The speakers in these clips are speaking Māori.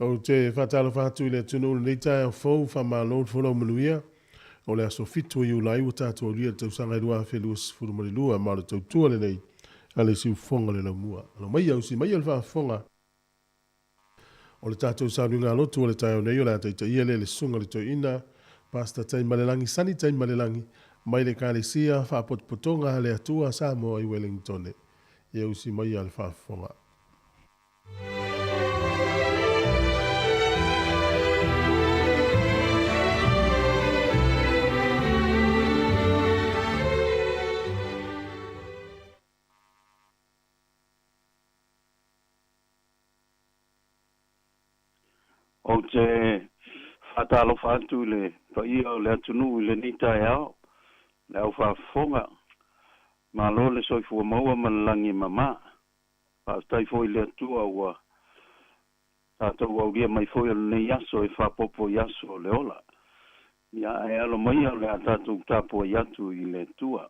O te whatalo whātu i le tunu nei tai au fau whamalo whanau manuia. O le aso fitu i ulai o tātua ria tau sanga i rua whelua sifuru marilua ma le tau tua le nei. A le siu fonga le laumua. Ano mai au si mai al whafonga. O le tātou sāru ngā lotu o le tai o nei o le atai tai le sunga le toi ina. Pasta tai malelangi, sani tai malelangi. Mai le kāle sia whapotpotonga le atua Samoa i Wellington. E au si mai al whafonga. O te whatalo whātu le paia o le atunu i le nita e ao, le au whafonga, ma lo le soifua maua malalangi mama, whaastai foi le atua ua, tātou au ria mai foi al nei aso e whapopo i aso le ola. Ia e alo mai au le a tātou tāpua i atu i le tua.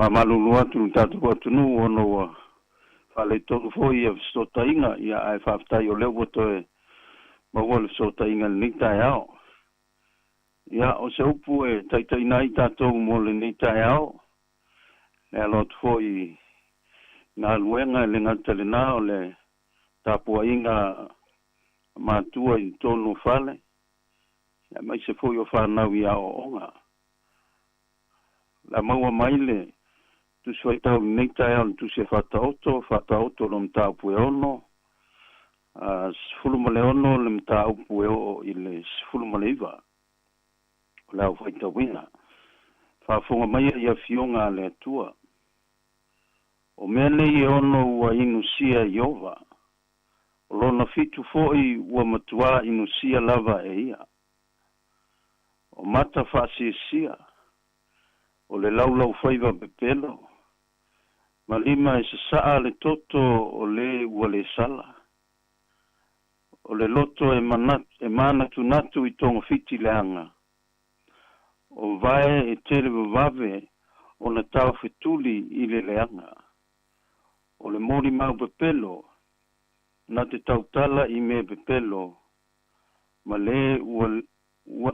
whamalulu atu tātou atunu ono whale tonu foi e sotainga ia ai whaftai o leo toe mawale sotainga nita ao. Ia o se upu e taitai nai tātou mo le nita ao. Le alot foi ngā luenga le ngata le nao le tāpua inga mātua I tonu whale. Ia mai se foi o whanau ia o onga. La maua mai le tu se tau nei tai al tu se whataoto lo mtau pue ono. Sfulu male ono le mtau pue o I le sfulu male iwa. La au whaita wina. Whafunga mai ia fionga le atua. O mea nei ono ua inusia Iova. O lona fitu foi ua matua inusia lava e ia. O mata whaasiesia. O le laulau whaiva pepelo. Malima e se saa le toto o le ua le sala. O le loto e manatu natu I tonga fiti le anga. O vae e tele vave o na tau fetuli I le leanga. O le mori mau pepelo. Na te tautala I me pepelo. Ma le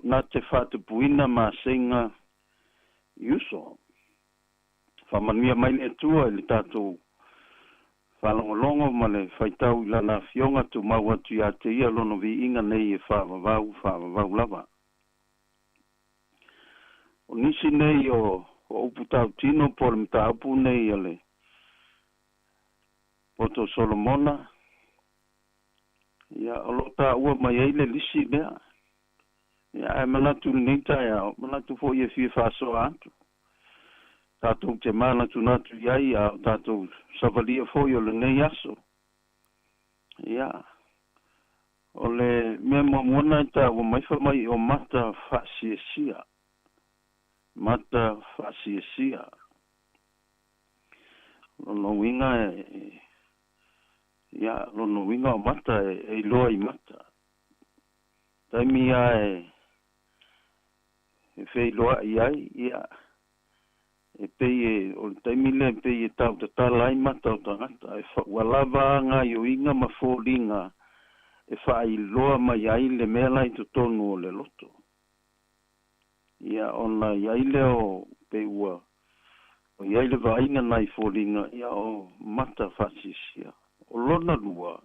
na te whatepuina ma senga Iuso. Whamania mai le tua le tātou whalongolongo ma le whaitau I lana fionga tu mau atu ia te ia lono vi inga nei e whavavau lava. O nisi nei o upu tau tino po le mta upu nei ale Poto Solomona. Ia o lo ta ua mai eile lisi lea. Ia e manatu neita ia, manatu fo ia fie whaso atu. Tātou te manatu natu iai a tātou savalia fo i o le nei aso. Ia. O le mea mamona ta ua maifa mai o mata whaasiesia. Mata whaasiesia. Lono winga ia lono winga o mata e loa I mata. Taimi ia e fei loa iai ia e pei o taimi le pei e tau te tala I mata o tangata e walava nga I o inga ma fōringa e whai loa ma iai le mela I tonu o le loto. Ia ona iai le o pei ua o iai le vainga nai fōringa ia o mata whasisia. O lona lua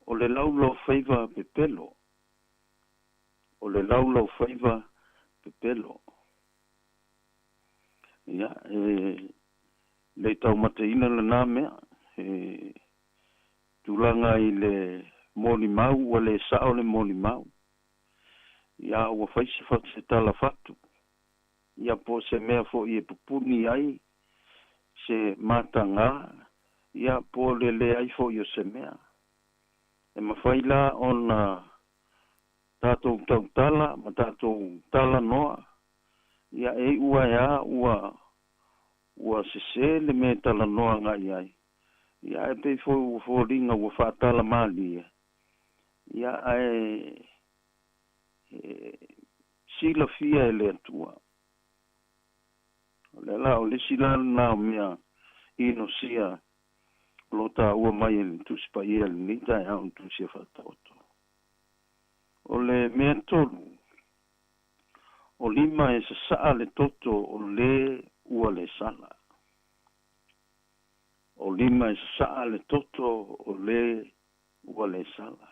o le laulau whaiva pepelo. O le laulau whaiva pepelo. Ia, le tau mataina le nā mea, tūlanga I le moli mau, o le sao le moli mau. Ia, ua whaisi whatu se tala whatu. Ia po se mea fo I e pupuni ai, se matanga, ia po le ai fo I o se mea. E mawhaila ona tātou tautala, ma tātou tala noa. Ia e ua ea, ua sese le me tala noa ngai ai. Ia e pei fo ringa ua whaatala mali ia. Ia sila fia e le atua. Le la o le sila na mea ino sia lota ua mai e tuspa ia le nita e au tusia whataoto. O le mea tolu, o lima e sa saa le toto o le ua le sala. O lima e sa saa le toto o le ua le sala.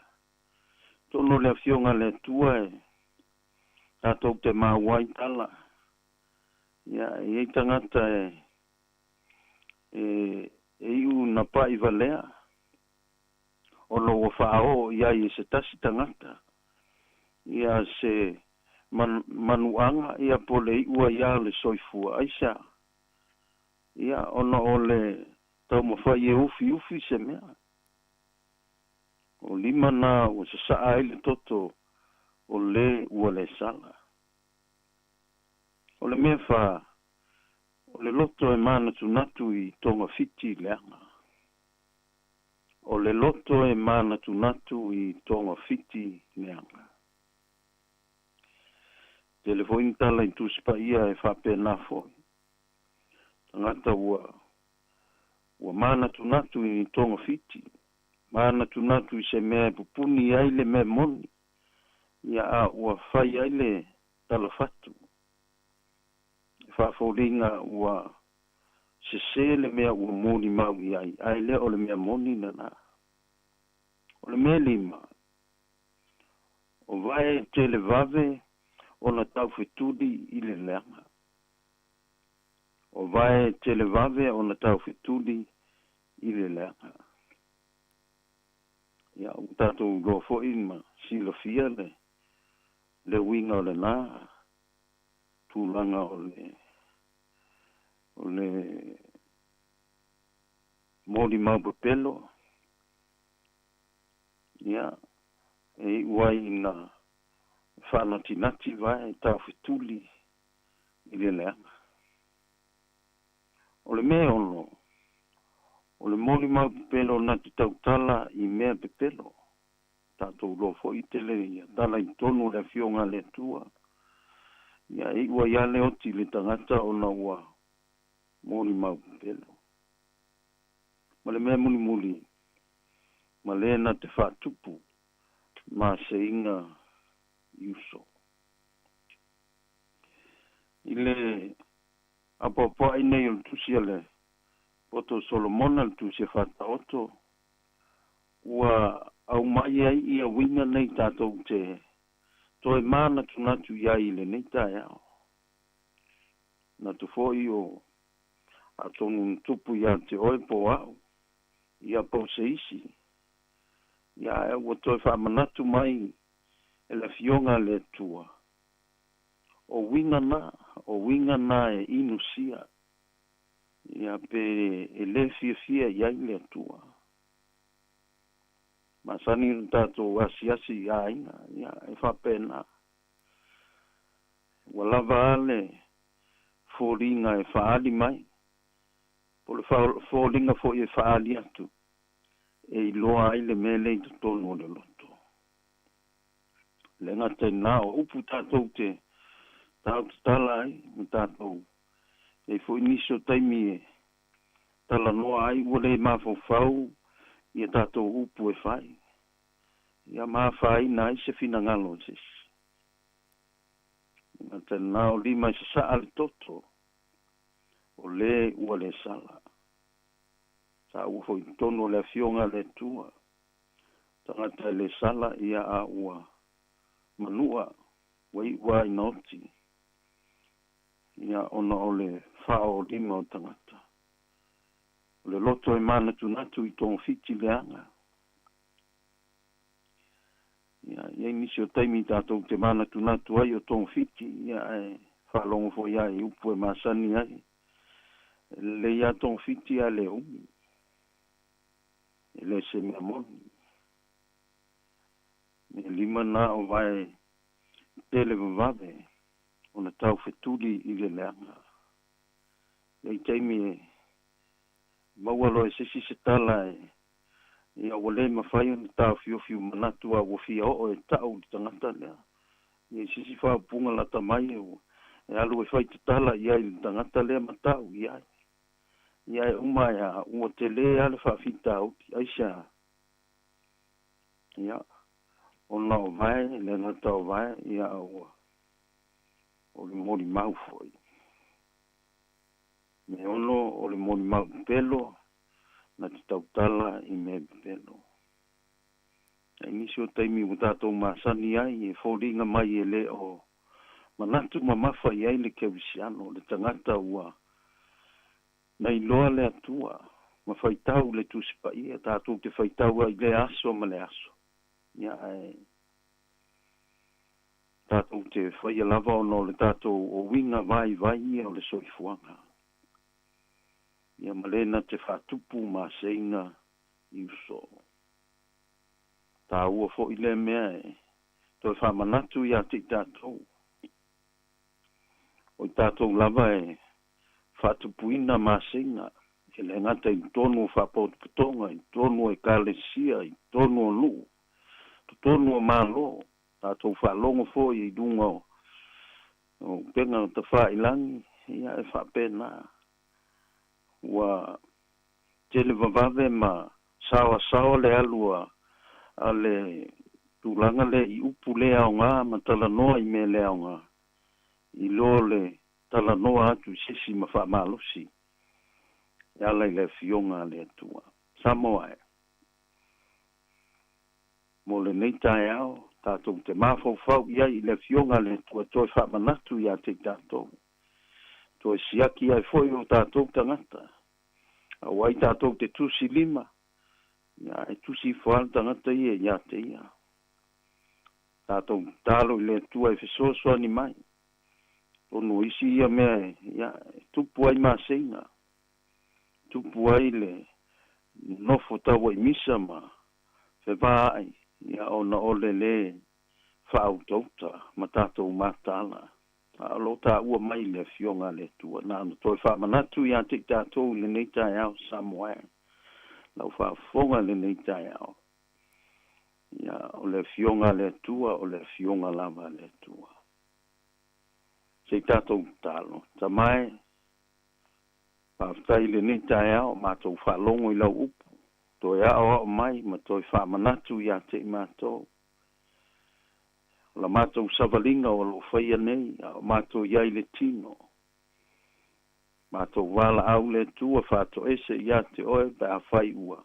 Tono le afionga le tua e tātou te mawai tala. Ia, e tangata e iu na pai valea. O lo whao ia I se tasi tangata. Ia se manuanga ia pole ua ia le soifua aisa. Ia ona o le tau mawhai e ufi se mea. O lima na o se saa ele toto o le ua le sala. O le mea wha, o le loto e manatu natu I tonga fiti leanga. O le loto e manatu natu I tonga fiti leanga. Telefoin tala I tuspa ia e whape na foi. Tangata ua mana tunatu I tonga fiti. Mana tunatu I se mea pupuni ai le mea moni. Ia a ua fai ai le talafatu. Whaaforinga ua se le mea ua moni mau I ai. Ai le o le mea moni na. O le mea lima. O vai te le vave o na tau fetudi I le leanga. O vai te le vave o na tau fetudi I le leanga. Ia o tatou lo fo'i ma silofia le winga o le nā. Tūlanga o le mori mau papelo. Ia e wai na whanatinati vai tau fetuli I le leanga. O le mea ono, o le mori mau pepelo na te tautala I mea pepelo. Tātou lo fo I tele ia tala I tonu le fionga le tua. Ia I ua ia le oti le tangata o na ua mori mau pepelo. Ma le mea muli muli, ma le na te whatupu, ma se inga iuso. I le apapa I nei o tusia le poto Solomona le tusia whata oto, ua au mai ai ia winga nei tātou te toe mana tunatu iai le nei tae au. Na tu foi o atonu tupu ia te oipo au, ia po se isi. Ia e ua toe whamanatu mai e la fionga le tua. O winga na e inusia. Ia pe e le fia iai le tua. Ma sani tato asiasi ia inga, ia e whapena. Walava ale fōringa e whaali mai. Pole fōringa fo e whaali atu. E iloa ai le mele I tonu o le loto. Le ngata nao upu tātou te tau te tala ai, me tātou. E fo iniso taimi e tala noa ai, wale mawhau ia tātou upu e whai. Ia mawhai na I se fina ngalo sis. Ngata nao lima I se saa le toto. O le ua le sala. Sa ua fo I tono le fionga le tua. Tangata le sala ia a ua manua. Wai ua inoti. Ia ona o le whao lima o tangata. O le loto e mana tunatu I tōng fiti leanga. Ia nisi o taimi tātou te mana tunatu ai o tōng fiti. Ia e whalongo fo ia I upu e masani ai. Le ia tōng fiti a le umi. E le se mea moni. Me lima na o vai tele vavave. Ona tau fetuli I le leanga. Lei taimi e maualo e sesi se tala e ia wale mawhai on tau fiu manatu a wafia o e tau di tangata lea. Ia sesi whao punga lata mai e alu e whai te tala ia I tangata lea matau ia. Ia e umai a ua te le ale whawhita auti aisha. Ia ona o vai le ngata o vai ia ua. O le mori mau foi. Me ono o le mori mau pelo, na te tautala I me pelo. E nisi o taimi o tātou masani ai, e fōringa mai e le o manatu mamafa I ai le kewisiano, le tangata ua. Na iloa le atua, ma whaitau le tusipa ia, tātou te whaitau ai le aso ma le aso. Ia e tātou te whaia lava ono le tātou o winga vai ia o le soifuanga. Ia malena te whatupu ma seinga I uso. Tā ua fo I le mea e, toi whamanatu ia te tātou. O I tātou lava e whatupuina ma seinga. E le ngata I tonu o whapotu putonga, I tonu e kalesia, I tonu o lu. Tonu o malo. Tātou whalongo fo I dunga o penga o te whailangi, ia e whapena. ua tele vavave ma sawa le alua a le tulaga le I upu le aoga ma talanoa I me le aoga I lo le talanoa atu I sisi ma faamalosi e ala I le fioga le atua Samoa mo le nei taeao tatou te mafaufau ia I le fioga le atua toe faamanatu ia te tatou toe siaki ai foi o tatou tangata auai tatou te tusi lima ia e tusi foal tangata ia te ia tatou talo I le atua e fesoasoani mai ono isi ia mea ia tupu ai maseinga tupu ai le nofo taua I misa ma fewai ia ona ole le whautauta ma tatou matala alo ta ua mai le fionga le tua na no toi whamanatu ia te tatou le nei tai au Samoa lau whaafonga le nei tai au ia o le fionga le tua o le fionga lava le tua se tatou talo tamai paftai le nei tai au matou whalongo I lau upu toi ao mai ma toi whamanatu ia te matou la matou savalinga o lo faia nei o matou iai le tino matou wala au le tua fato ese ia te oe pa a fai ua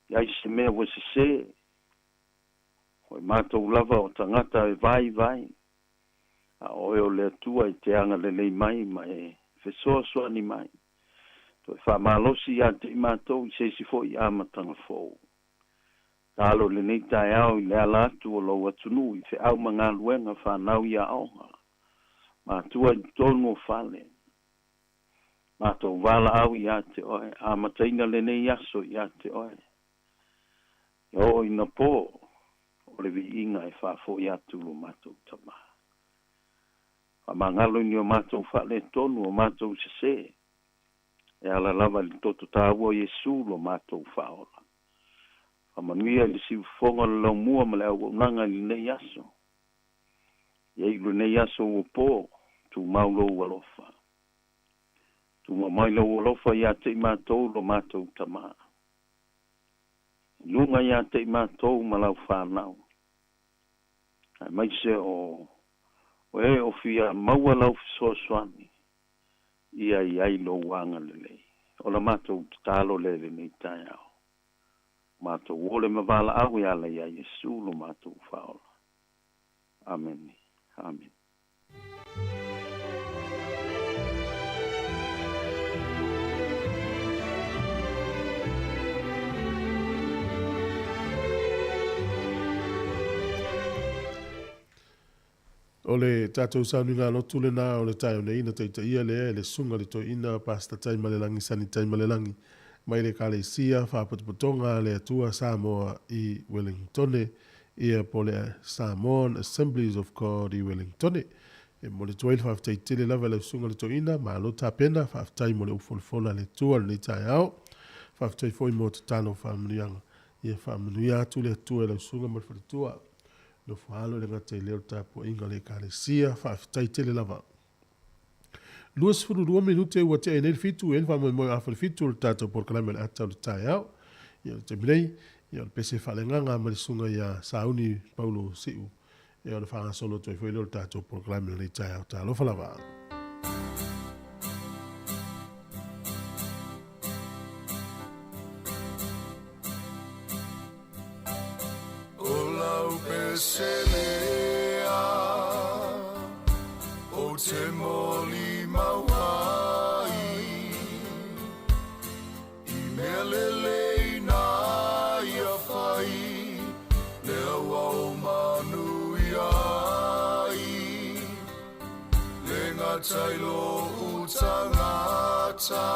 iai se mea wa se o matou lava o tangata e vai a oe o le tua I te anga le lei mai ma e fesoa ni mai to fa malosi ia te matou I se si fo I amatanga fo talo le nei tai au I le ala atu o lo atunu I fe au manga luenga whanau ia aonga. Ma tua I tonu o whale. Ma tō wala au ia te oe. A mataina le nei aso ia te oe. O ina pō o le vi inga e whafo ia tulu matou tama. A mangalo ni o matou whale tonu o matou se. E ala lava li toto tāua Yesu lo matou whaola. Amanuia le si fonga lo mua ma le au nanga le nei aso. Ye le nei aso o po tu maulo walofa. Tu mailo walofa ya te matou lo matou tama. Lunga ya te matou malau whanau. Ai mai se o fia maua lau fisoswani. Ia iai lo wanga le lei. O la matou talo le nei tai au. Matou ole mavala au ia la ia Yesu lo matou faola. Amen. Amen. O le tatou sauninga lotu le nā o le tai o ne ina teita ia le sunga le to ina pasta tai malelangi sani tai malelangi. Mai le kalesia whapaputonga le atua Samoa I Wellingtone ia po le Samoan Assemblies of God I Wellingtone. E mo le 12 whaftai tele lava le sunga le toina ma lo tapena whaftai mo le ufolfola le tua le tai au. Whaftai foi mo te tano whamanuianga. Ia whamanuia atu le atua le sunga mo le tua. No whaalo le ngate leo tapo inga le kalesia whaftai tele lava. Luas furu 2 minute ua te enel fitu el fa mo afal fitu le tato por kalame le ata le tai au ia te bilei ia le pese falenganga ma le sunga ia sauni Paulo Siu ia le fanga solo toi foi le tato por kalame le tai au ta lo falava Ola upeselea o te moli Tailo utangata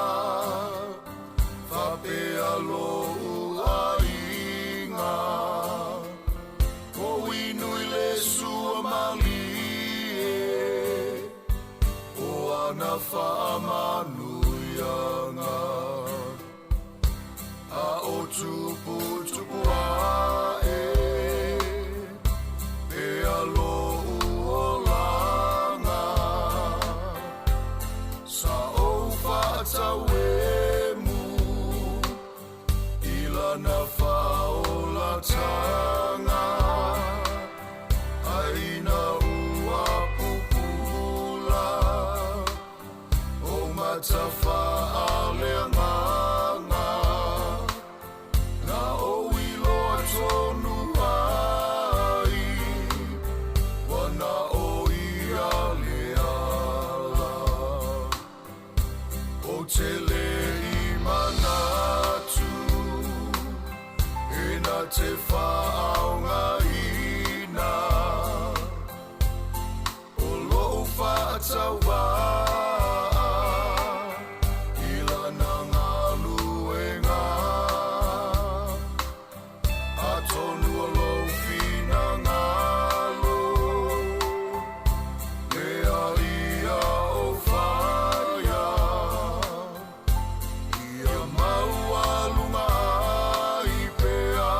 Fapea lo uainga O inui le sua malie O ana whaamanuianga A o tupu ae Pea lo away. na whaolatanga aina ua pupula o matafa a leanganga na o iloa tonu ai wana o ia leala o te lei manatu ina te whaonga ina o loo whaatawa ila na ngā luenga a tonu o loo whina ngalo lea ia o whaia ia maua lunga i pea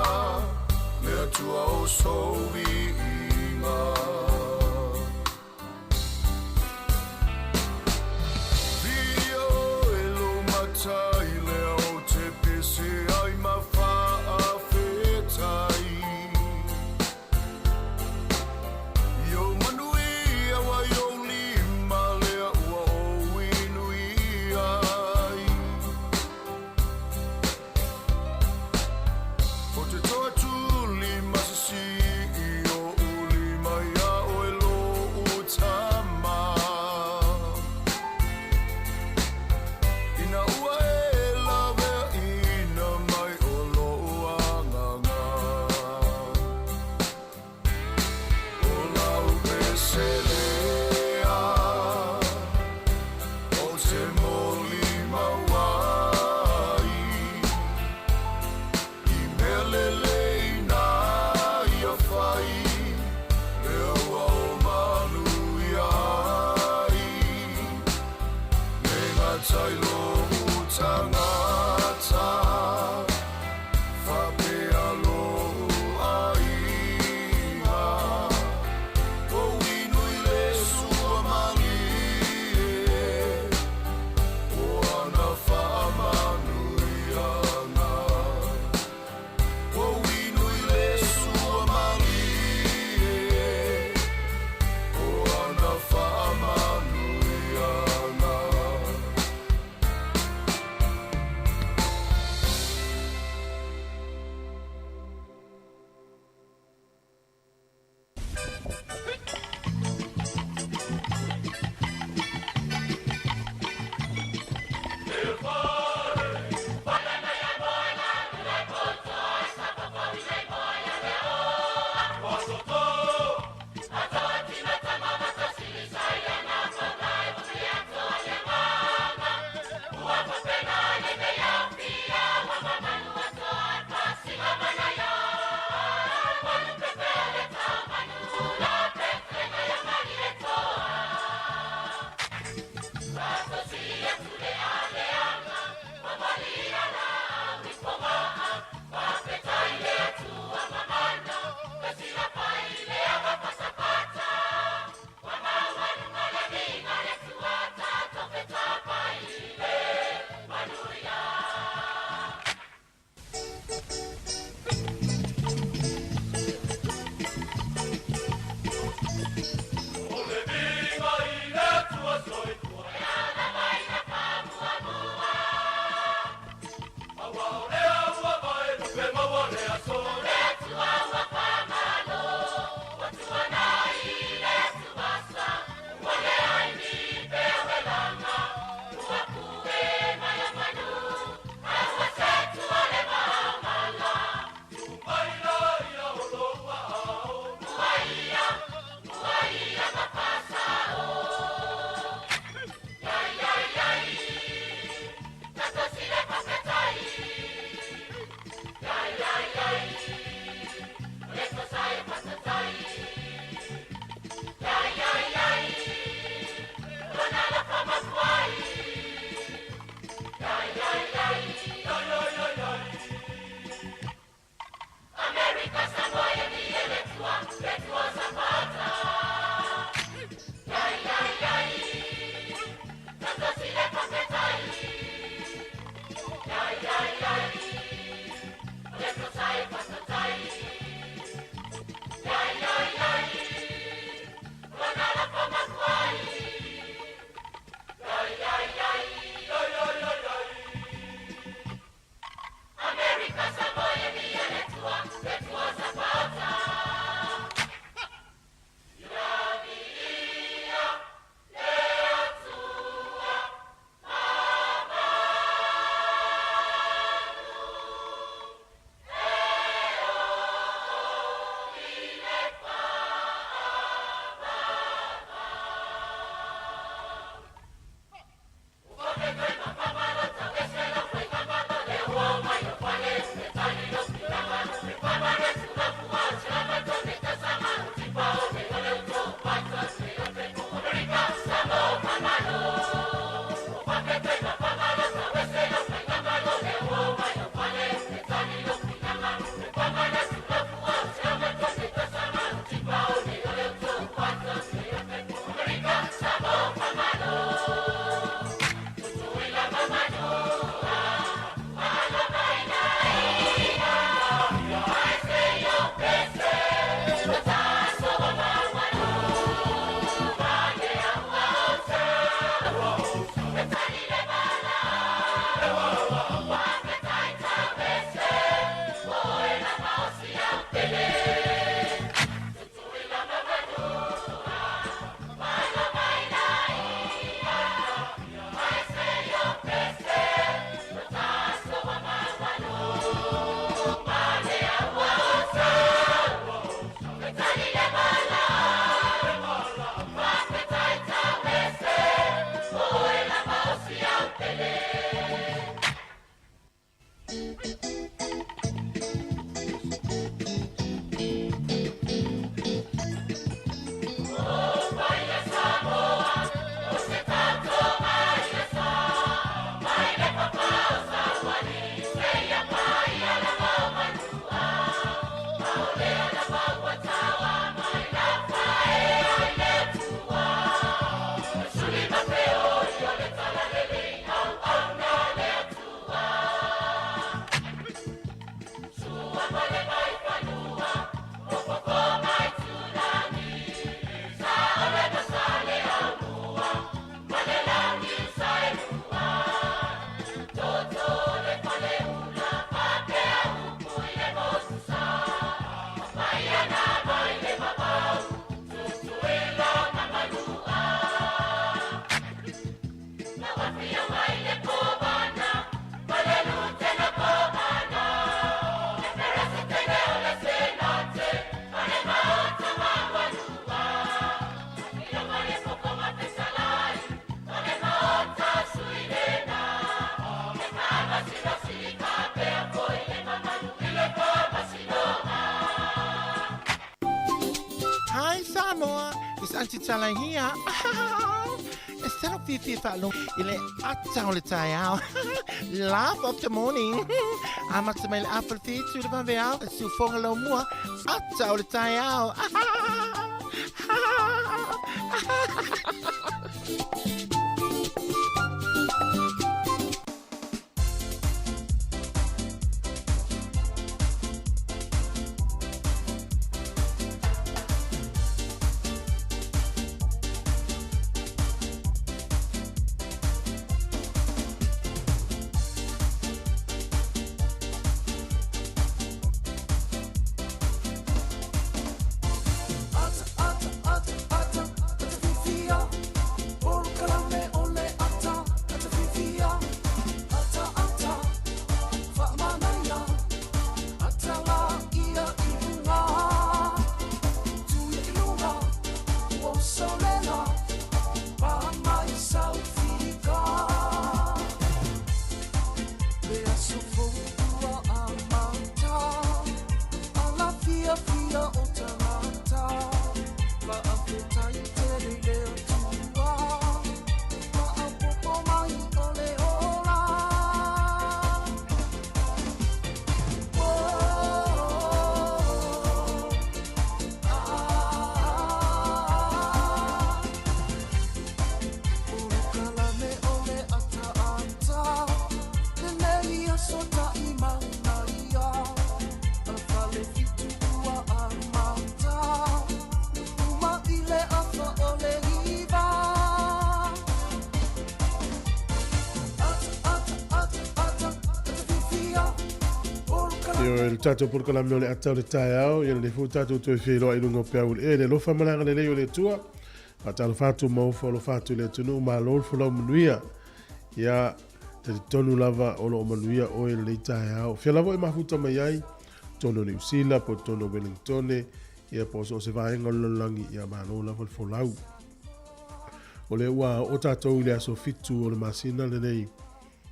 Hi Samoa, this Auntie Tala here. Instead of Fifi Falo, ile atau le tayao. Laugh of the morning. Amat sa may apple feet to the babayao. Sufong lo mua. Atau le tayao. Le tatou pour que la miole atau le taiao, il le faut tatou te fait lo ilungo peul e le lo famalanga le leo le tua. Atal fatu mo fo lo fatu le tunu ma lo fo lo mnuia. Ya te tonu lava o lo mnuia o le taiao. Fia lavo e mafuta mai ai. Tono New Zealand po tono Wellington ia po so se vai ngol langi ia ma lo lava fo lau. O le wa o tatou le aso fitu o le masina le nei.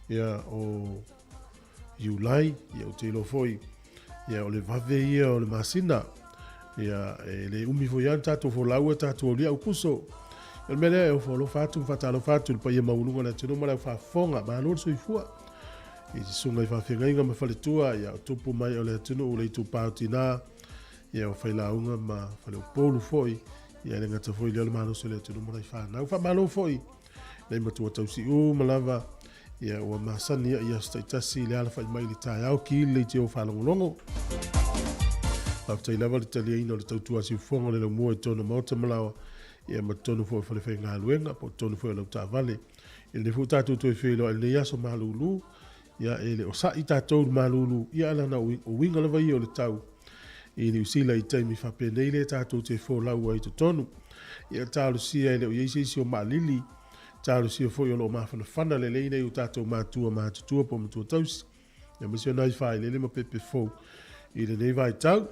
Ia o Julai, ia o te lo foi. Ia o le vave ia o le masina. Ia le umi foi an tatou fo lau e tatou o lia o kuso. Il mele e o fo lo fatu, fatalo fatu, pa ia maununga na tino mara fa fonga, ma lo so ifua. I si sunga i fa whengainga ma fale tua, ia o tupu mai o le tino o le tu pautina. Ia o whaila unga ma fale o polu foi. Ia le ngata foi leo le malo so le tino mara i fa. Nau fa malo foi. Nei matua tausi malava. Ia ua masani ia staitasi le ala fai mai le tai au ki le te o whalongolongo. Aftai lava le tali aina o le tautua si ufonga le mua e tono mauta malawa. Ia ma tono fo fale whai ngā luenga, po tono fo e lau tā vale. Ia le fu tātou toi whilo e le yaso malulu. Ia e le o sa i tātou malulu. Ia ala na o winga lava i o le tau. I ni usila i taimi whapene i le tātou te fo lau ai to tonu. Ia tālu sia e le o yeisi o malili. Taro sia foi o lo mafana fana le leina i o tātou mātua po matua tausi. Ia misi o nai whai lele ma pepe fo. I le nei vai tau.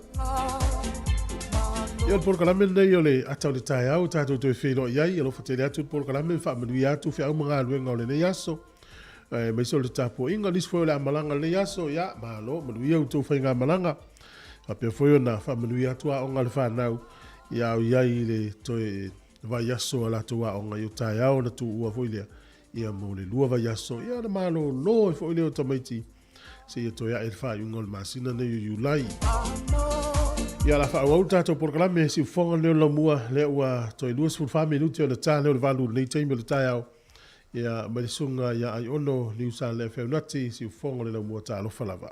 Ia o porkalame nei o le atau le tai au tātou toi whilo iai. Ia lo fatele atu porkalame wha manui atu whi au mga aluenga o le nei aso. Misi o le tapo inga nis foi o le amalanga le nei aso. Ia malo manui au tau whainga amalanga. A pia foi o na wha manui atu a onga le whanau. Ia au iai le toi vai aso ala tua o ngai o tai au na tu ua foilea ia mo le lua vai aso ia na malo lo e foilea o tamaiti se ia toia e wha iunga o le masina ne Julai ia la wha au tato porkalame si ufonga leo la mua le ua toi luas fulfa minuti o le tā leo le valu nei taimi o le tai au ia marisunga ia ai ono ni usa le whau nati si ufonga le la mua tā lofa lava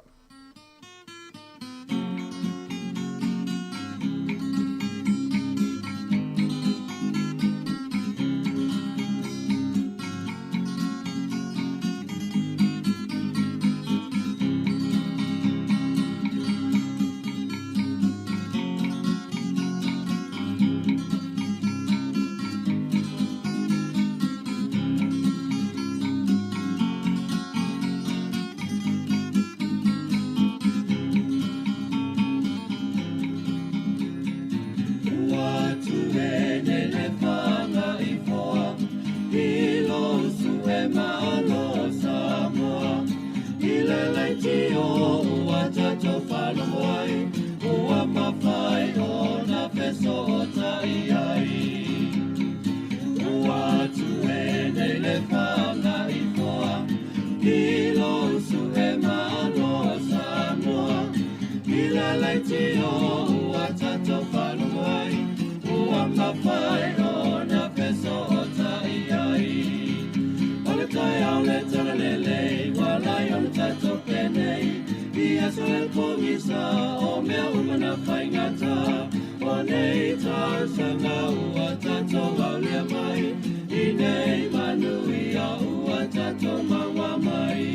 Eti o ua tato whanumai, ua mawhai o na peso o tai ai. O le tai au le tala lele, walai o le tato penei, I aso le pongisa o mea umana whaingata, o nei tā sanga ua tato au lea mai, I nei manui a ua tato maua mai.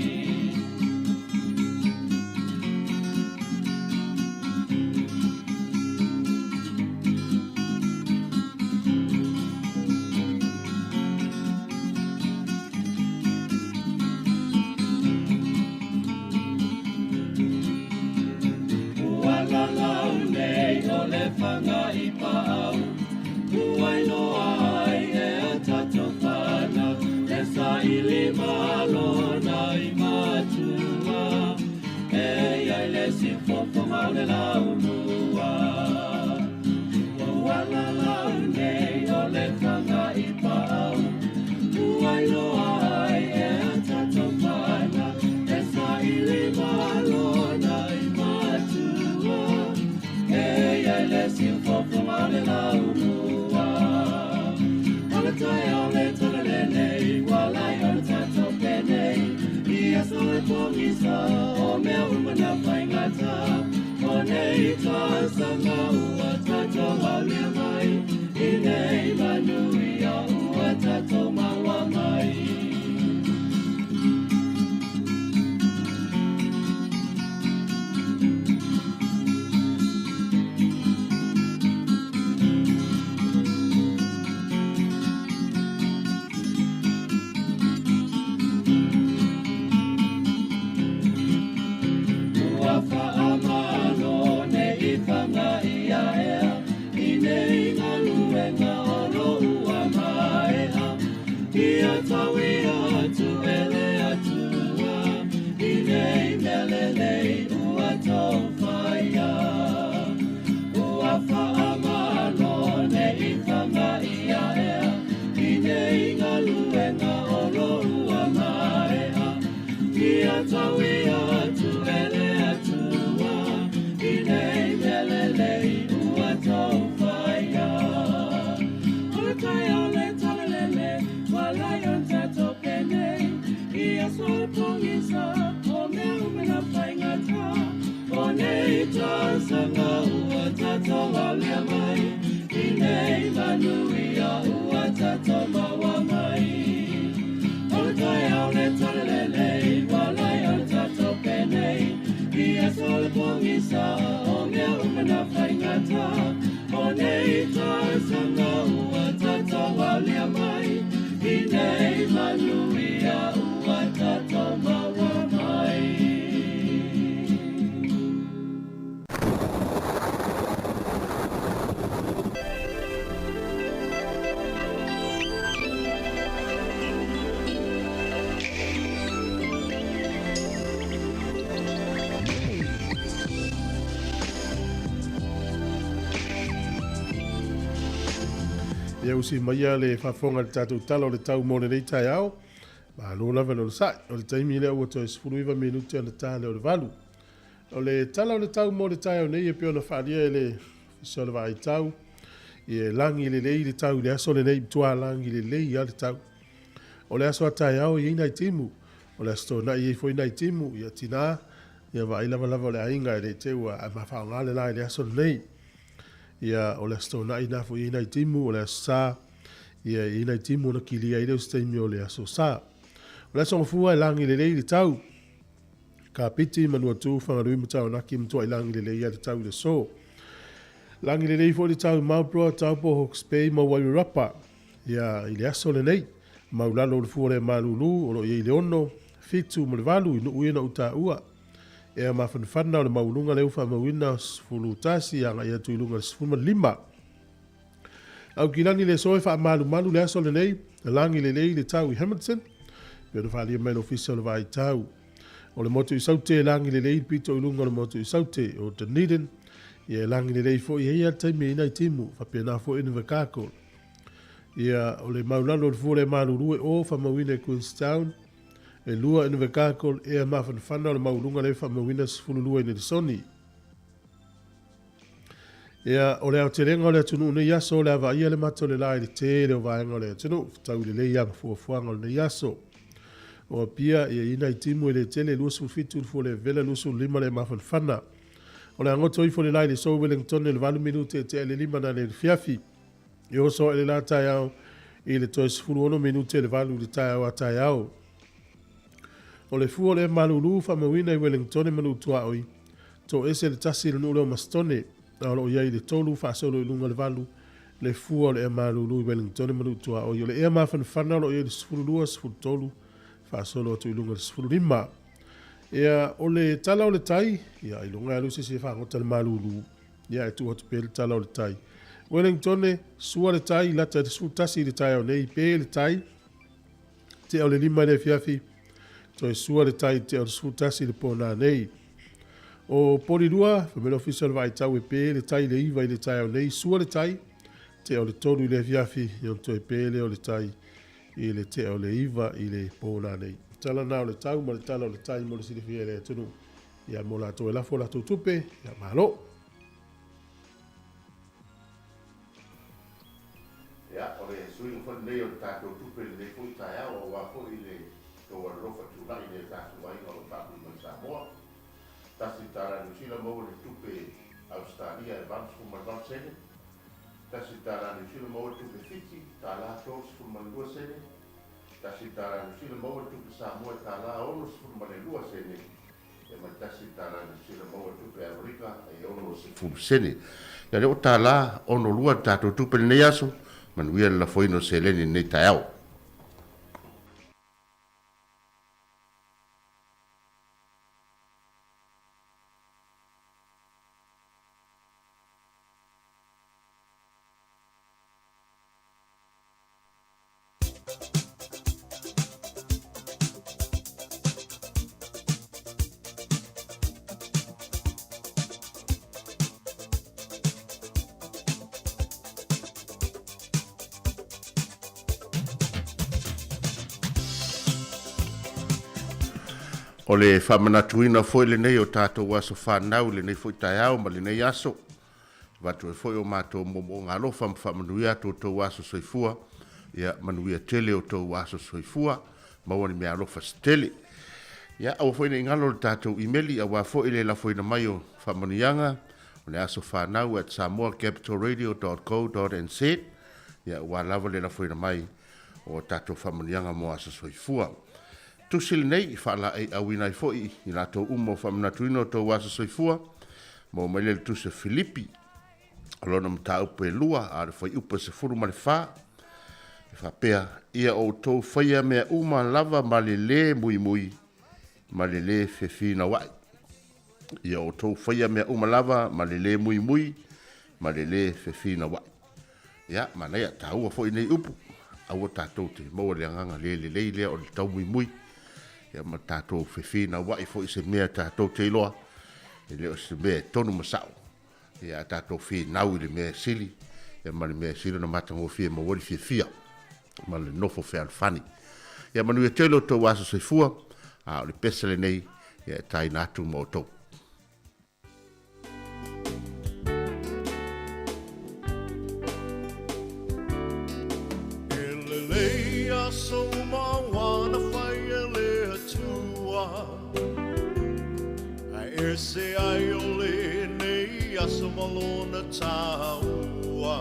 O mea umana whaingata, o nei tā sanga ua tato au lea mai, I nei manui a ua tato maua mai. Ia usi maia le whafonga le tātou talo le tau mōne nei tai au. Ma lo lava lo sai. O le taimi lea ua toi 10 minuti ana tāle o le valu. O le tala o le tau mōne tai au nei e pio na whaalia e le fiso le vai tau. I e langi le lei le tau le aso le nei tua langi le lei a le tau. O le aso a tai au i ina i timu. O le aso na i e fo ina i timu i a tina. Ia vai lava lava le ainga e le te ua a mawhaonga le lai le aso le nei. Ia o le stona ina fo ina i timu o le sa ia ina i timu na kilia i le stemi o le aso sa o le songa fua e langi le lei le tau ka piti manua tu whangarui mutau na ki mtua i langi le lei le tau le so langi le lei fo le tau Marlborough tau po Hawke's Bay ma Wairarapa ia i le aso le nei maulalo le fua le malulu o lo i le ono fitu mo le valu inu uina uta ua e ma fanfana o le maulunga leu fa mawina fulu tasi anga ia tuilunga sfuma lima au kilani le soe fa malu malu le aso le nei langi le lei le tau i Hamilton pe no fa lia mai official le vai tau o le motu i saute langi le lei pito ilunga le motu i saute o Dunedin ia langi le lei fo ia taimi ina i timu fa pena fo ina vakako ia o le maulalo le fua le malulu e o fa mawina Queenstown e lua ina vakako e ma fanfana o le maulunga le fa mawina sfululua ina le soni Ia, o lea o te renga o lea tunu nei aso o lea va ia le mato le lai le te le o vaenga o lea tunu, tau le le ianga fuafuanga o nei aso. O pia ia ina i timu e le tele lusu fitu fu le vela lusu lima le mawhanwhana. O lea ngoto ifo le lai le so Wellington le valu minute te le lima na le fiafi. I oso e le la tai au i le toi sifuru ono minute le valu le tai au a tai au. O le fuo le malulu fa mawina i Wellington e manu tua oi. To ese le tasi le nule o mastone. Alo ia i le tolu fa solo i lunga le valu. Le fuo le malulu i Wellington e manu tua oi. O le ea mawhanwhana o ia le sifuru lua sifuru tolu. Fa solo atu i lunga le sifuru lima. Ia o le tala o le tai. Ia i lunga alu se fa ngota le malulu. Ia e tu atu pe le tala o le tai. Wellington e sua le tai lata le su tasi le tai o nei pe le tai. Te o le lima le fiafi. To e sua le tai te o le su tasi le pona nei. O porirua, whamela official vai tau e pe le tai le iwa i le tai o nei. Sua le tai. Te o le tolu i le fiafi. Ion to e pe le o le tai. I le te o le iwa i le pona nei. Tala na o le tau ma le tala o le tai mo le sirifia le tunu. Ia mo la to e lafo la to tupe. Ia malo. Ya, o le sui ngā nei o le tātou tupe le fui tai au o wako i le tō arofa tūna i le tātou ai ngā o tātou mai Samoa. Tasi tāra New Zealand mō le tupe Australia e Vansfu ma Vansene. Tasi tāra New Zealand mō le tupe Fiji, tā la tōs fu ma lua sene. Tasi tāra New Zealand mō le tupe Samoa tā la onos fu ma le lua sene. E mai tasi tāra New Zealand mō le tupe Amerika e onos fu sene. Ya le o tā la ono lua tātou tupe le nei aso. Manuia la foi no seleni nei taiao. O le whamanatuina foi le nei o tātou aso whanau le nei foi taiao ma le nei aso. Watu e foi o mātou momo ngā lofa whamanuia tō tō aso soifua. Ia manuia tele o tō aso soifua. Mawani mea lofa stele. Ia au foi nei ngalo le tātou imeli a wā foi le la foi na mai o whamanuianga. O le aso whanau at samoacapitalradio.co.nz. Ia wā lava le la foi na mai o tātou whamanuianga mo aso soifua. Tusil nei whala ai awina i foi i la tō umo whamanatuino tō wasa soifua mo maile le tuse Filipi alona mta upe lua a le whai upa se furu ma le wha e whapea ia o tō whaia mea uma lava ma le le mui mui ma le le whewhina wai ia o tō whaia mea uma lava ma le le mui mui ma le le whewhina wai ia manaya tā ua foi nei upu aua tātou te maua le anganga le le o le tau mui mui ia ma tātou whewhina wai fo i se mea tātou te iloa e leo se mea tonu masao ia tātou whenau i le mea sili ia ma le mea sili na matango whia ma wari whia ma le nofo whea alfani ia manu e telo tō wasa soifua a o le pesale nei ia tai nātu mo tō So ma wana whaia lea tua A ese ai o le nei aso malona taua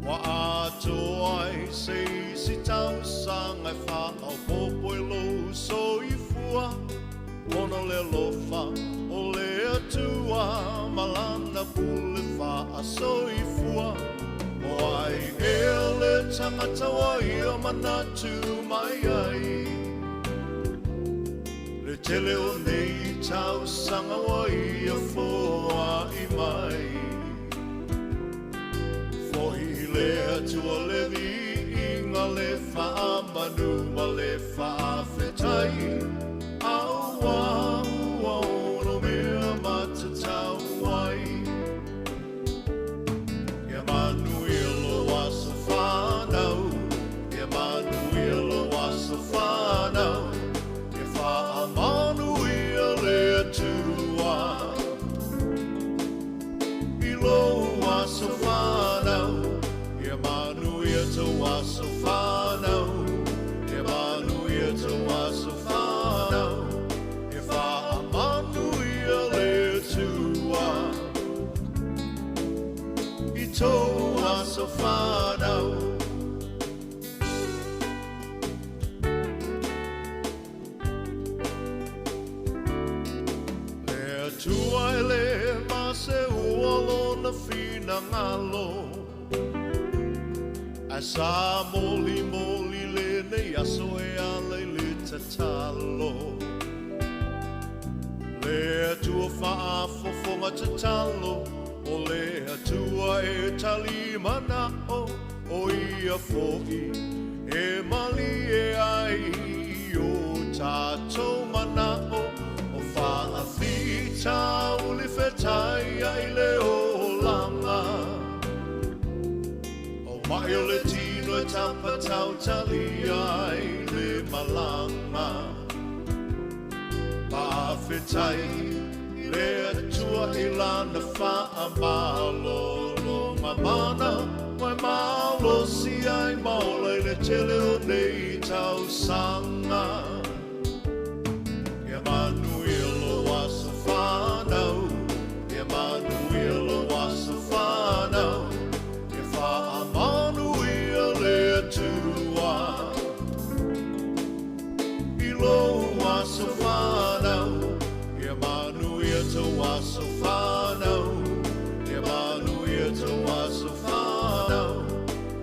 Wa ato ai se si tau sanga wha au popo e lo soifua Ono le lofa o le atua Malana pule wha a soifua Wai ele tangata wai o manatu mai ai Le tele o nei tau sanga wai o foa i mai Fohi le atua le vi inga le wha manu ma le wha whetai Aua ua ono mea matatau wai Ia manu tua I toa so whanau Lea tua ele ma se uolo na fina ngalo A sa moli moli le nei aso e ale le tatalo Lea tua whaafofonga tatalo O lea tua e talimana o ia fo'i E mali e ai o tātou mana o whaafita uli whetai ai le o langa O mai o le tino e tapatau tali ai le malanga Pawhetai Lea tua ilana wha malo lo mamana Mai malo si ai maula le tele o nei tau sanga E Manuelo wasa whanau E Manuelo wasa whanau E wha Manuel lea tua Ilo wasa whanau Emanuia to waso whanau Emanuia to waso whanau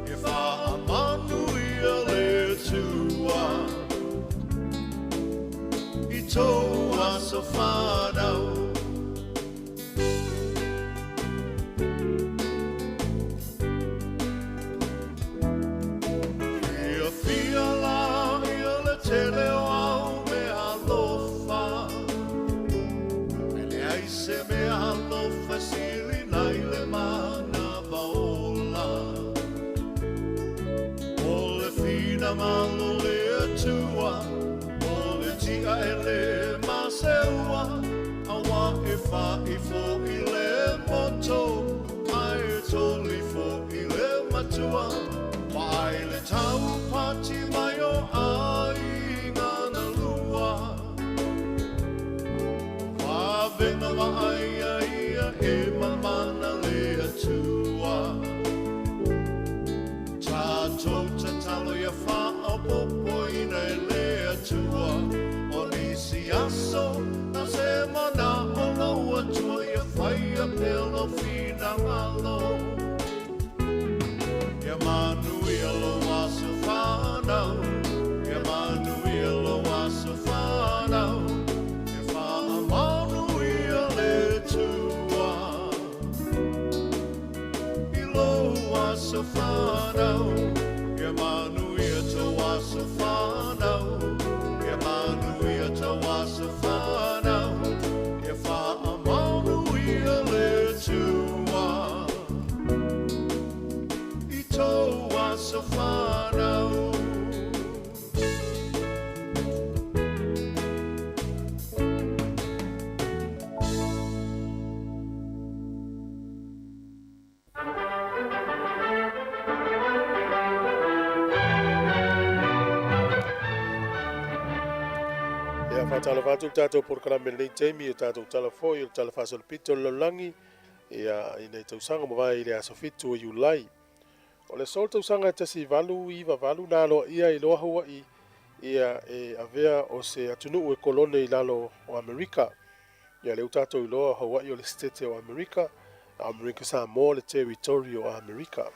E wha Emanuia le tua I to waso whanau Ia fia la ia le tele o au me alofa Se me alo fasili nai le mana vaola O le fina malo le atua O le tia e le maseua Awa e wha I fo I le moto Ai e toli fo I le matua Mai le tau pati mai o ai ngana lua Vena wa ai ai e mamana lea tua Tātou tatalo ia wha o popo ina e lea tua O nisi aso na se mana o laua tua ia whai a pelo fina malo Ia Manuelo wasa whanau Ia Manuelo wasa whanau So whanau Ia Manuia to wasa whanau Ia Manuia to wasa whanau Ia wha Manuia le tua I to wasa whanau Tala whātou tātou porkarame nei teimi o tātou tala foi o tala whāsol pito lolangi ia I nei tausanga mawai I le aso fitu o Iulai. O le sol tausanga tasi valu iwa valu nalo ia I loa Hawaii ia e avea o se atunu e kolone I lalo o Amerika. Ia leu tātou I loa Hawaii o le stete o Amerika, Amerika Samoa le territory o Amerika.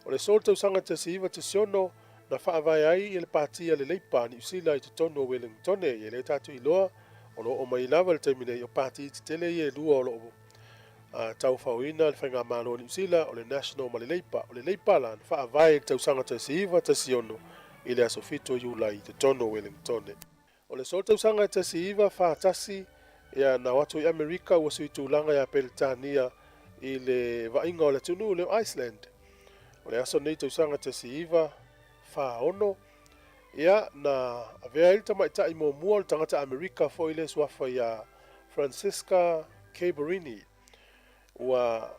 O le sol tausanga tasi iwa tasiono na whaavai ai I le pātia le leipa ni usila I te tono o Wellington I le tātou I loa o lo o mai lava le taimine o pāti te tele I lua o lo o tau whauina le whainga mālo ni usila o le national ma le leipa la na whaavai tau sanga te siiva te siono I le aso fito Iulai te tono o Wellington o le sol tau sanga te siiva whaatasi ia na watu I Amerika ua sui tūlanga ia Peletania I le vainga o le tunu le Iceland o le aso nei tau sanga te siiva ono ia na avea ilta mai ta I mua le tangata Amerika fo ile swafa ia Francisca Caberini ua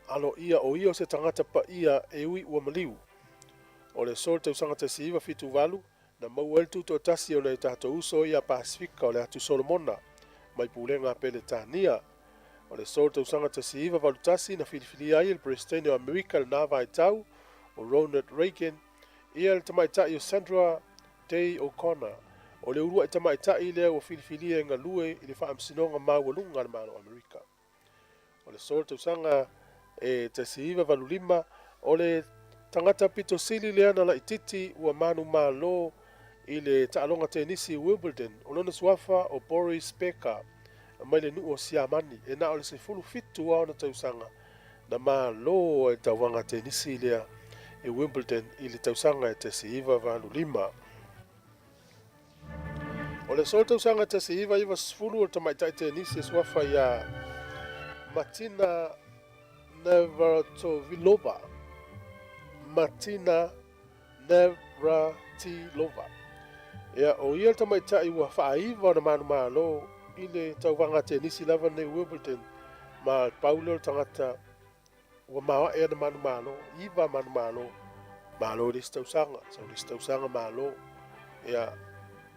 alo ia o ia se tangata pa ia ewi ua maliu o le sol te usanga te siiva fitu valu na mau el tuto tasi o le tato uso ia Pasifika o le atu Solomona mai pulenga Peletania O le sol tausanga tasiiva valutasi na filifilia ai le presidente o Amerika le nava i tau o Ronald Reagan ia le tamaitai o Sandra Day O'Connor o le urua i tamaitai lea ua filifilia inga lue i le whaamsinonga maualunga le malo Amerika. O le sol tausanga e tasiiva valulima o le tangata pito sili leana la ititi ua manu malo i le taalonga tenisi Wimbledon o lona suafa o Boris Becker mai le nuu o siamani e na o le sefulu fitu ao na tausanga na malo e tauanga tenisi lea i Wimbledon i le tausanga e tasiiva valulima. O le sol tausanga e tasiiva iwa sefulu o tamaitai tenisi e suafa ia Martina Navratilova. Martina Navratilova. Ia o ia tamaitai ua whaaiva na manu malo i le tauwanga tenisi lava nei Wimbledon ma Paulo tangata ua mawa ea na manu malo, iwa manu malo, malo le stausanga, so le stausanga malo. Ia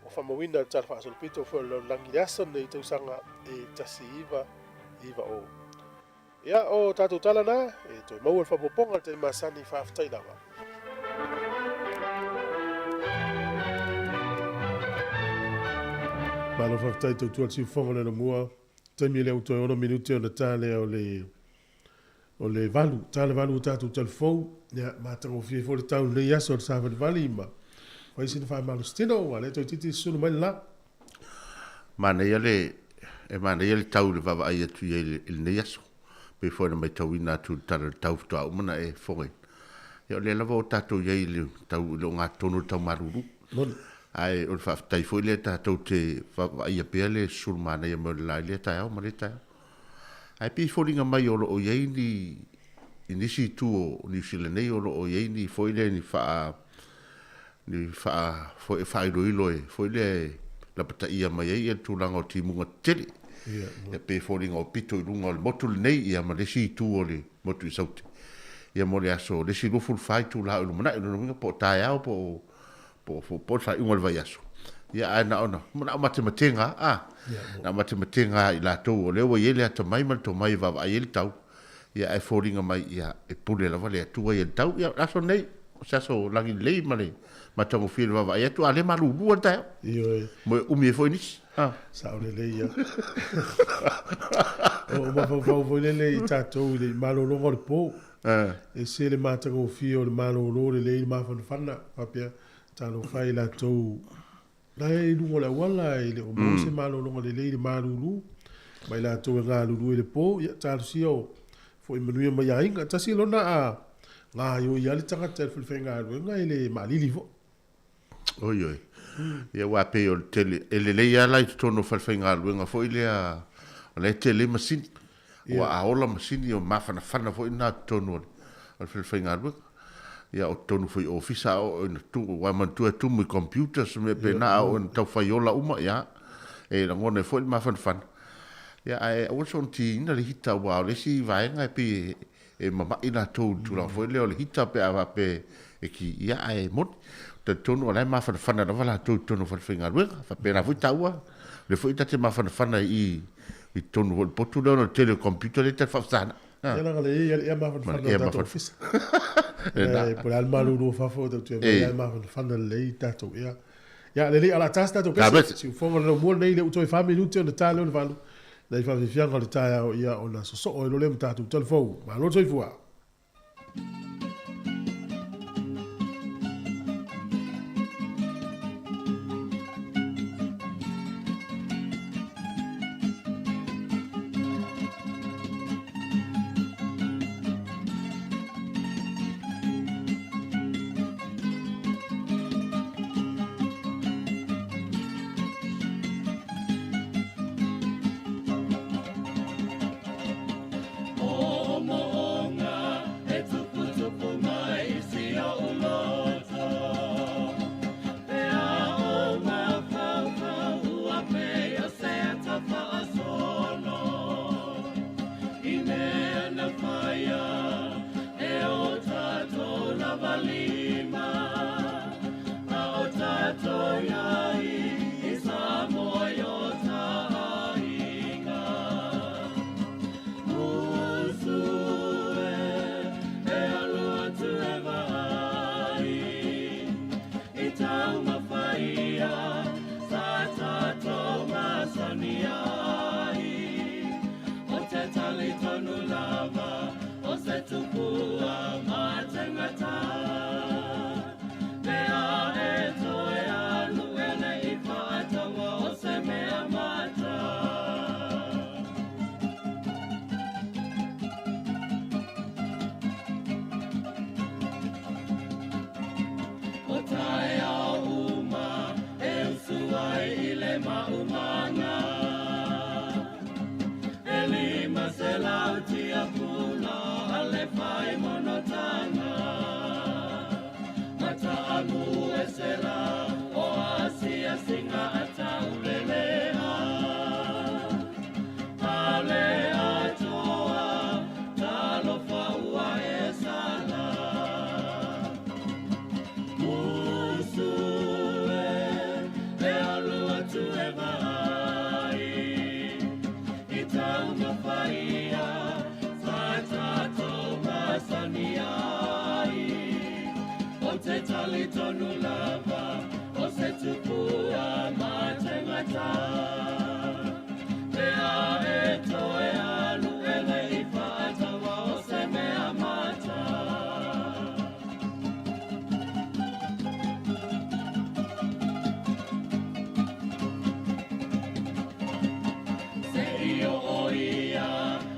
o whamawina tala whaasolopito fo lo langi asa nei tausanga e tasi iwa o. Ia o tātou tala na, e toi maua whapoponga te masani whaaftai lawa. Malo whaaftai tau tuat si whonga na mua, taimi leo toi ono minute o na tāle o le valu, tāle valu o tātou talfou, ia mātango fie fo le tau nei aso o sāwhani vali ima. Whaisi na whae malo stino, wale toi titi sunu mai la. Mana ia le tau le vava ai atu ia il nei aso. Pe foi na mai tau ina tu tara tau ftua umana e foi. Ia le lava o tātou iei le tau le o ngā tonu tau maruru. Ai o le whaftai foi le tātou te ia pia le surmana ia mo le lai le tai au ma le tai. Ai pi fōringa mai o lo o iei ni inisi tu o New Zealand nei o lo o iei ni foi le ni wha foi iloilo e foi le la pata ia mai ei e tūlanga o timunga tele. Ia pe fōringa o pito i runga o le motu le nei ia ma lesi tu o le motu i sauti. Ia mo le aso lesi lufu le whai tu la o le mana i runga po tae au po whai unga le vai aso. Ia aina ona, muna o matematenga, na matematenga i la tau o lewa iele ata mai mal to mai vava ai ele tau. Ia e fōringa mai ia e pule lava le atua i ele tau. Ia aso nei, o se aso langi lei ma le matango fili vava ai atu ale malu lua tae. Mo umi e fōi nisi. Saole le ia. O mawhau fo le i tātou i le malolonga le pō. E se le mātango fio le malolo le i mawhanawhana. Papia tālo whai la tau. Lai lungo la wala i le o mose malolonga le i malulu. Mai la tau e ngā lulu i le pō. Ia tālo sio. Fo i manuia mai a inga. Tasi lona a ngā yo i ale tangata e whiwhenga aruenga i le malili fo. Oi oi. Ia wa pe o tele ele le ia lai tono falfenga luenga foi le a le tele masini wa a ola masini o mafana fana foi na tono al falfenga luenga ia o tono foi ofisa o tu wa man tu mu computer se me pena o tau fai ola uma ia e la ngone foi mafana fana ia ai o son ti na le hita wa le si vai nga pe e mama ina tu la foi le o le hita pe ava pe e ki ia ai mot tono ala mafana na wala tono falfenga luenga fa pena foi taua le foi tate mafana i tono vol potu le tele computer le fa sana ia la le ia mafana da office por al malu fa fo de tu ia mafana le tato ia le ala tasta to kasi si fo no mo nei le utoi fa minuti on tale on valu dai fa fianga le taia ia ona so o le tato telefon ma lo so fua Mo'onga tali tonu lava o se tupua matengata Mea e toe alu ele I whaatawa o se mea mata O tae au uma e usuai I le maumanga Elima se lautia pula ale fai monotanga Mata amu e sela o asia singa ataulelea Ale atoa talo faua e sala Musue e alua tu e vai Itau mawhaia Whatato masaniai O te tali tonu lava O se tupua matengata Mea e toe alu ele I whaatawa o se mea mata Se io o ia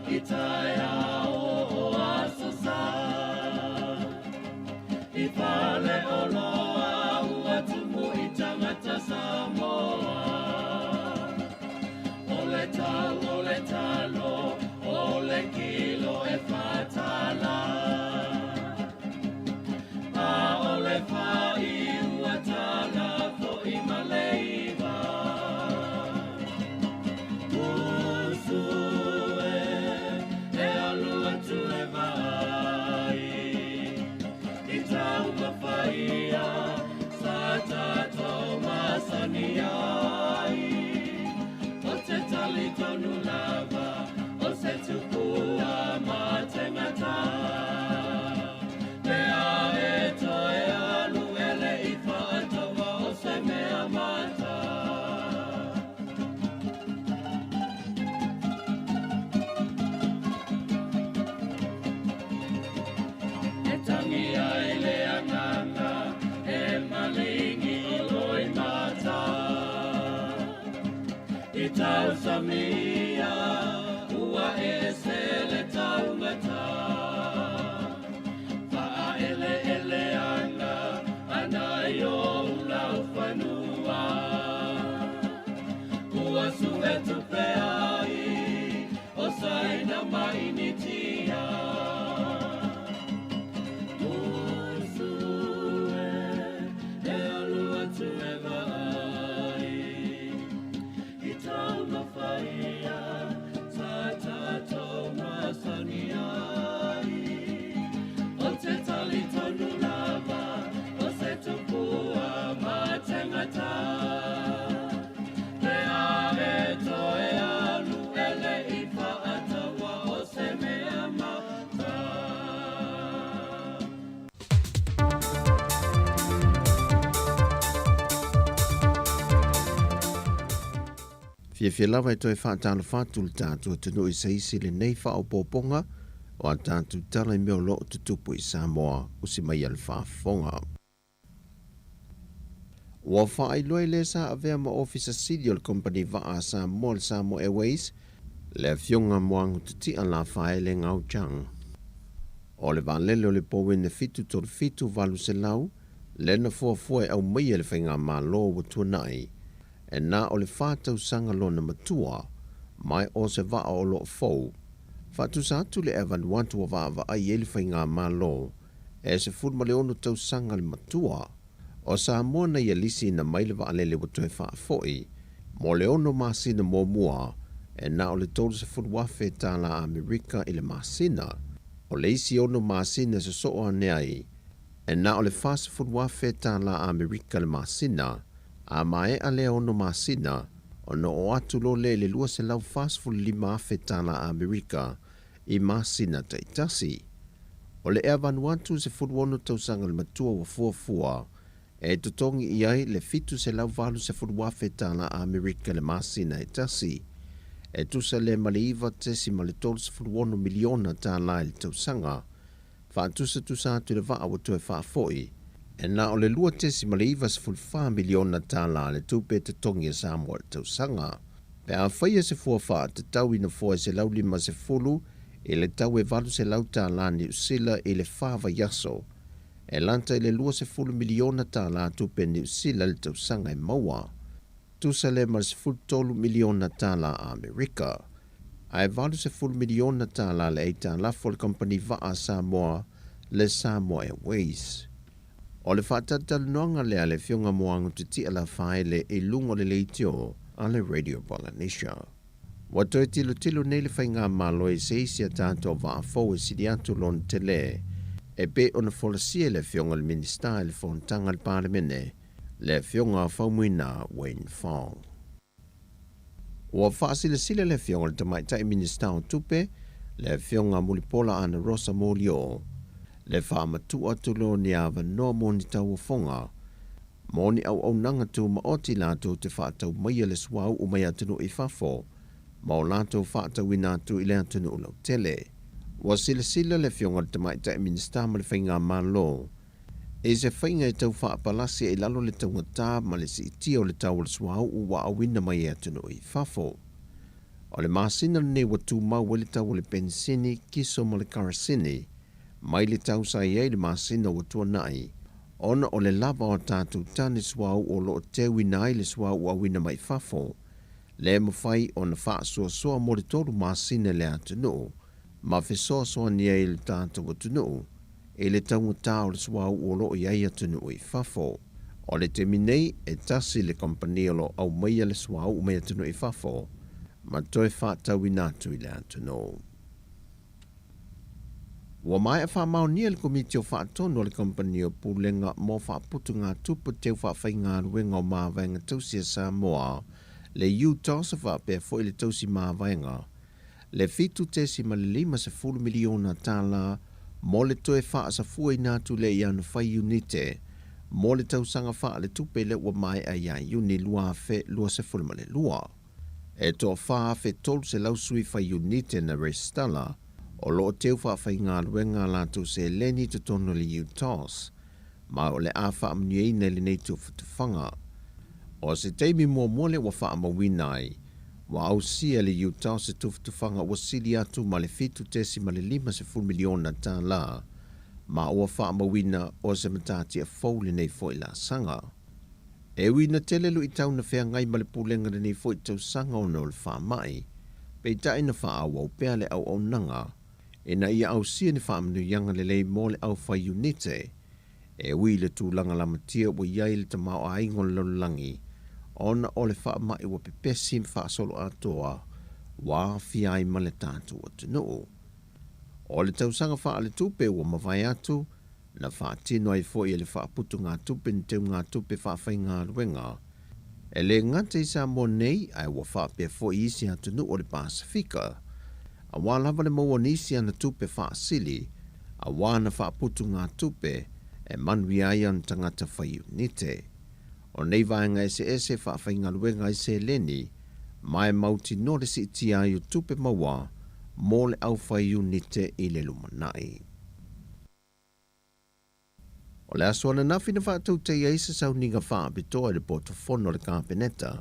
I tae ao o asosa I pale o loa ua tumu I tangata Samoa O le talo, o le kilo e whatala A o le whai ua tala fo I maleiva Musue e alua tu e vai I tau mawhaia sa tātou masaniai O te tali tonu lava o se tupua matengata Mea e toe alu ele I whaatawa o se mea mata E tangi ai le anganga e malingi I loi mata I tau samia ua e sele taumata Wha ele anga ana yo ulau whanua Ua sue tupe ai o saina mai ni tia Musue e alua tu e vai I tau mawhaia sa tātou masaniai O te tali tonu lava o se tupua matengata Mea e toe alu ele I whaatawa o se mea mata Fia lava toi whaatalo whātul tātua tunu I seisi le nei whaopoponga o a tātu tala I meo lo tutupu I Samoa usi mai al whaafonga. Ua whaailoa le sa avea ma Officer City o le company vaa Samoa le Samoa Airways le fionga moangu tuti a la whaele ngau chang. O le valele o le powene fitu to le fitu valu se lau le na fuafua au mai le whainga malo wa tuanai e nā o le whātau sanga lona matua, mai o se vaa o lo fau. Whātu sa atu le evan wantu o vaa ai ele whainga malo, e se furma le ono tau sanga le matua, o sa moa na ia lisi na mai le vaa lele watoe whaa foi, mo le ono masina mo mua, e nā o le tolu se furwafe tā la Amerika i le masina, o le isi ono masina se soa neai, e nā o le fast furwafe tā la Amerika le masina, a mai a le ono masina, o no o atu lo le lua se lau fast food lima fetana Amerika I masina taitasi. O le ea Vanuatu se furuono tausanga le matua wa fuafua, e tutongi iai le fitu se lau valu se furua fetana Amerika le masina taitasi. e tusa le maliva tesi ma le 3 miliona tāla le tausanga, whaatusa atu le waa watu e whaafoi, e na o le lua tesi maliva 4 miliona tāla le tupe te tongi e Samoa le tausanga. Pe a whaia se fuawha te tau ina fua se lau 50 e le tau e valu se lau tāla ni usila e le whaava yaso, e lanta le lua se 10 miliona tāla tupe ni usila le tausanga e maua. Tusa le mas 10 miliona tāla a Amerika. Ai valu se 10 miliona tāla le eita lafo le company Va'a Samoa le Samoa Airways. O le whaatatal noanga lea le fionga moangu tuti ala whae le e lungo le leitio a le Radio Polynesia. Watoe tilo nei le whainga malo e se isia tātou Va'a Fou e sidi atu lon te le, e pe ona folasia le fionga le minista e le fontanga le parlemene, le fionga whaumuina Wayne Fong. Ua whaasile le fionga le tamaitai minista o tupe, le fionga mulipola ana Rosa Molio, le whaamatua tulo ni awa no moni tau fonga, moni au nanga tu maoti lato te whaatau maia le swau o mai atunu i whafo, ma o lato whaatau inatu i le atunu o lau tele. Ua sila le fionga le tamaitai minista ma le whainga malo, e se whainga e tau whaapalasi e lalo le taungata ma le si itia o le tau le swau o wa awina mai atunu i whafo. O le masina ne watu mau le tau le pensini kiso ma le karasini, mai le tau sa iei le masina watu nai, ona o le lava o tātou tani swau o lo tewi nai le swau o awina mai whafo, le mawhai o na whaasua mo le toru masina le atunu, ma whesoa ni ei le tātou atunu, e le taungata o le swau o lo iei atunu i whafo. O le te minei e tasi le kompania lo au maia le swau o mai atunu i whafo, ma toi whaatau inatu i le atunu. Ua mai a whamau nia le komiti o whaatono le kompania o pulenga mo whaaputu ngā tupu teo whaafai ngā ruenga o māwainga tausia Samoa, le Utah sa whaapea fo i le tausi māwainga, le fitu tesi ma le 50 miliona tāla, mo le toe wha sa fua i nātu le i anu whai unite, mo le tausanga wha le tupe le ua mai a ia uni lua fe lua se fulma le lua. E toa wha fe tolu se lausui whai unite na restala, o loo teu wha whai ngā ruenga lātu se leni te tono le Utahs, ma o le a wha amniei nei le nei tu whatawhanga. O se teimi mua mole wa wha amawinai, wa au sia le Utah se tufutufanga wa sili atu ma le fitu tesi ma le 50 miliona tāla, ma ua wha mawina o se matati a fōle nei fo i la sanga. E wina telelu i tau na whea ngai ma le pūlenga nei fo i tau sanga o no le wha mai, pe tai na wha au pēa le au nanga, e na ia au sia ni wha amanu yanga le lei mo le au whai unite, e ui le tūlanga la matia wa iai le tamau a ingon laulangi, ona o le wha mai wa pepesi mwha solo atoa, wa fiai ma le tātu atunu. O le tausanga wha ale tupe wa mawai atu, na wha tino ai fo i le wha putu ngā tupe ni teu ngā tupe wha whai ngā ruenga. E le ngante i Samoa nei ai wa wha pe fo i isi atunu o le Pasifika. A wā lava le maua nisi ana tupe wha asili, a wā na wha putu ngā tupe, e manui ai an tangata whai unite. O nei vaenga ese wha whai ngā ruenga i se leni, mai mauti no le si iti ai o tupe maua, mo le au whai unite i le lumanai. O le aswana nafi na whaatau te eisa sau ninga wha apitoa le portofono le kāpeneta,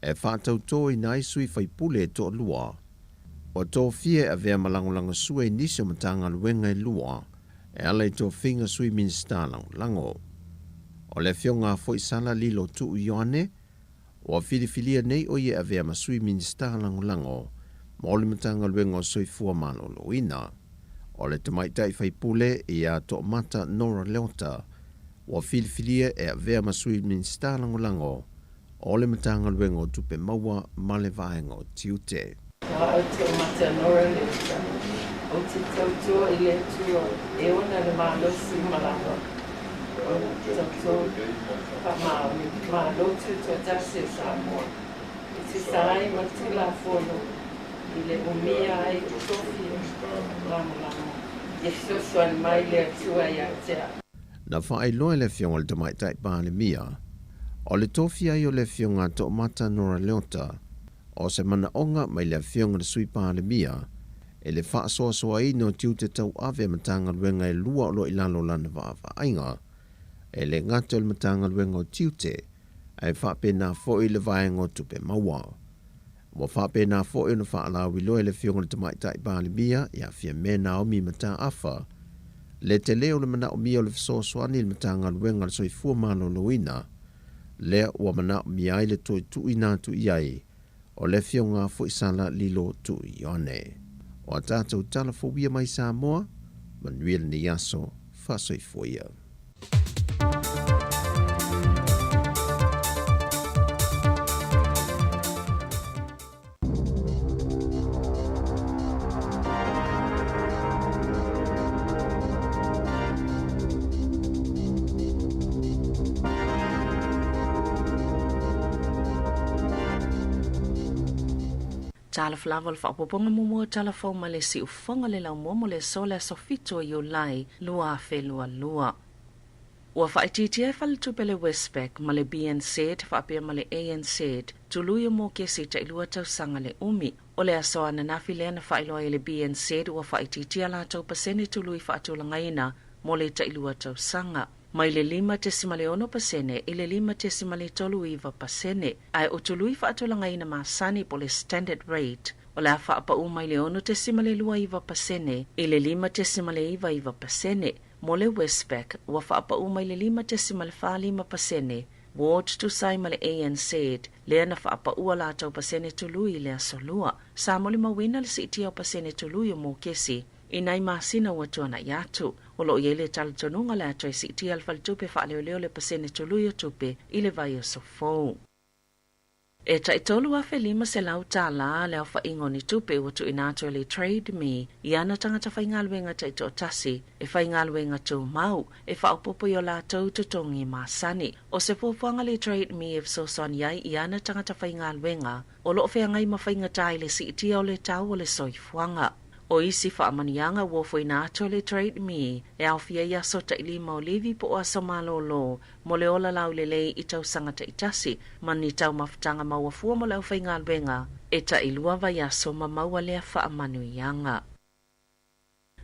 e whaatau tō i nai sui whai pule e tō lua, o tō fie a vea malangolanga sui nisi o matanga luenga i lua, e ala i tō whinga sui minsta lango. O le fionga fo i sala lilo tu u yoane, o a filifilia nei o ye a vea masui minsta lango, ma o le matanga luenga o sui fua malo loina. O le tamaitai whai pule i a tō mata Nora Leota, o a filifilia e a vea masui minsta lango, o le matanga luenga o tupe maua ma le vaenga o tiute. O te mata Nora Leota, o te tautua i le tuo, e ona le malosi malanga. O tautua pa malotu to tasi Samoa. I te sarai matila fono, i le umia ai o tofi lamo. I sosuan mai le atua i atea. Na whae loe le fionga le tamaitai pāle mia, o le tofi ai o le fionga tō mata Nora Leota, O se mana onga mai le fionga le sui palemia, e le wha soa ino tiu te tau ave matanga luenga e lua lo ilalo lana vaawa ainga, e le ngata le matanga luenga o tiu te, ai wha pena fo i le vaenga o tupe maua. Wa wha pena fo i no wha ala wilo e le fionga le tamai tai palemia, ia fia mena o mi mata afa, le te leo le mana o mi o le soani le matanga luenga le soi fua malo loina, le wa mana o mi ai le toi tu ina tu iai, o le fionga fo isala lilo tu ione. O tātou tala fo wia mai Samoa, Manuel ni yaso fasoi foia. Tala flava le whaapoponga mumo tala fau ma le si ufonga le lau momo le sole sofito i o lai lua fe lua lua. Ua whaititi e whaletupe le Westpac ma le BNZ whaapea ma le ANZ tuluia mo kesi ta ilua tau sanga le umi. O le asoa na nafi lea na whailoa i le BNZ ua whaititi ala tau pasene tului whaatulanga ina mo le ta ilua tau sanga. Mai le 5.1% i le 5.3% ai o tului whaatulanga ina masani po le standard rate o le whaapa mai le 1.2% i le 5.2% mo le Westpac ua whaapa mai le 5.5% Ward tu sai ma le ANC lea na whaapa ua la tau pasene tului le asolua sa mo le mawina le sitia o pasene tului o mo kesi inai masina ua tuana iatu. O lo iele talitonunga le atoe si iti alfal tupe whaaleo le pasene tuluia tupe i le vai o sofou. E taitolu a felima se lau tāla leo whaingo ni tupe o tu inato le Trade Me i ana tangata whaingaluenga taito tasi e whaingaluenga tū mau e whaopopo i o la tau tutongi masani. O se fuafuanga le Trade Me e fsoson iai i ana tangata whaingaluenga o lo whaingai ma whaingatai le si iti o le tau o le soifuanga. O isi whaamanianga wofo i nāto le Trade Me e au fia ia sota ili maulivi po o aso malolo mo le ola lau lelei i tau sangata itasi mani tau mafutanga maua fua mo lau whaingaluenga e ta ilua vai aso ma maua lea whaamanuianga.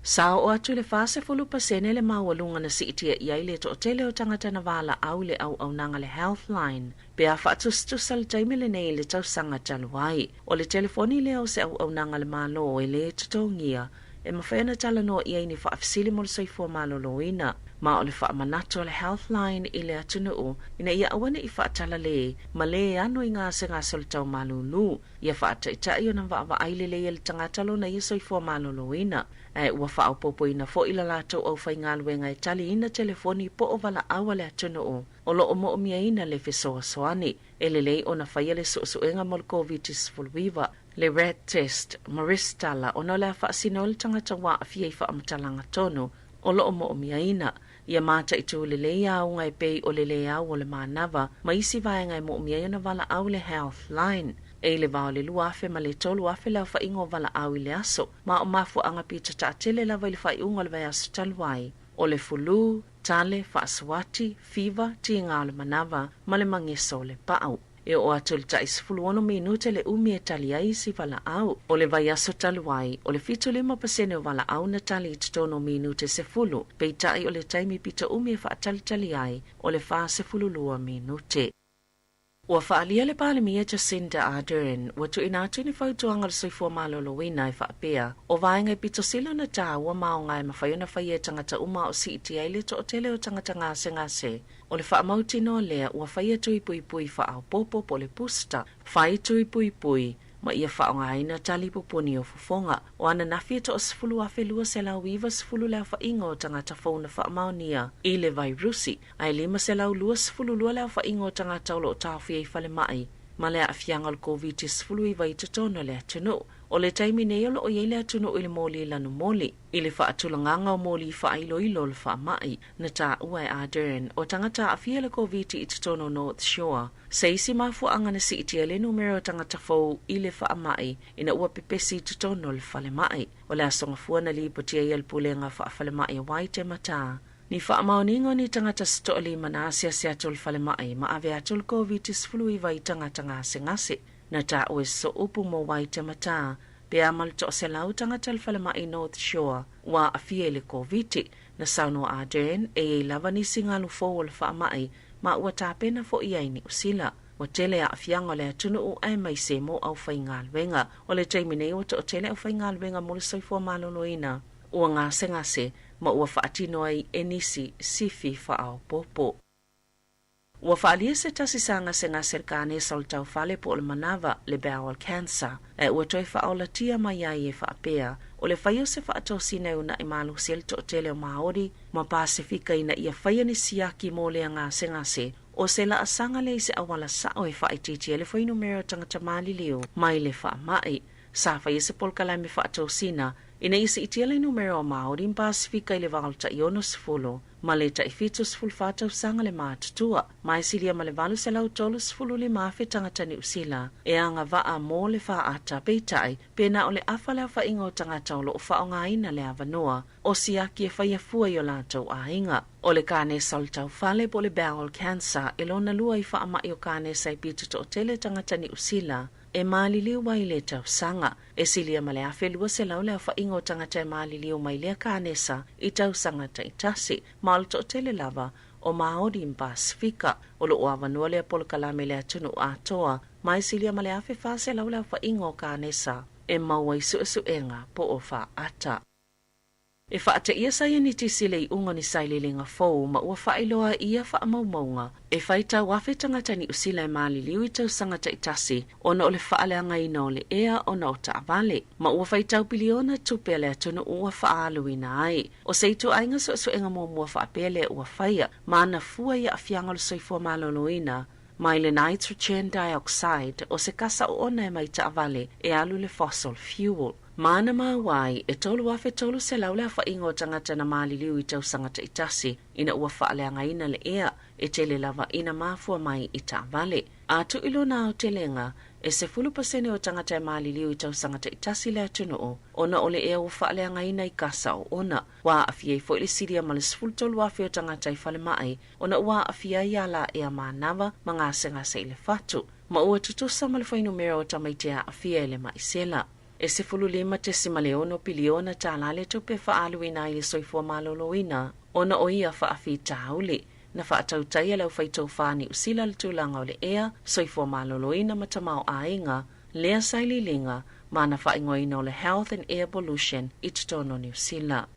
Sao o atu le fase fulu pasene le mawalunga na siitia iai le to tele o tangata na wala au le au nanga le Healthline. Pe a whaatustus al taime le nei le tau sanga taluai. O le telefoni le au se au nanga le malo e le tutongia. E mawhaena tala no iai ni whaafisili mo le soifua malo loina. Ma o le whaamanato le Healthline i le atunuu. Ina ia awane i whaatala le. Ma le anu i ngā se ngā sol tau malulu. Ia whaataitai o na wa aile le i le tangatalo na i soifua malo loina. E ua whaopopo ina fo ila lato au whaingaluenga e tali ina telefoni po o wala awa le atunuu. O lo o mo mia ina le fesoa soani. E le lei o na whaia le suenga mo le COVID-19. Le red test, maristala, o no le whaasino le tangata wa a fia i whaamatalanga tono. O lo o mo mia ina. Ia mata i tu le lei au ngai pei o le lei au o le manava. Ma isi vai ngai mo mia ina wala au le Healthline. E le vao le luafe ma le tolu afe lau whaingo wala au i le aso. Ma o mafu anga pita ta tele la vai le whaiunga le vai aso taluai. O le fulu, tale, whaaswati, fever, tinga o le manava, ma le mangeso le pau. E o atu le tais fuluono minute le umi e tali ai si wala au. O le vai aso taluai, o le fitu 5% o wala au na tali itono minute se fulu. Pei tai o le taimi pita umi e whaatali tali ai, o le wha se fulu lua minute. Ua whaalia le palemia Jacinda Ardern, ua tu inatu ni whautuanga le soifua malolo wina i whaapea. O vaenga i pito silo na tā ua mao ngai mawhaiona whaia tangata uma o si iti aile to o tele o tangata ngase. O le whaamauti no lea ua whaia tui pui pui whaau popo po le pusta. Whai tui pui pui, ma ia whaonga aina tali pupuni o fufonga. O ana nawhia to o sifulu afe lua se lau iwa sifulu leo whainga o tangata whauna whaamaunia i le vairusi. Ai 5 se lau lua sifulu lua leo whainga o tangata ulo o tawhia i whale mai. Ma lea awhianga le COVID sifulu i vai tutono lea tunu. O le taimi nei olo o iei tunu i le moli lanu moli. I le whaatulanganga o moli i whailo ilo le whaamai. Na tā ua e Ardern o tangata awhia le COVID i tutono North Shore. Se isi mafu anga na si iti le numero tangata fau i le whaamai ina ua pepesi tutono le whale mai. O le asonga fua na li potia i alpulenga whaafale mai wai te mata. Ni whaamauningo ni tangata stooli manasia se atul whale mai ma ave atul COVID-19 i vai tangata ngase ngase. na ta o so upu mo wai te mata pe amal to se lau tangata le falama i North Shore wa afie le COVID na sauno Ardern e lavani singa lu fo le fa mai ma ua tapena fo ia ni usila wa tele a afianga le tunu o ai mai se mo au fainga wenga o le taimine o to tele au fainga wenga mo le soifo maloloina o nga se ma ua faatino ai enisi sifi fa au popo. Ua faalia se tasi sanga se nga serkane sol tau fale po le manava le bowel cancer e ua toi fa au latia mai ai e faapea o le faio se faato sine una i malu sel to tele o Maori ma Pasifika ina ia faia ni siaki mo le nga se o se la asanga le se awala sa o e faititi le foi numero tangata mali leo mai le fa mai sa faia se polkalame faato sina ina isi itiele numero o Maori in Pasifika i le valta ionos fulo ma le ta ifitus fulfata usanga le matutua mai silia ma le valu se lau tolus fulu le mafe tangata ni usila e anga vaa mo le faa ata peitai pena o le afale afa ingo tangata o lo ufa o ngaina le avanoa o siaki e faya fua yo lato a inga o le kane soltau fale po le bowel cancer ilona lua i faa mai o kane sai pitu to tele tangata ni usila e maliliu mai le tau sanga e silia ma le afe lua se lau le afa ingo tangata e maliliu mai le kanesa i tau sanga ta itasi malto tele lava o Maori in Pasifika o lo avanua le polkalame le atunu atoa mai silia ma le afe fase lau le afa ingo kanesa e mawai suenga po o fa ata. E whaata ia saia ni tisile I unga ni sailelinga fau ma ua whailoa ia wha maumaunga. E whaita wafe tangata ni usila e maali liu I tau sangata itasi ona o le whaaleanga ina o le ea ona o taavale. Ma ua whaitau biliona tupele atuna ua whaalu ina ai. O seitu ainga suenga mo mua whaapele ua whaia ma ana fua ia afianga lo soifua malolo ina. Mai le nitrogen dioxide o se kasa o ona e mai taavale e alu le fossil fuel. Mana mawai e tolu wafe tolu se laule a whaingo tangata na maliliu I tau sangata itasi ina ua whaaleanga ina le ea e tele lava ina mafua mai I taavale. Atu ilo na o telenga e se 10% o tangata e maliliu I tau sangata itasi le atunoo ona o le ea ua whaaleanga ina I kasa o ona. Wa afia fo ili siria ma le 10 wafe o tangata I whale mai ona ua afia I ala ea manava mangase le fatu. Ma ua tutusa ma le whainumero o tamaitea afia ele maisela. E se 5 piliona tālale tupe whaalu ina I le soifua maloloina, ona o ia whaafi tāule, na whaatautai lau whaitou whani usila le tūlanga o le ea, soifua maloloina matamau ainga, lea saililinga, mana whaingoina o le Health and Air Pollution I tutono New Zealand.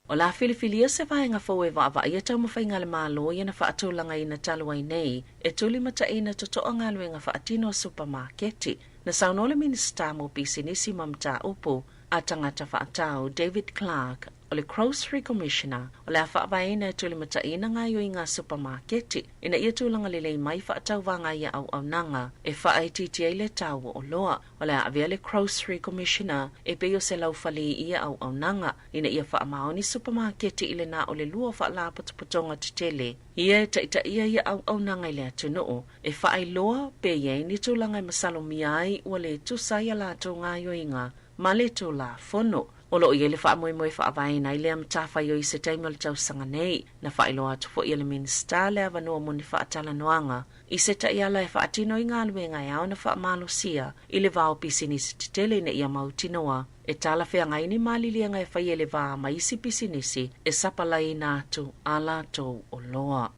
O la filifilia se vaenga fau e vaa ia tau mawhainga le malo ia na whaatulanga ina talua nei, e tuli mata ina totoa ngaluenga whaatino supermarketi, na saunole minista mo pisinisi mamta upo a tangata whaatau David Clark o le Grocery Commissioner o le whaavaina e tuli mata ina ngayo I ngā supermarketi ina ia tūlanga lelei mai whaatau vanga ia au nanga e whaaititia I le tau o loa o le avia le Grocery Commissioner e peo se lau whali ia au nanga ina ia whaamaoni supermarketi I le na o le lua whaala patopotonga titele ia e taita ia au nanga I le atunoo e whaailoa pe iei ni tūlanga I masalomi ai ua le tusai a lato ngayo inga ma le tūla fono. Olo ia le wha moe whaavaina I le amtafa yo I se taimi o le tau sanga nei na whaailoa atu fo ia le minista le avanua mo ni whaatala noanga I se ta ia lai whaatino I ngā luenga e au na whaamalo sia I le vao pisinisi titele na ia mautinoa e tala whea ngai ni malilianga e whaia le vaa maisi pisinisi e sapalai nātu a lātou o loa.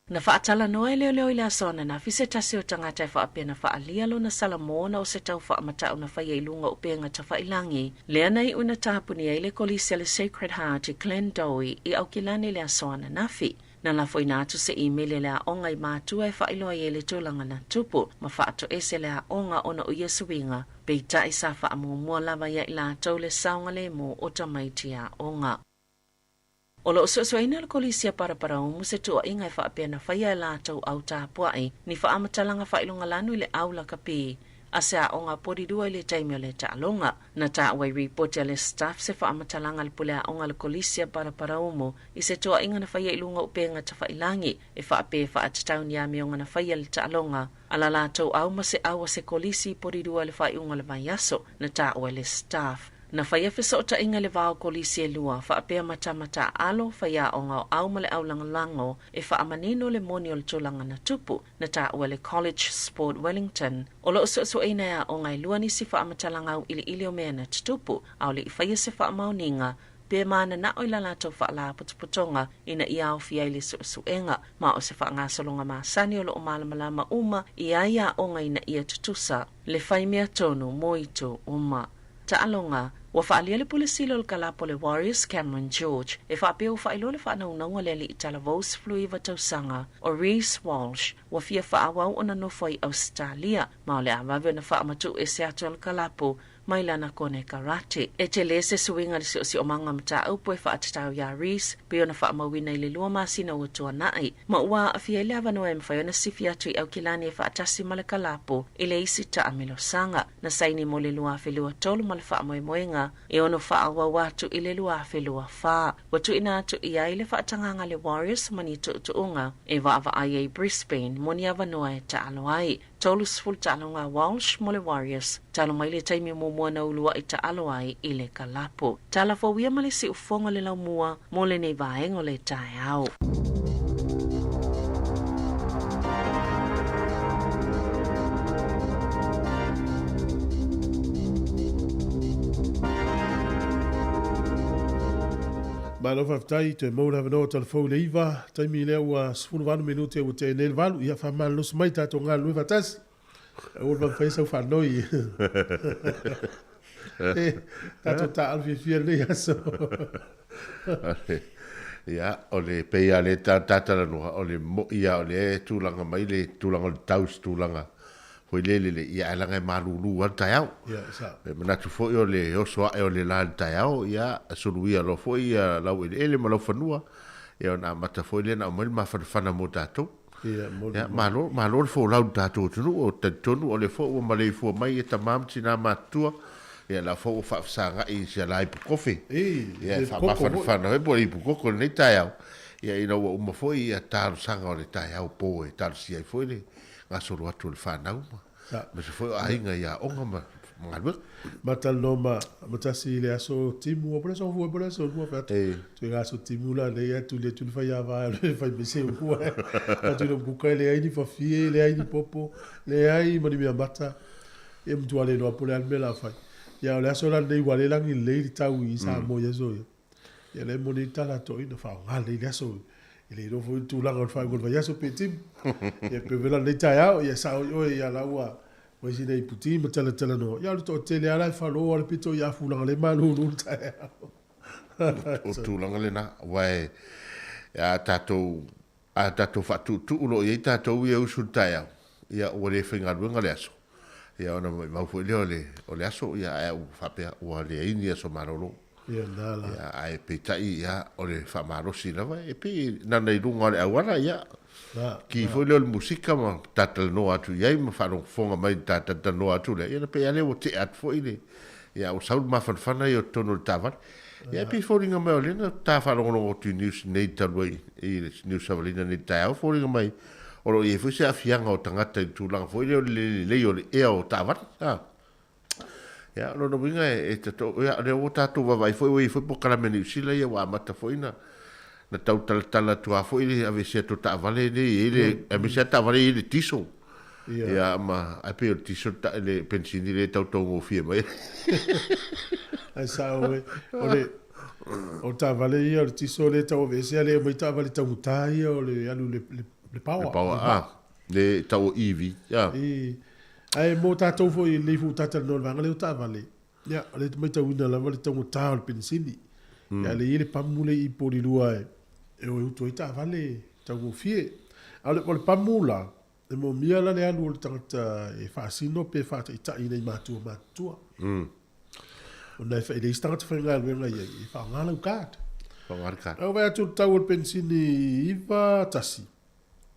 Na whaatala noa e leo I le asona na fise tasi o tangata e whaapea na whaalia lo na salamona o se tau whaamatau na whaia ilunga upenga ta whailangi. Lea nei una tāpuni e le kolisia le Sacred Heart I Glendowie I au kilane le asona nafi. Na la foi natu se email le a onga I mātua e whailoa I le tūlanga na tupu ma whaato e se le a onga ona o Iesuinga. Peita I sa whaamumua lava ia I la tau le saunga le mo o tamaiti a onga. O lo soaina le kolisia para umu se tua inga e whaapea na whaia e lātou au tāpuai ni whaamatalanga whailonga lanu I le aula kapi. A se a onga porirua I le taimi o le tālonga. Na tā wai report le staff se whaamatalanga le pule a onga le kolisia para umu I se tua inga na whaia ilunga upenga ta whailangi e whaapea whaatatauni a mionga na whaia le tālonga. Ala lātou au ma se awa se kolisi porirua le whaiunga le mai aso na tā wai le staff. Na whaia whisa o ta inga le vāo kolisi e lua, wha apea matamata alo whaia o ngau au male au langalango e wha amanino le moni o le tūlanga na tupu na tā ua le College Sport Wellington. O lo usu eina ea o ngai luani si wha amatalanga au ili o mea na tupu, au le i whaia se wha amauninga, pe mana na oi la lato wha la putuputonga ina ia au fia ili suenga, ma o se wha ngā solonga maa sani o lo o malamalama uma i aia o ngai na ia tutusa. Le whaimea tonu moito uma. Ta alonga, wa whaalia le pulisilo le kalapo le Warriors Cameron George, e whaapea o whailo le whaanaunanga le li itala vos fluiva tausanga, o Reese Walsh, wa fia whaawau o na nofo i Australia, ma o le awave na whaamatu e se ato le kalapo, mai lana kone karate. E te le se suinga le si o manga mta au poe whaatatau ya Reese, pe ona whaamawina i le lua masina o tua nai, ma ua a fia le avanoa e mwhaiona sifi atu i au kilani e whaatasi ma le kalapo, i le isi ta amelo sanga, na saini mo le lua whelua tolu ma le whaamoemoenga, e ono whaawa watu i le lua whelua whaa. Watu ina atu i ai le whaatanganga le Warriors mani tuunga, e waava ai e Brisbane, moni avanoa e ta alo ai. Tolu sful ta alonga Walsh mo le Warriors, talo mai le taimi mua na ulua i ta alo ai i le kalapo. Tala fawia ma le si ufonga le lau mua, mo le nei vaengo le tae au. Malo whaftai te maura wanoa telefou le iwa, taimi lea ua 10 minute o te nel walu, ia whamanlos mai tato ngā lui watasi. Oor van whaisau whanoi. Tato ta alfi fia nei aso. Ia, o le peia le tātara noa, o le mo ia o le tūlanga mai, le tūlanga le taus tūlanga. Foi le ia langa malulu al taiao. Ia, sa. Manatu foi o le oso e o le la taiao, ia suluia lo foi lau ele ma lo fanua. Ia na mata foi le na mo ma fana mo tato. Ia, malo fo lau tato tunu o tonu o le fo o male fo mai e tamam tina matua. Ia la fo fa sanga i se la ipu kofi. Ia fa ma fana e bo ipu koko nei taiao. Ia ina o mo foi ia taru sanga o le taiao po e taru si ai foi le. Nga soro atu le whanau ma. Ma se foi a inga ia onga ma ngalwe. Ma tal no ma matasi le aso timu o preso fu preso no fa. Tu aso timu la le atu le tu fa ya va le fa bese o ku. Atu no buka le ai ni fa fie le ai ni popo le ai ma ni mi ambata. E mtu ale no apole al mela fa. Ya le aso la nei wale langi le tau i sa mo ya zo. Ya le monita la to ina fa ngale le aso. Ele no foi tu langa fa gol vai aso petim. E pe vela le taiao e sa o ia laua. Wa si dei puti ma tala no. Ya to tele ala fa lo al pito ya fu langa le malu lu taiao. O tu langa le na wai ya tato a tato fa tu lo ye tato ye usu taiao. Ya o le finga lunga le aso. Ya ona ma foi le aso ya e fa pe o le ini aso marolo. Ia nala. Ia ai petai ia o le whamarosi lava e pe nana i runga le awana ia. Ki foi le musika ma tatal no atu iai ma whanong fonga mai tatal no atu le. Ia pe ale o te at foi le. Ia o saud ma whanwhana i o tono le tavan. Ia pe fōringa mai o lena ta whanongono o tu news nei talwai i New Savalina nei tai au fōringa mai. Oro i e foi se afianga o tangata i tūlanga foi le o le ea o tavan. Ya, lo no vinga e tato, ya le o tato va vai foi po kala meni sila ia wa mata foi na tau tala tua foi ave se to ta vale ele ave se ta vale ele tiso. Ya ma a pe o tiso ta le pensini le tau tongo fie mai. Ai sa o ta vale ia o tiso le tau ve se le mai ta vale tau tai o le alu le power. Le power le tau EV ya. Ai mo tatou foi le fu tata no vanga le ta vale. Ya, le mai tau ina la vale tau tal pensini. Ya le ile pamule i poli lua e o to ita vale tau fie. Ale pole pamula e mo mia la le anu le tata e fa sino pe fa ita ina matua. Ona fa ile start fa ngal venga ye e fa ngala ukat. Fa ngala ka. O va tu tau pensini iva tasi.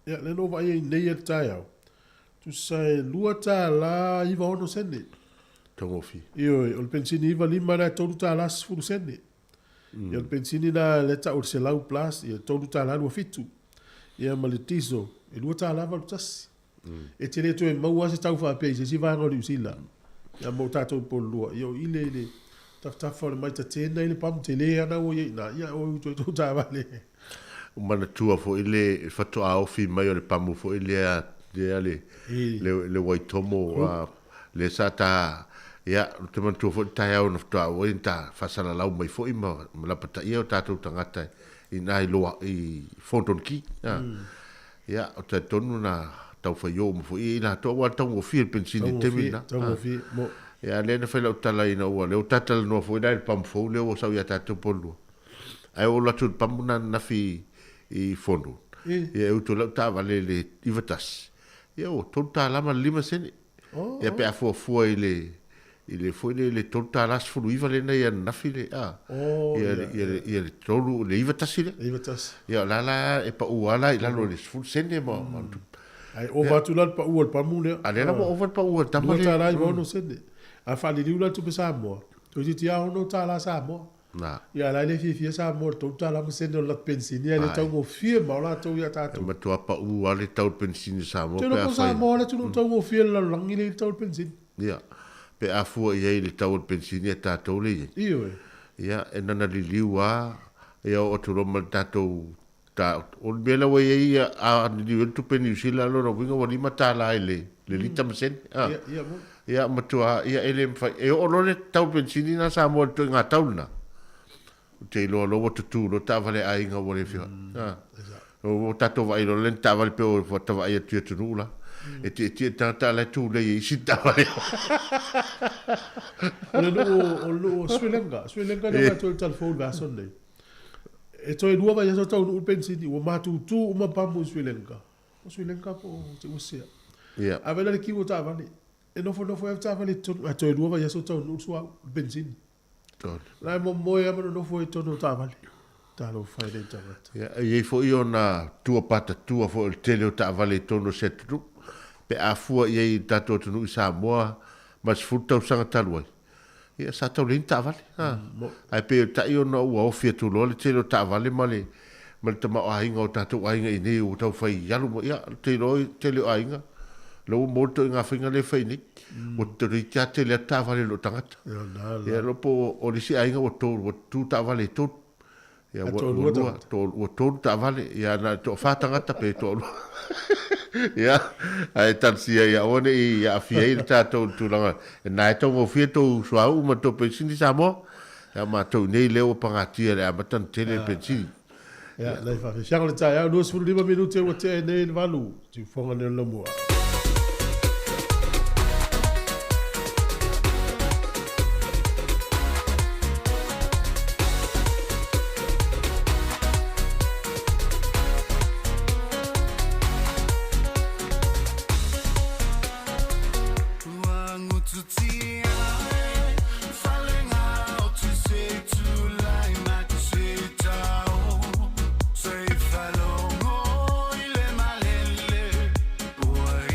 Ya le no va ye nei tayao. Tu sai lua ta la iva ono sene. Tongofi. Io, o pensini iva lima na tolu ta la sfuru sene. Io pensini na leta o se lau plus, io tolu ta la lua fitu. Ia maletizo, e lua ta la valu tasi. E te le maua se tau fa pe, se si va ngoli usila. Ia mo tato po lua. Io ile Tafa o le mai ta tēnei le pam te le ana o ye na ia o to ta vale. Mana tua fo ile fato a ofi mai o le pamu fo ile a le waitomo le sata ia te man tua fo tai au na fto o inta fasala lau mai fo ima la pata ia o tatou tangata ina i loa i fonton ki ia o te tonu na tau fa yo mo fo ina to wa tau fi pensini te mina tau fi mo ia le na fa la tala ina o le tatal no fo ina pam fo le o sa ia tatou polu ai o la tu pam na fi i fondo ia o to la ta vale le ivatas ia o to ta la ma lima sene ia pe a fo ile foi le tonta las fu iva le nei na file ia le tolu le iva tasile ia la e pa uala ila lo le fu sende mo ai over tu la pa uol pa mule ale la mo over pa uol ta mo ta rai no sende a fa li ula tu pesa mo tu ti a no ta la sa mo na ia la le fi sa mo tu ta la mo sende la pensinia le tau mo fi ma la tu ia ta tu ma tu pa uala tau pensinia sa mo pe a fa mo la tu no tau mo fi la langi le tau pensin ia pe a fua ia le tau pensinia tatou le ia e nana li liua ia o tu roma tatou ta o bela wa ia a ni tu peni sila lo no winga wani mata la le lita mesen ia matua ia ele fa e o lo le tau pensinia sa mo tu nga tauna te lo tu lo ta vale ai nga wole fia o tatou vai lo le ta vale pe o ta vai tu nula e te tata la tu le i sita vale o lo Sri Lanka no to telefon va sonne e to dua va so tau no pensini o matu tu uma pambu Sri Lanka po te usia a vela ki o ta vale e no fo ta vale to dua va so tau no sua pensini la mo ya no fo to no ta vale ta lo fai de tavat e fo io na tua pata tua fo il tele ta vale to no set tu pe a fua ia tatou tunu sa moa mas futa sanga taloi ia sa tau lenta vale ai pe ta io no o fia tu lo le tele ta vale male mal tama ainga o tatou ainga ini o tau fai yalu mo ia tele ainga lo mo to nga finga le fai ni o te rita tele ta vale lo tangata ia lo po o le si ainga o tu ta vale to ia o to ta vale ia na to fa tangata pe to ia ai tansia ia one ia fia tatou tulanga na to mo fia to swa u ma to pensini sa mo ia ma to nei leo pangatia le amatan tele pensini ia lai fa fianga le tai au 2 minuti o te nei valu tu fonga ne lo mo Boy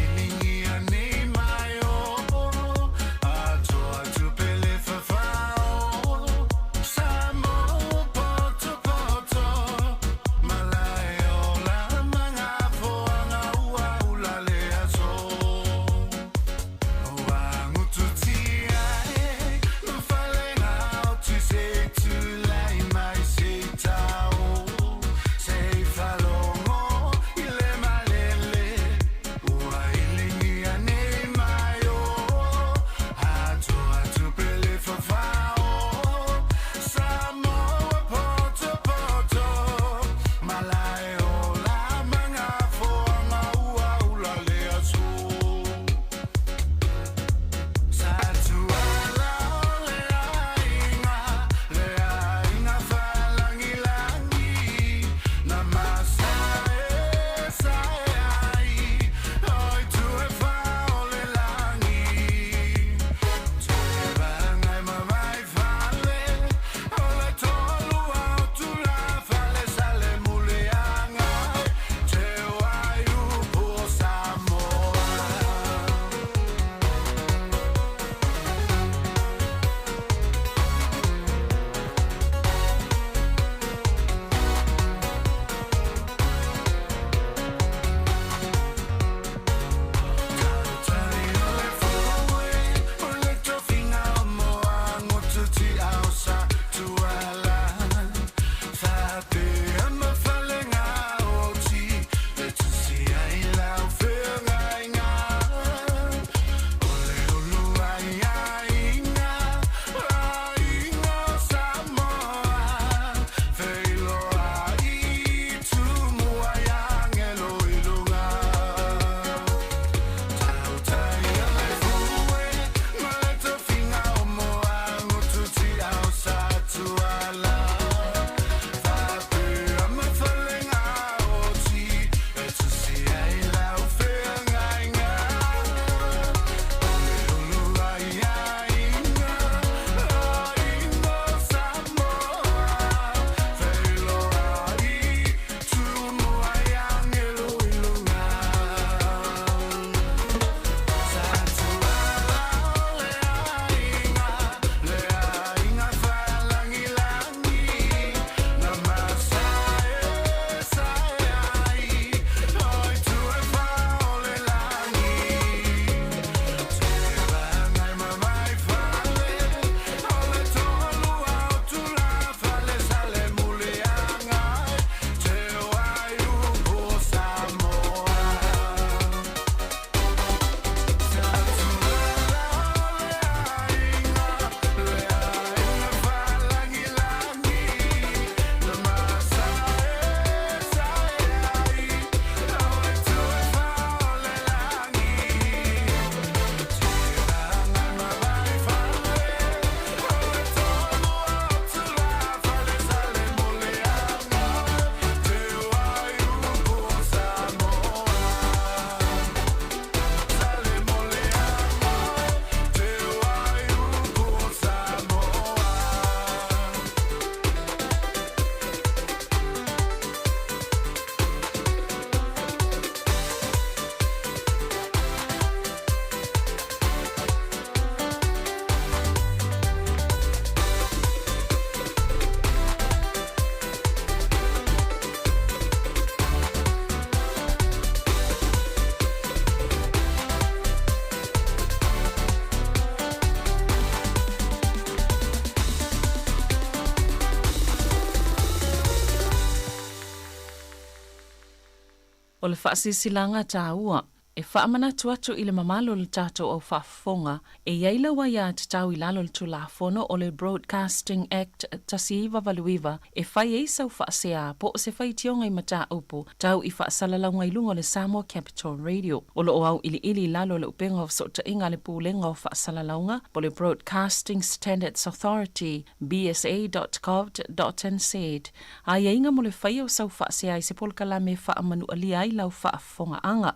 O le whaasilanga tā ua, e whaamana tuatu i le mamalo le tātou au whaafonga, e iaila wa ia te tau i lalo le tulafono o le Broadcasting Act tasiiwa valuiwa, e whai e sau whaasea po o se whai tionga i mata upu, tau i whaasalalau ilunga le Samoa Capital Radio. O lo au ili lalo le upenga o sota inga le pūlenga o whaasalalaunga, po le Broadcasting Standards Authority, bsa.gov.nz. A inga mo le whai o sau whaasea i se polkala me whaamanu alia i lau whaafonga anga.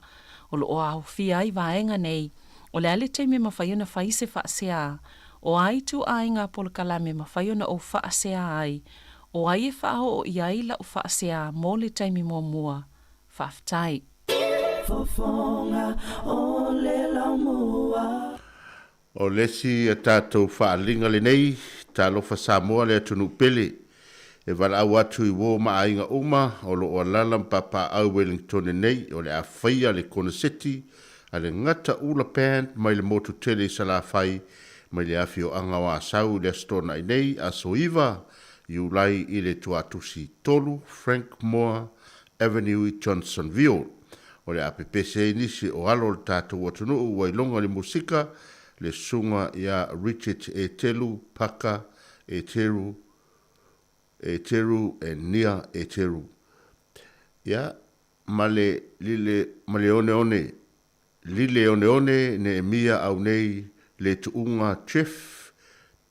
O lo o au fia i vaenga nei, o le ale teime mawhaiona whai se whaasea, o ai tu ainga polkalame mawhaiona o whaasea ai, o ai e whao o iai la o whaasea mō le teime mō mua, whaftai. O lesi a tātou whaalinga le nei, tā lofa Samoa le atunu pele, e wala au atu i wō maainga uma o lo o lalam papa au Wellington nei o le a whaia le kona seti a le ngata ula band mai le motu tele i sala whai mai le afi o anga wa asau le stona i nei a soiva i ulai i le tuatusi tolu Frank Moore Avenue i Johnsonville o le apepese nisi o alo le tātou atunu u wailonga le musika le sunga ia Richard e telu paka e teru e teru e nia e teru. Ia, male one ne mia au nei le tuunga chef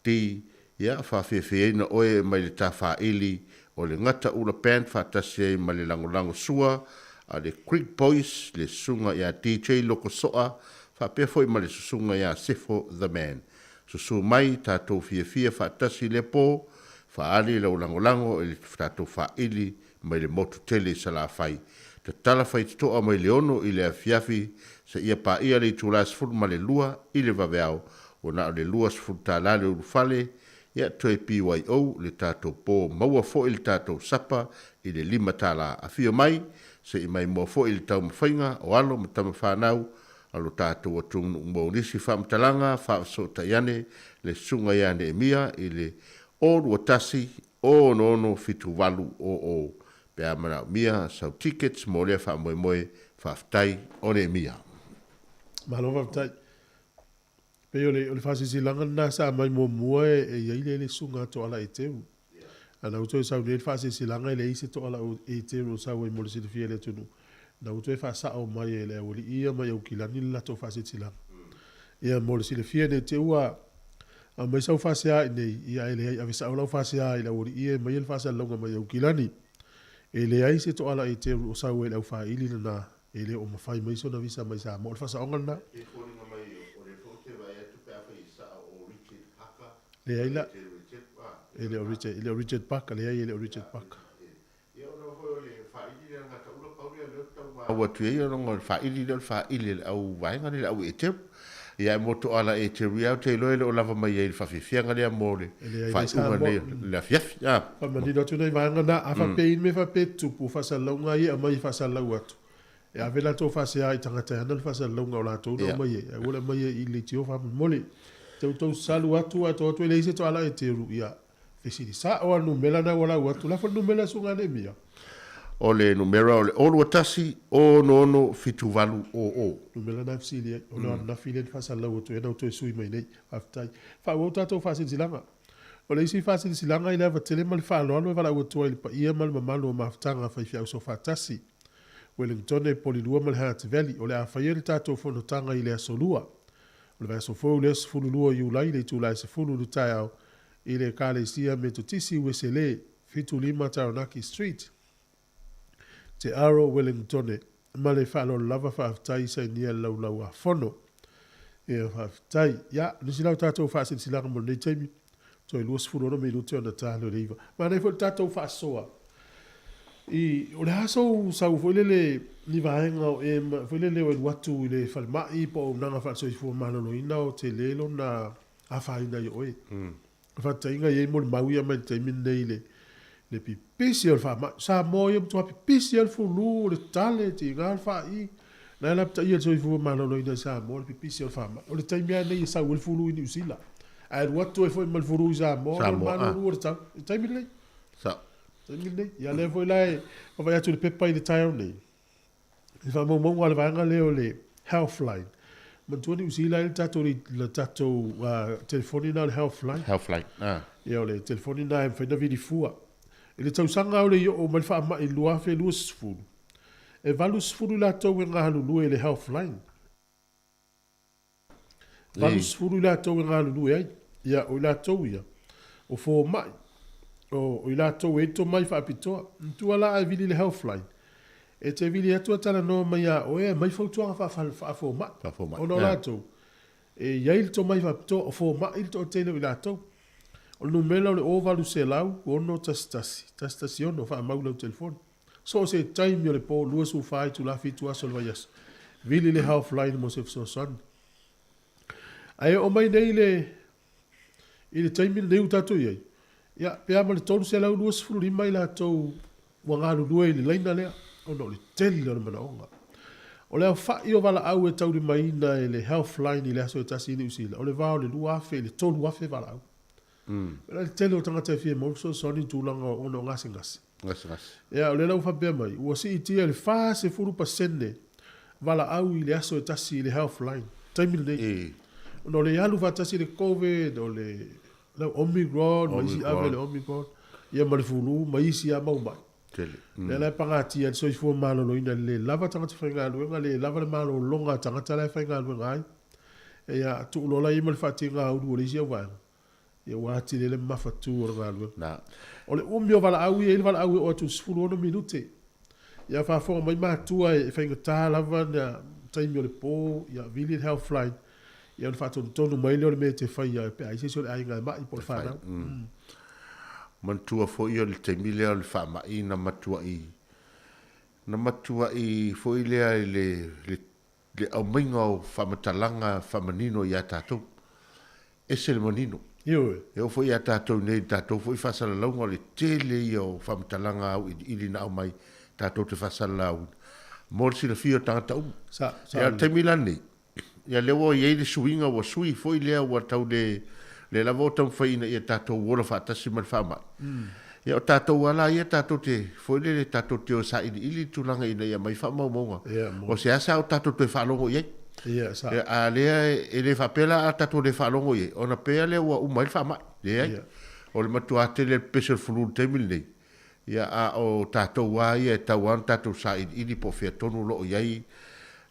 di ia whawhiawhiena oe mai le tawha ili o le ngata ula band whatase mai le langolango sua a le Creek Boys le sunga ia DJ loko soa whapefoi mai le susunga ia Sefo the Man. Susu mai tātou whiawhia whatasi le po faali le langolango e tātou whaili mai le motu tele sa la whai. Te tala whai toa mai le ono i le afiafi sa ia pa ia le tūla sifuru ma le lua i le vaveao o na le lua sifuru tā lale uru whale ia toi PYO le tātou pō maua fo i le tātou sapa i le 5 tāla a fia mai sa i mai mua fo i le tau mawhainga o alo ma tama whanau alo tātou atungu mo nisi whamtalanga whaaso taiane le sunga iane e mia i le o watasi o nono fitu walu o pea mana mia sau tickets mo le fa moe faftai o le mia malo faftai pe o le fasi silanga na sa mai mo mua e ia le sunga to ala e teu ana uto sa le fasi silanga le ise to ala e teu sa we mo le silfia le tunu na uto fa sa o mai le o ia mai o kilani la to fasi silanga ia mo le silfia le teu a mai sau fasea nei ia ele a visa ola fasea ila ori ia mai el fasea longa mai o kilani ele ai se to ala e te o sau ele au fa ili na ele o mafai mai so na visa mai sa mo fasea onga na e foni mai o le fote vai tu pe fa isa o Richard Parker le ai la ele o Richard Parker le ai ele o Richard Parker ia o no le fa ili na ta ula pauria le tau wa tu ia no fa ili au vai ngani au e te ia moto ala e te riau te loele o lava mai e whawhiwhianga lea mōre. Whai unga nei lea fiafi. Whamani no tunai vanga na a whapein me whapetupu whasalaunga i a mai whasalau atu. E a vela tō whasea i tangata hanal whasalaunga o la tōna o mai e. A ula mai e i le tio whamu mole. Tau salu atu atu e leise to ala e te ru ia. Whesiri sa o anu mela na wala atu. Lafa numela sunga ne mia. O le numera o le olu atasi o nono fitu valu o. Numera na fsili o le na fili fasalau atu e na uto e sui mai nei. Aftai. Fa o tato fasil silanga. O le isi fasil silanga i leva tele mal fa alo e vala atu e pa ia mal mamalo o maftanga fa ifia uso fatasi. Wellington e polilua mal Hat Valley o le a faia tato fonotanga i le asolua. O le vaso fo le fululua i ulai le tula se fulu lutai au i le kale sia me tutisi wesele fitu lima Taranaki Street. Te aro Wellington ma le whaalo lava whaaftai sa nia lau a whono. E whaaftai, ia, nisi lau tātou whaasin silanga mo nei taimi, toi luas furona me lute ona tālo reiva. Ma nei fo tātou whaasoa. I o le haso sau foilele ni vaenga o e foilele o watu i le whalmai po o nanga whaasoi fua manolo ina o te lelo na awhaina i oe. Whaatainga i e mo le mauia mai taimi nei le pipisi al fa sa mo yam to pipisi al fulu le tale ti ngal fa i na la ta ye so fu ma no ina sa mo pipisi al fa o le taimi nei sa wel fulu ni usila ai what to fo mal fulu sa mo ma no o ta taimi nei sa taimi nei ya le fo lai o va ya tu le pepa i le taio nei I wha mo wale vanga leo le Healthline. Man tuani usila il tato le tato telefoni na le Healthline. Healthline. Ia le telefoni na e whaina vidi fua. I le tausanga o le i o malwha ama i lua fe lua sifuru. E valu sifuru la tau e ngā halulu e le Healthline. Valu sifuru la tau e ngā halulu e ai. Ia o la tau ia. O fo mai. O i la tau e to mai wha apitoa. Ntua la e vili le Healthline. E te vili atua tala no mai a o e mai fautuanga wha fo mai. O no la tau. E iai to mai wha apitoa o fo mai il to tele o i la tau. O numela o le ovalu se lau, o no tastasi ono wha maula o telefoni. So se taimi o le po lua su whai tu la fitu aso le vaias. Vili le Healthline mo se fso son. Ai o mai nei le taimi le neu tatu iai. Ia, pea ma le tonu se lau lua sifuru lima i la tau wangalu lua i le laina lea. O no le teli le mana onga. O le au whai o wala au e tau li maina e le Healthline i le aso e tasi ili usila. O le vao le lua afe, le tonu afe wala au. Le tele o tangata e fie mo so soni tūlanga o no ngasi ngasi. Ia, o le lau whapea mai. Ua si i tia le wha se furu pa sene wala au i le aso e tasi i le Healthline. Taimil nei. O no le alu wha tasi le COVID o le Omicron, ma isi ave le Omicron. Ia ma le fulu, ma isi a mau mai. Le lai pangati a so i fua malolo ina le lava tangata whainga aluenga, le lava le malo longa tangata lai whainga aluenga ai. Ia, tu ulola i ma le whati ngā uru o le isi au wanga. Ia wati le mafatu o ngā aluenga. O le umi o wala au i e wala au i o atu sifuru ono minute. Ia whafonga mai mātua e whainga tā lava na taimi o le pō, ia Vili Healthline. Ia le whaatonu tonu mai leo le me te whai a pe aise so le ainga mai po le whanau. Mantua fo i o le taimi leo le whamai na matua i. Na matua i fo i lea i le au mainga o whamatalanga whamanino i a tātou. E se le manino. E o fo i a tātou nei tātou fo i whasala launga le tele i o whamatalanga au i li na au mai tātou te whasala au. Morsi le fio tangata Ia taimi lani. Ia lewa i eile suinga wa sui fo i lea wa tau le lava o tam whaina i a tātou wora whaatasi man whaamai. Ia o tātou wala i a tātou te fo i le tātou te o sa ili tūlanga ina i a mai whaamau maunga. O se asa o tātou te whaalongo i a lea e le whapela a tātou le whaalongo i o na pea lea wa umai whaamai. O le matua te le pesel fulu teimil nei. Ia a o tātou wā i a tauan tātou sa ili po whea tonu lo o iai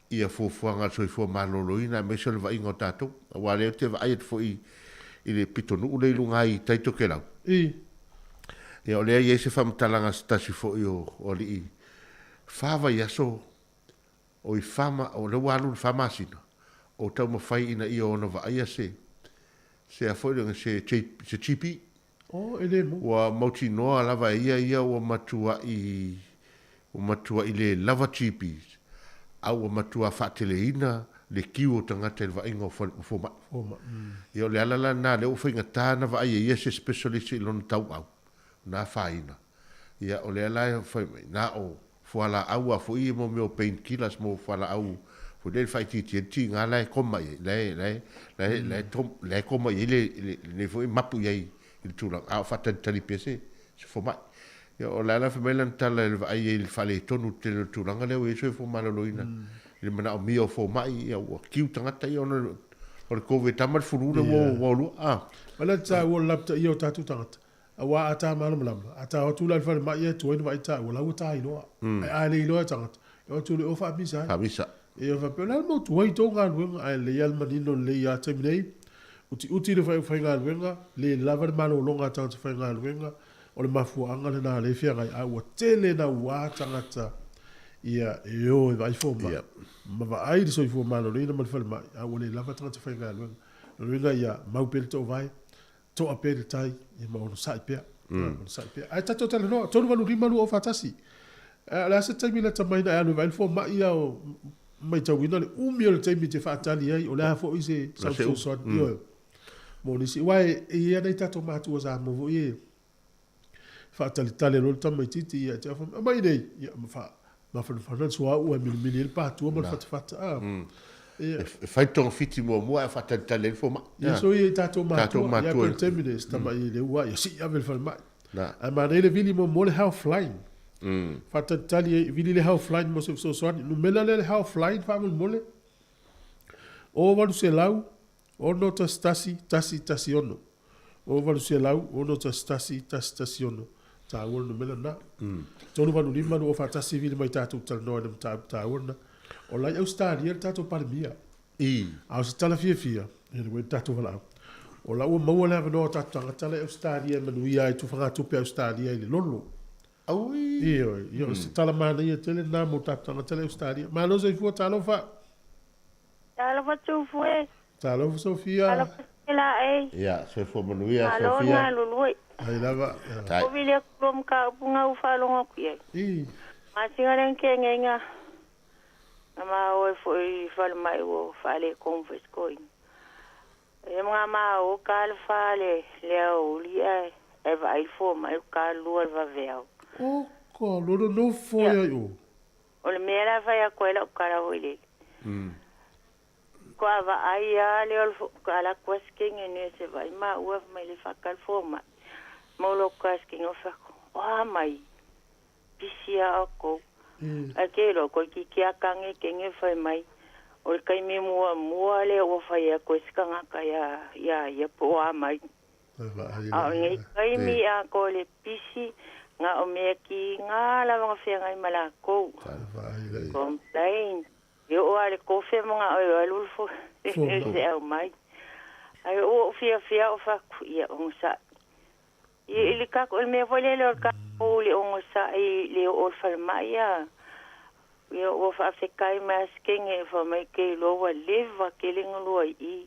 ia fuafuanga soifua maloloina me se le vainga o tātou. Wa leo te vai et fo i le pitonu ule ilunga i taito ke lau. Ia o lea i se whamtalanga stasi fo i o li i. Whawa i aso o i whama, o le walu le whama asina. O tau mawhai ina i o na vai se. Se a fo i se chipi. Ele mo. Wa mauti noa lava ia o matua i le lava chipis. Au matua whaateleina le kiu o tangata e vainga o foma. Ia o le alala nā le o whainga tāna vai e se specialist i lona tau au. Nā whaina. Ia o le alala nā o fuala au a fui mo meo painkillers mo fuala au. Fu le whaiti ti ngā lai koma i. Lai koma i le fui mapu iei. Il tūlang. Au whatan tali pese. Se foma. Ia o lala whamailan tala e vai e le whale tonu te tūlanga leo e soe fo malaloina. Le mana o mio fo mai ia o kiu tangata i ona o le kowe tamar furuna wo lua. Mana ta o lapta i o tatu tangata. A wā ata malamalama. Ata o tūla whale mai e tuainu vai ta o lau ta iloa. Ai le iloa tangata. E o tūle o wha misa. Hamisa. E o whapeo lal mo tuai tō ngā nuenga ai le almanino le ia taiminei. Uti le whai ngā nuenga. Le lava malo longa tangata whai ngā nuenga. O le mafuanga le nā le whianga i aua tele na wā tangata ia e o e vai fōma. Ma wa ai le soi fōma no reina mali whale mai. Aua le lava tangata whainga luenga. Luenga ia mau pele tō vai. Tō a pele tai i ma ono sai pia. Ai tato tala noa. Tōnu wanu rimalu o whatasi. Le asa taimi la tamaina e anu vai fōma ia o mai tauina le umi o le taimi te whaatali ai. O le hafo i se sauso soan. Mo nisi. Wai e ia nei tato mātua za mo i e. Whaatalitale rolo tama i titi ia te awha. Mai nei, ia ma whanau sua au e mili il pātua ma whata. Whaitonga fiti mua e whaatalitale il fōma. Ia so i tātou mātua. Ia per termines tama i le ua. Ia si ia vel whale mai. A ma nei le vili mo le Healthline. Fatatali vili le how flight mo se so swani no mela le how flight fa mole o walu se lau o no ta tasi ono o walu se lau o no ta tasi ono ta wona mela na tonu walu lima no fa tasi vili mai tatu tal no dem ta wona o lai Australia tatu parmia au se tala fia ele we tatu wala o la o mo la no tatu tala Australia manuia tu fa tu pe Australia ile lolo Aui. Io se tala mana ia tele na mo tatu tala Australia ma no se fu talo fa Talo fa tu fue. Talo Sofia. Talo la Ya, se fo manuia Sofia. Alo na lului. Ai lava. O vile krom ka punga u fa longa ku ye. Ma singaren ke ngenga. Ma o foi fa mai o fa le confes coin. E mga ma o kal fa le o lia e vai fo mai ka lu va veo. O ko lo no fo yo. O le mera fa ya ko la kara o ile. Ko ava ai ale ol ala kwasking ene se vai ma u mai le fa kal fo ma. Mo lo kwasking o fa o mai. Pisia ko. Akelo ko ki kia kange kenge fa mai. O kai me mua le o fa ya ko skanga ka ya po mai. Ngai kai mi a ko le pisi nga o me ki nga la nga fe ngai mala ko. Complain. Yo o ale ko fe mga o alulfo. Se au mai. Ai o fia o fa ya o sa. Ili ka ko me vole le ka o le o sa i le o fa mai ya. Yo o fa fe kai mas kinge fa mai ke lo wa leva ke le ngolo I.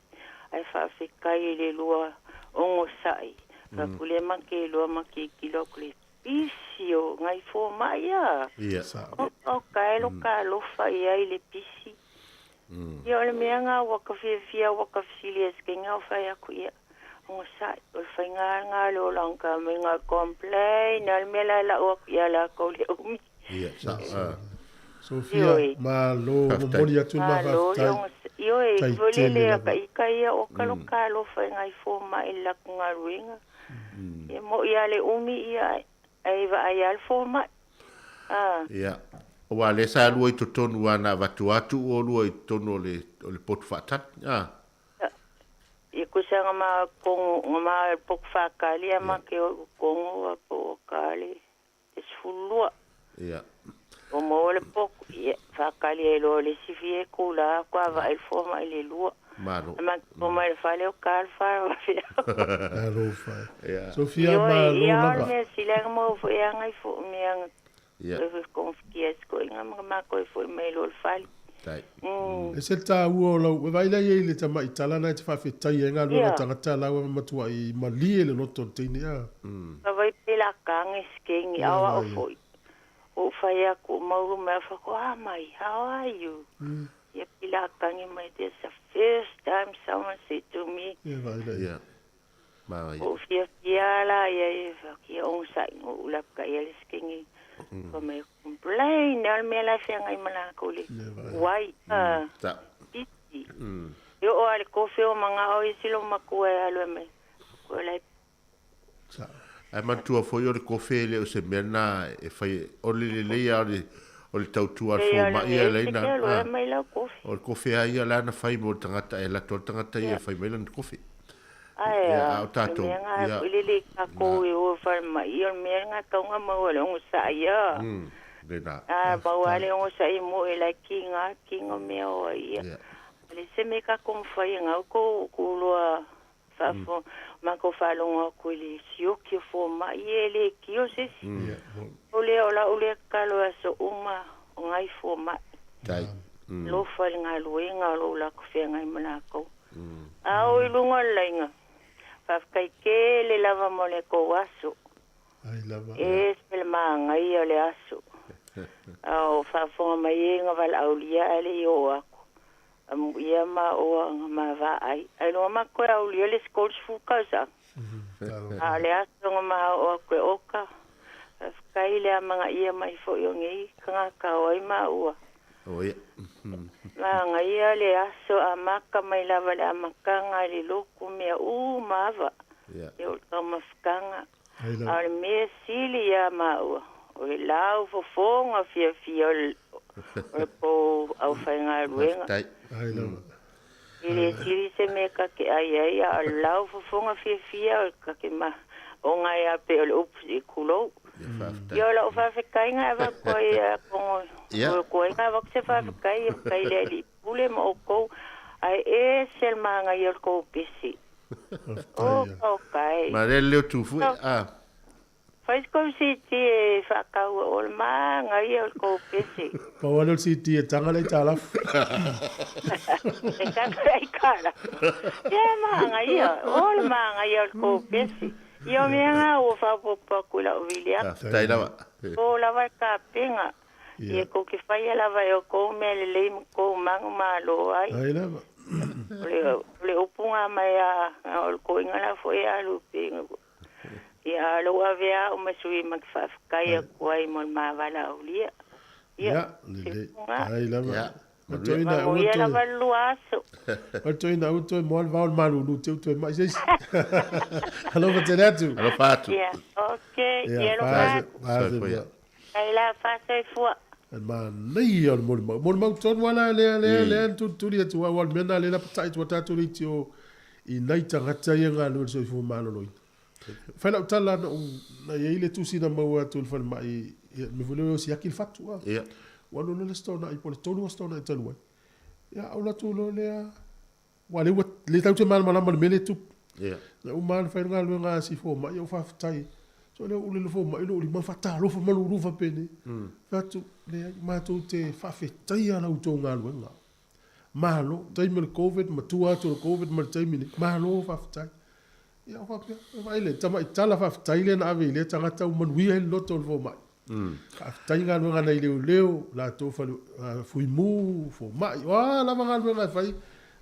Ai fa fe kai le lo o sa I. Ka kule ma ke lo ma ke kilo kle. Pisio ngai fo mai ya. O kai lo ka lo fa ya ile pisi. Yo le menga wa ka fia wa ka filies ke nga fa ya ku ya. O sa o fa nga lo lang ka me nga complain al mela la o ya la ko le umi. Sofia ma lo mo ya tu ma fa. Yo e volele ka ikaya o ka lo fa nga fo ma ila nga ruinga. E mo ya le umi ya ai va ai al fo ma. Ya. O le sa lu to tonu ana vatu o lu tonu le pot fatat. E ko sa ma ko ma pok fa kali ma ke ko wa po kali. Es fulua. Ya. O mo le pok fa kali lo le sifie ko la kwa va il fo ma le lu. Mano. Ma ko ma fa le kal fa. Alo fa. Sofia ma lo la. Ya me silang mo fo ya ngai fo me ang. Ya. Confies ko ma ko fo me lo fal. Tai. E se ta uo lo vai la ye le tama itala na te fa fe tai nga lo na tanga la wa matua I mali le loto tini ya. Vai pela kang sking awa o foi. O fa ya ko mau me fa ko mai how are you? Ya pela kang mai this the first time someone said to me. Ya. Ma ya. O fia la ya fa ki on sa o la ka ya sking. Como complain al me la fe ngai mana ko le. Why? Ta. Yo o al ko fe o manga o isilo makua alo me. Ko la. Ai mantua foi o kofe le o se mena e fai o le ia o le tautua fo ma ia le na. O kofe ai la na fai mo tangata e la tangata ia fai mai le kofe. Ai o tato. Ya. Ile ka ko o fa ma ia me nga ka nga mo le o sa ia. Dena. Ba wale o sa I mo e la kinga me o ia. Le se me ka kom fai nga ko lo fa fo ma ko fa lo ko le sio ki fo ma ele ki o se ole ole ka lo so uma ngai fo ma tai lo fa nga lo la ko fe ngai mana ko a o lu ngolenga fa kai ke le lava mo le ko aso ai lava e spel ma ngai ole aso o fa fo ma yenga val aulia ale yo ia ma o ma va ai no ma ko au le schools fu casa ale aso ma o ko oka kai le manga ia mai fo yo ngi kanga ka oi ma o ia ma ngai ale aso amaka mai lava le amaka ngali loku me ma va yo toma skanga al me silia ma o O le lau fofonga fia o po au whainga ruenga. Ai la. I le siri se me ka ke ai a lau fofonga fia o ka ke ma o ngai a pe o le upu i kulo. Yo la o whawhikainga ewa koe kongo. Koe inga wak se whawhikai kai le li pule ma o kou. Ai sel manga i o kou pisi. O kai. Ma le leo tufu Faz como se te facau o manga e o copese. Pawalo si ti tanga le tala. E kai cara. Manga e o manga e o copese. Io mi o fa poco kula o vilia. Tai lava. O lava ka pinga. E ko que fai lava o ko me le ko manga malo ai. Ai lava. Le opunga mai o ko ingala foi a lupinga. Ia lo avea o masui magfakai ko ai mon mavala ulia. Ia, ai lava. Toina o ia lava luaso. Toina o to mo va malu no teu to mais isso. Alô Vateretu. Alô Pato. Ia, okay, ia lo va. Ai la fase fua. Ma nei o mo ton wala le tu dia tu wal mena le la patai tu tatu ri tio I nei tangata ia ngā lua so I fu malo loi. Whainau tala na ia ile tusi na maua tu whana mai me fuleo si aki fatu a. Ia. Wano le stona I pole tonu a stona I tanu ai. Ia au la tu lo lea. Wa le tau te mana malama le mele tu. Ia. Na umana whainu ngā lua ngā si fo mai au whawhatai. So leo ule le fo mai lo uli mawhata lofa malu rufa pene. Fatu lea mātou te whawhetai ana utou ngā lua ngā. Mahalo, taimi le COVID, matua atu le COVID, ma le taimi ni, mahalo whawhatai. Ia whapea, waile, tama I tala whawhatai le na awe I le tangata umanuia he loto le fo mai. Whawhatai ngā lua ngana I leo, la tō fui mū, fo mai, wā, lama ngā lua ngā whai,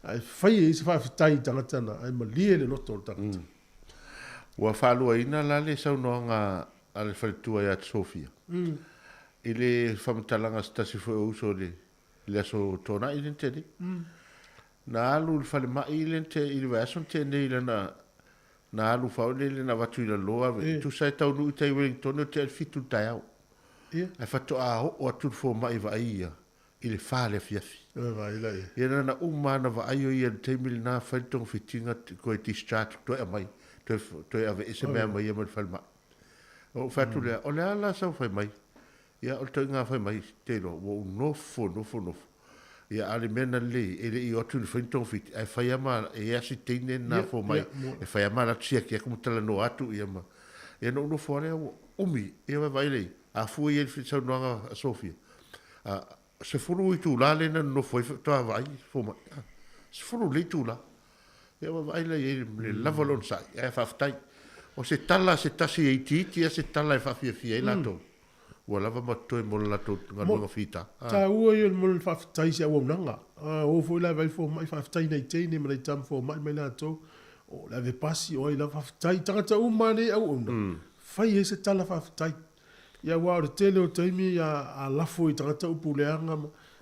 ai whai e se whawhatai tangata na, ai malie le loto le tangata. Ua whalua ina la le sau noa ngā ale whalitua I atu Sofia. I le whamatalanga stasi fo uso le aso tōna I lente ni. Na alu le whale mai I lente I le wason te nei le na alu whao le na watu I la loa. Tu sai tau nui tai Wellington o te fitu tai au. Ai whatu a ho atu fo mai wa ia. I le whale fiafi. Ia na umana wa aio ia le teimili na whaitong fitinga koe discharge toi a mai. Toi ave ese mea mai ia mai whale mai. O whatu lea, o lea la sau whai mai. Ia o tau ngā whai mai te lo, wo nofo. Ia ale mena le, ele I otu le whaintong fiti, ai whai ama e asi teine nā fo mai, e whai ama la tia kia kumutala no atu ia ma. Ia no nofo alea umi, ia vai lei, a fua ia fiti sau noanga a Sofia. Se furu I tū la le na nofo I toa vai, fo mai. Se furu le tū la. Ia vai lei, le lavalon sai, ia whaftai. O se tala se tasi e titi, ia se tala e whawhiawhia I lato. Ua lava matoi mo lato ngā runga whita. Tā ua I mo le whawhitai se awa unanga. O fo la vai fo mai whawhitai nei teine, ma nei tam fo mai lato. O la ve pasi, o I la whawhitai, tangata umane au una. Whai e se tala whawhitai. Ia wā o tele o taimi a lafo I tangata upuleanga,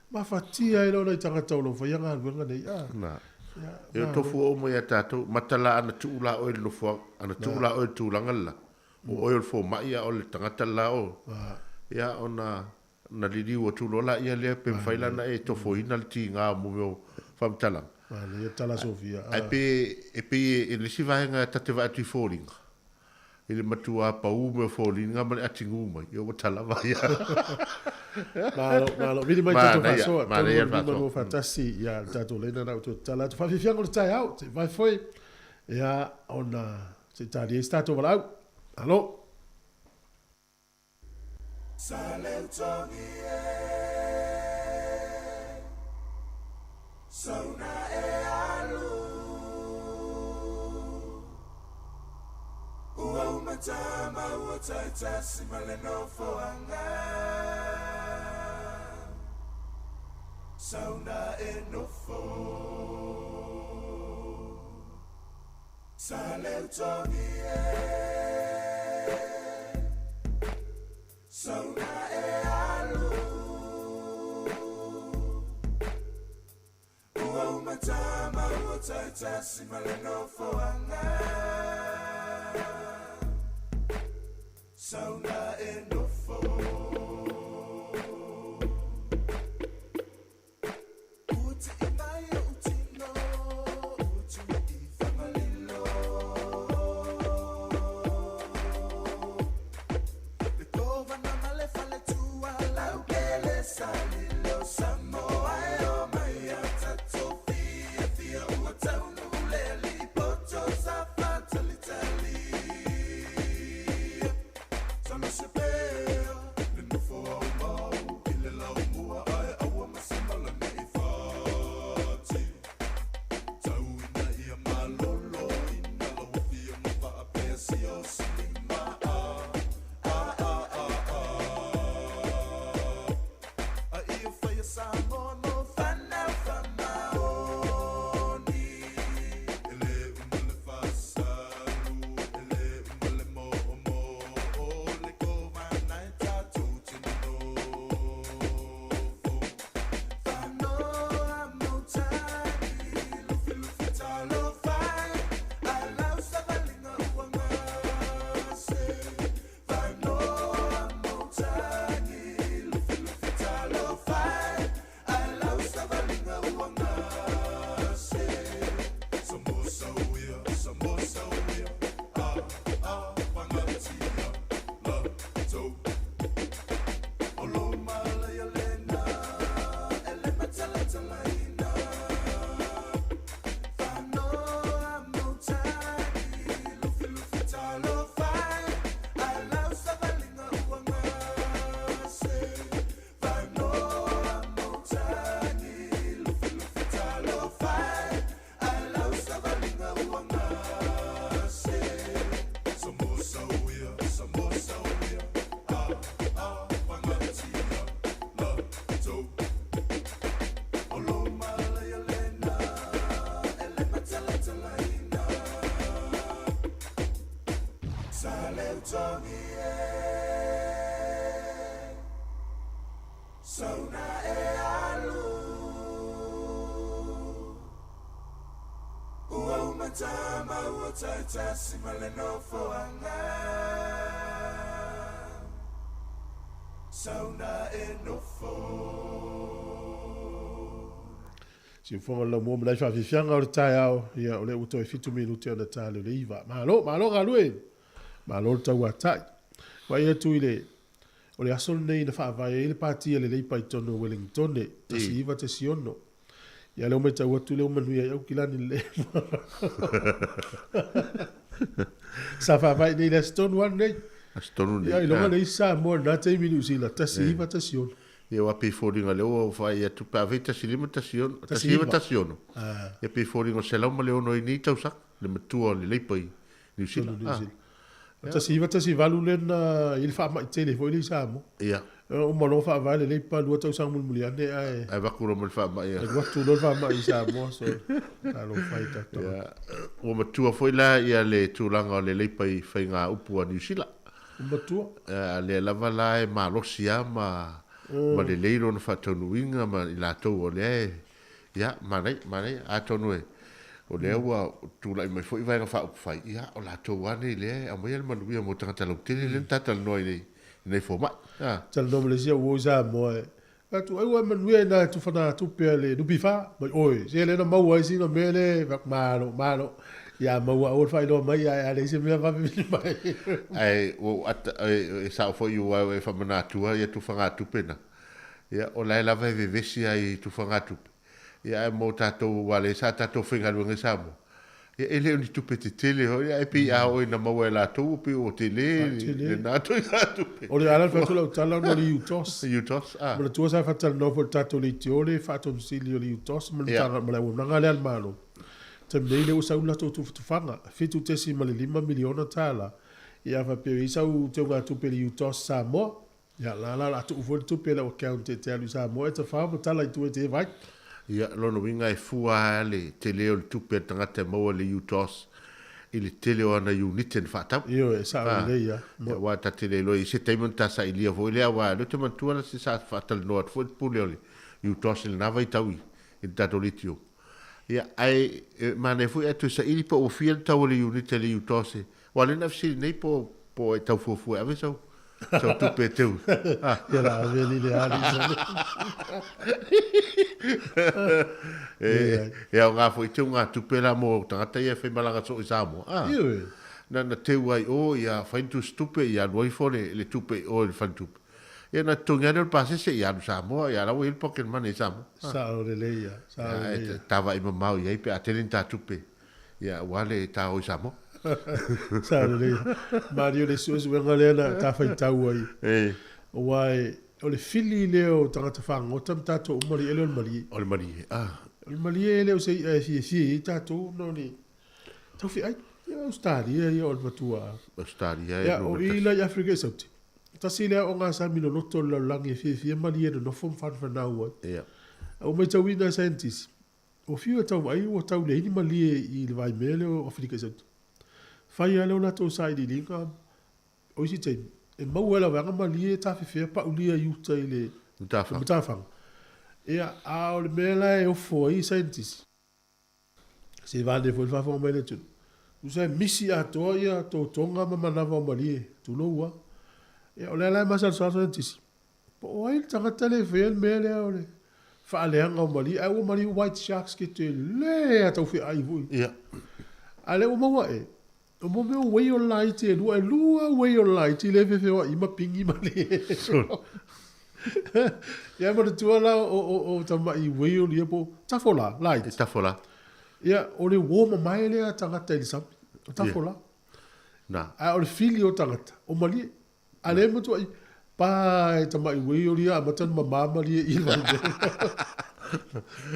ma whatia e lona I tangata o lo whaianga ruanga nei. Ia tofu o mo ia tātou, matala ana tuula o il nofo, ana tuula o il tūlangala. O oil fo mai ia o le tangata la o. Ia ona na liliu o tūlola ia lea pe whaila na e tofo ina le ti ngā mumeo whamtala. Ia tala Sofia. Ai pe e lisi vahenga tate wa atu I fōringa. Ele matua pa ume fōringa mani ati nguma. Ia o tala vai ia. Malo, vidi mai tato whasoa. Mana ia whasoa. Fantasi, ia tato leina nau tu tala. Tu whawhiwhianga le tai au, te vai foi. Ia ona, se tari e stato walau. Alô? Saleu tongi e Sauna e alu Ua umatama ua taitasi maleno foanga Sauna e nofo Saleu tongi e Sauna e alu Ua umatama ua taitasi maleno foanga Sauna e nofo Si fonga la mo mlai fa fianga o tai ao ia o le uto e fitu minuti ona tale le iva malo ga lue malo ta wa tai wa ia tu ile o le asol nei na fa vai ile pati le pai tono Wellington ne te si iva te siono ia le o meta wa tu le o manu ia o kilani le sa fa vai nei le stone one nei stone ia lo le sa mo na te minuti la te si iva te siono e o api fōringa leo o whai e tupa vita silima tasiono. Tasilima tasiono. E api fōringa se lau ma leo no i ni tausak. Le matua le leipai. New Zealand. Tasiva tasivalu lena il fa mai tele foi li samo. Ia. O mono fa vai le leipa lu tausang mulmuliane ai. Ai vakuro mo fa mai. E watu lo fa mai samo so. Alo fai ta. Ia. O matua foi la ia le tulanga le leipai whainga upua New Zealand. O matua. Le lava la e malosia ma ma le leiro na whatonuinga ma i la tau o le ia manei a tonu e o le ua tūlai mai fo i vai na wha upwhai ia o la tau ane le a mai al manuia mo tangata lau tene le tatal noi nei fo mai tal no le sia wo sa mo e tu ai wa manuia na tu fana tu pe le du bifa mai oi se le na mau ai sino mele vak malo ia mau o fai lo mai a le se me va mai ai o at e sa fo i wa e fa mana tua ia tu fanga tu pena ia o la vai vesi ai tu fanga tu ia mo tato wale sa tato finga lu nge samo ia ele ni tu pete tele ho ia pi a o na mau la tu pi o tele le na tu tu o le ala fa tu lo tala no li utos ah ma tu sa fa tal no fo tato li tiole fa tu silio li utos ma tala ma la nga le al malo te mele o sa una tu fanga fitu te si ma le 5 miliona tala ia fa pe isa u te nga tu pe li utos sa mo ia la tu fo tu pe la account te alu sa mo e te fa mo tala tu te vai ia lono winga e fua le te leo le tupe tangata maua le utos i le te leo ana uniten whatau. Io e sa le ia. Ia wa ta te leo i se teimon ta sa ilia vo ilea wa le te mantua na se sa whatal noa te fwoi pule ole utos le nawa i taui i tato litio. Ia ai mane fui atu sa ili pa o fia tau le unite le utos wa le nafsiri nei po e tau fuafua ave sau. So tupe teu. Ia la veli le ali. E ngā fo i teu ngā tupe la mo tangata ia whai malanga so i Samoa. Na teu ai o ia whaintu stupe ia nuai fone le tupe o le whantupe. Ia na tungane o pasese ia nu Samoa, ia rawa il poken mane Samoa. Sa o le leia. Tawa i mamau ia ipe atenen ta tupe. Ia wale ta o i Samoa. Sa o le leia. Mario le suesu wenga lena ta whai tau ai. O wai, o le fili leo tangata whanga, o tam tato umari ele o le mali. O le mali, O le mali ele o se i tato, no ni. Tau fi ai, ia o stari, ia o le matua. O stari, ia. Ia o ila i Afrika i sauti. Tasi lea o ngā sami no loto la langi e mali e no fom whanau ai. O mai tau ina scientist. O fiu e tau ai o tau le ini mali e i le vai mele o Afrika i sauti. Whai ale o nato sa i linga. O isi tein. E mau ala wanga mali e ta fia pa ulia i uta i le mutawhanga. Ia a o le mela e o fo i scientist. Se vane fo i whawhanga mai le tunu. Usa misi a toa ia to tonga mamanawa o mali e. Tulo ua. Ia o le ala masal sa scientist. Po o ai tangata le wheel mele a o le. Whaaleanga o mali. A o mali white sharks ki te le a tau whi ai vui. Ia. A le o maua e. O mo meo wei o lai te lua wei o lai te le whewhewa ima pingi mali e. Ia ma te tuala o tamai wei o lia po tafola, lai. Tafola. Ia o le woma mai lea tangata i sami. O tafola. Na. A o le fili o tangata. O mali e. A le matu ai. Pai tamai wei o lia a matan mamama lia i lwande.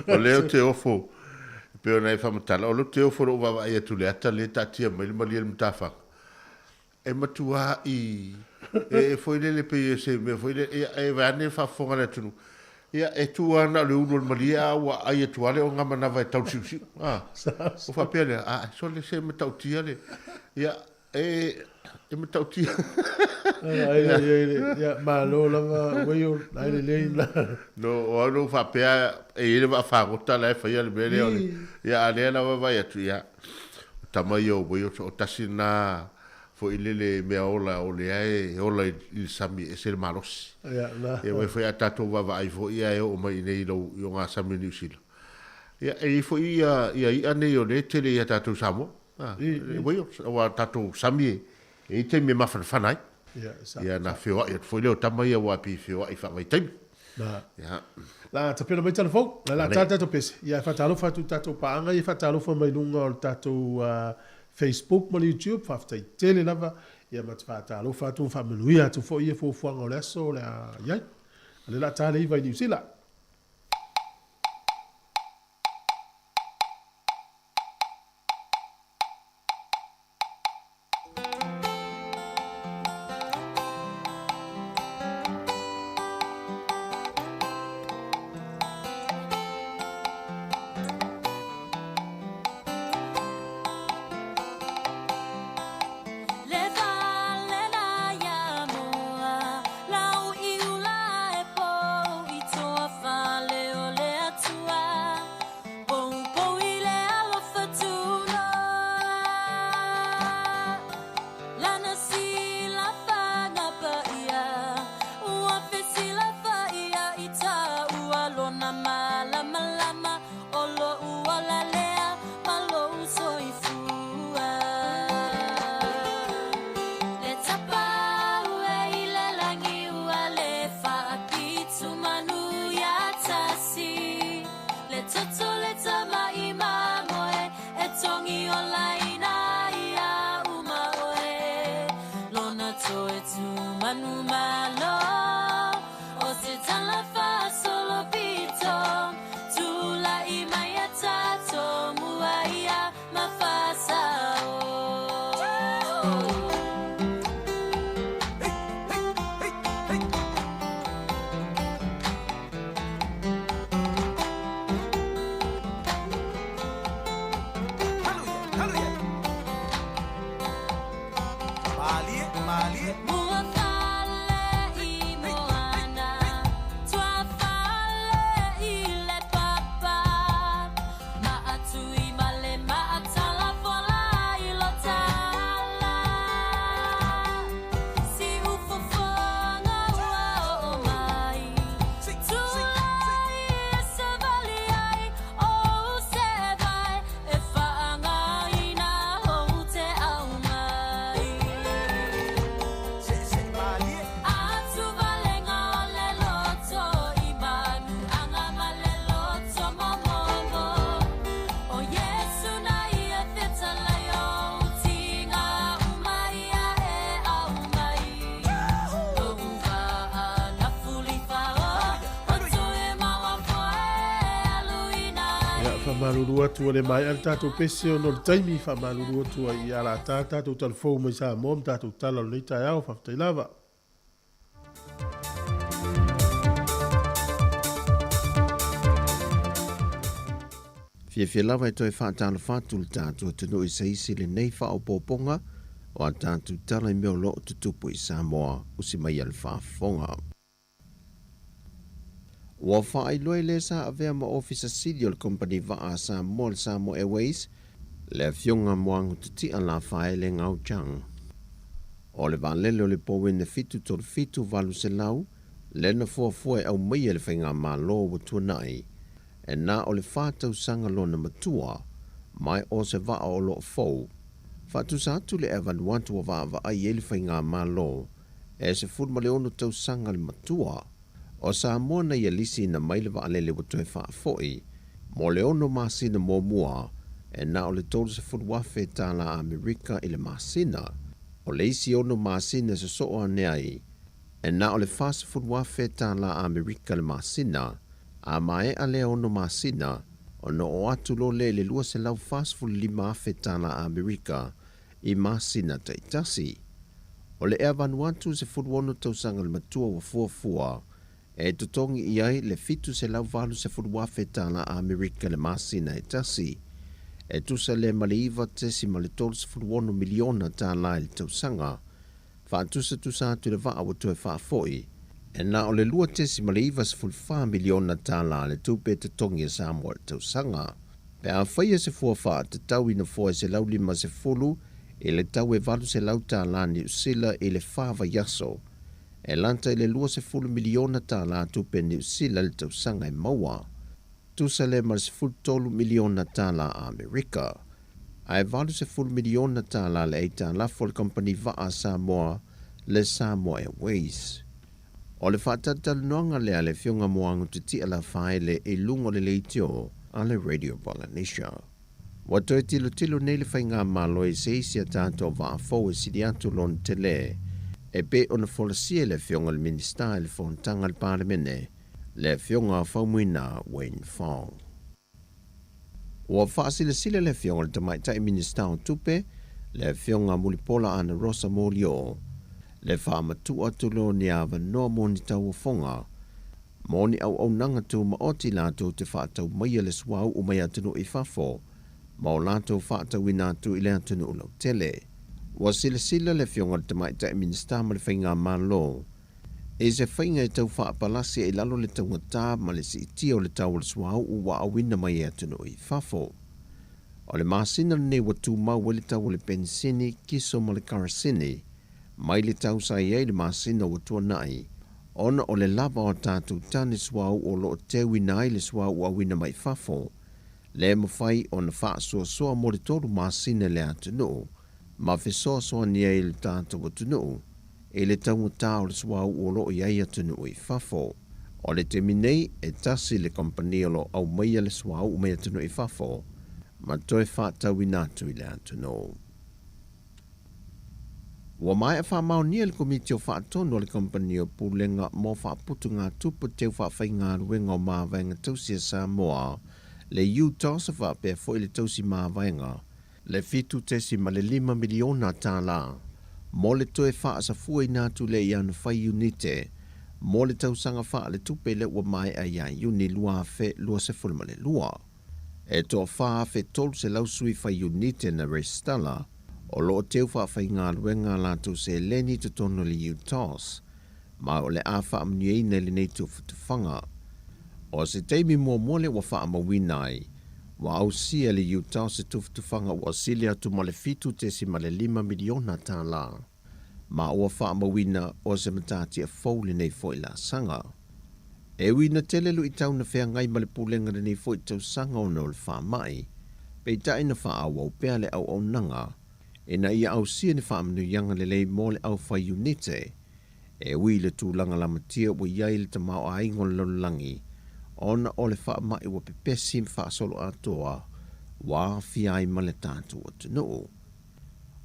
O leo te ofo. Pero na whamatala, o lo te o foro wawa ai atu le ata le tatia mai le mali le mtawha. E matua i... E foi le pe se me foi le e vane fa fonga le tunu. Ia e tua na le uno le mali a wa ai atu ale o ngama na vai tau siu. O fa pele so le se me tau tia le. Ia e me tau tia. Ia ma lo lava wei o ai le leina. No o no fa pe e le va fa gota la fa ia le bele o. Ia ale na vai atu ia. Tamayo wei o tasina fo ilele me ola o le ai ola il sami e se malos. Ia na. E foi a tato va ai fo ia o mai nei lo yo nga sami ni sila. Ia e fo ia ane o le tele ia tato samo. Wei o tato sami e te me mafanai. Ia na feo ia fo le tamai wa pi feo ai fa mai time. Na. Ia. La tapena mai telefon, la tato pese. Ia fa talo fa tu tato paanga ia fa talo fa mai lunga o tato Facebook ma YouTube fa ftai tele lava ia mat fa talo fa tu fa menuia tu fo ia fo fuanga o leso le ia. Ale la tale vai ni sila. Lau iula e po i toa malulu atu le mai al tatou pese o no le taimi fa malulu atu i ala tatou talfou mai sa mo tatou tala le tai au fa tai lava. Fia lava e toi whaatala whātul tātua tunu i seisi le nei wha o pōponga o a tātu tala i meo lo tutupu i Samoa usi mai al whaafonga. Wa whaailoe le sa avea ma officer Sidiol Company vaa Samoa Samoa Airways le fionga moangu tuti a la whae le ngau chang. O le valele o le powene fitu tol fitu valu se lau le na fuafue au mai le whainga ma lo wa tuanai. E nā o le whātau sanga lona matua, mai o se vaa o lo fau. Whātu sa atu le evan wantu o vaa ai ele whainga mā lo, e se furma le ono tau sanga le matua, o sa mua na ia lisi na maile vaa lele watoe whaa foi, mo le ono māsina mō mua, e nā o le tolu se furwafe tā la Amerika i le māsina, o le isi ono māsina se soa neai, e nā o le whāsa furwafe tā la Amerika le māsina, a mai a lea ono masina o no o atu lo le lua se lau fast food lima afetana Amerika i masina ta itasi. O le ea Vanuatu se furuono tau sanga le matua wa fuafua e tutongi i ai le fitu se lau valu se furua afetana Amerika le masina itasi. E tusa le maliiva tesi ma le tolu se furuono miliona ta la il tau sanga. Fa tusa atu le vaa watu e faa foi. E na o le lua tesi ma le iwa se fulfa miliona tala le tupe te tongi e Samoa le tau sanga. Pe a whaia se fuafa te tau ina fua se lau lima se fulu e le tau e valu se lau tala ni usila e le fava yaso. E lanta e le lua se fulu miliona tala tupe ni usila le tau sanga e maua. Tusa le ma se fulu tolu miliona tala a Amerika. A e valu se fulu miliona tala le eita lafo le company vaa Samoa le Samoa Airways. O le whaatatalu noanga lea le fionga moangu tuti ala whaele e lungo le leitio a le Radio Polynesia. Wato e tilo nei le whainga malo e seisia tātou wa a fau e sidi atu lon te le e pe ona folasia le fionga le minista e le fontanga le parlemene le fionga fau muina Wayne Fong. Ua whaasile sile le fionga le tamaitai minista o tupe le fionga mulipola ana Rosa Molio le whaamatu atu lo ni awa noa moni tau o fonga. Moni au nanga tu ma oti lato te whaatau maia le suau o mai atunu i whafo. Ma o lato whaatau i nātu i le atunu o lau tele. Wa sila le fionga le tamaita e minista ma le whainga malo. E se whainga e tau whaapalasi e lalo le tau ngata ma le si itia o le tau le suau o wa awina mai atunu i whafo. O le masina ne watu mau le tau le pensini kiso ma le karasini. Mai le tau sa iei le masina o tua nai, ona o le lava o tātou tani suau o lo tewi nai le suau o awina mai fafo. Le mawhai o na wha soa mo le toru masina le atunu, ma fe soa ni ei le tātou atunu, e le tau tau le suau o lo iei atunu i fafo. O le te minei e tasi le kompani o lo au maia le suau o mai atunu i fafo, ma toi wha tau inatu i le atunu. Wa mai e whamau nia le komiti o whaatono le kompani o pulenga mo whaaputu ngā tupu te whaafai ngā ruenga o māwainga tausi a Samoa, le UTOS a whaapea fo i le tausi māwainga, le fitu tesi ma le 5 miliona tāla, mo le toe whaasa fua i nātu le iana whai unite, mo le tausanga wha le tupe le ua mai a ia uni lua fe lua se fulma le lua. E toa wha fe tolu se lausui whai unite na restala, o loo teu whaafai ngā ruenga lātou se leni te tono le UTOS, ma o le awha amniei ne le neitu futufanga. O se teimi mua mole wa wha amawinai, wa au sia le UTOS se tufutufanga wa silia tu ma le fitu te si ma le 5 miliona tā la. Ma o wha amawina o se matati a fau le nei fo i la sanga. E wina telelu i tau na whea ngai ma le pulenga le nei fo i tau sanga o no le wha mai, pe ta ina wha awa o pea le au nanga, e na ia au sia ni whaamanu yanga le lei mo le au whai unite, e ui le tūlanga lamatia wa iai le tamau a ingo le langi, ona o le wha mai wa pepesi wha solo atoa, wa fiai ma le tātu o tunu.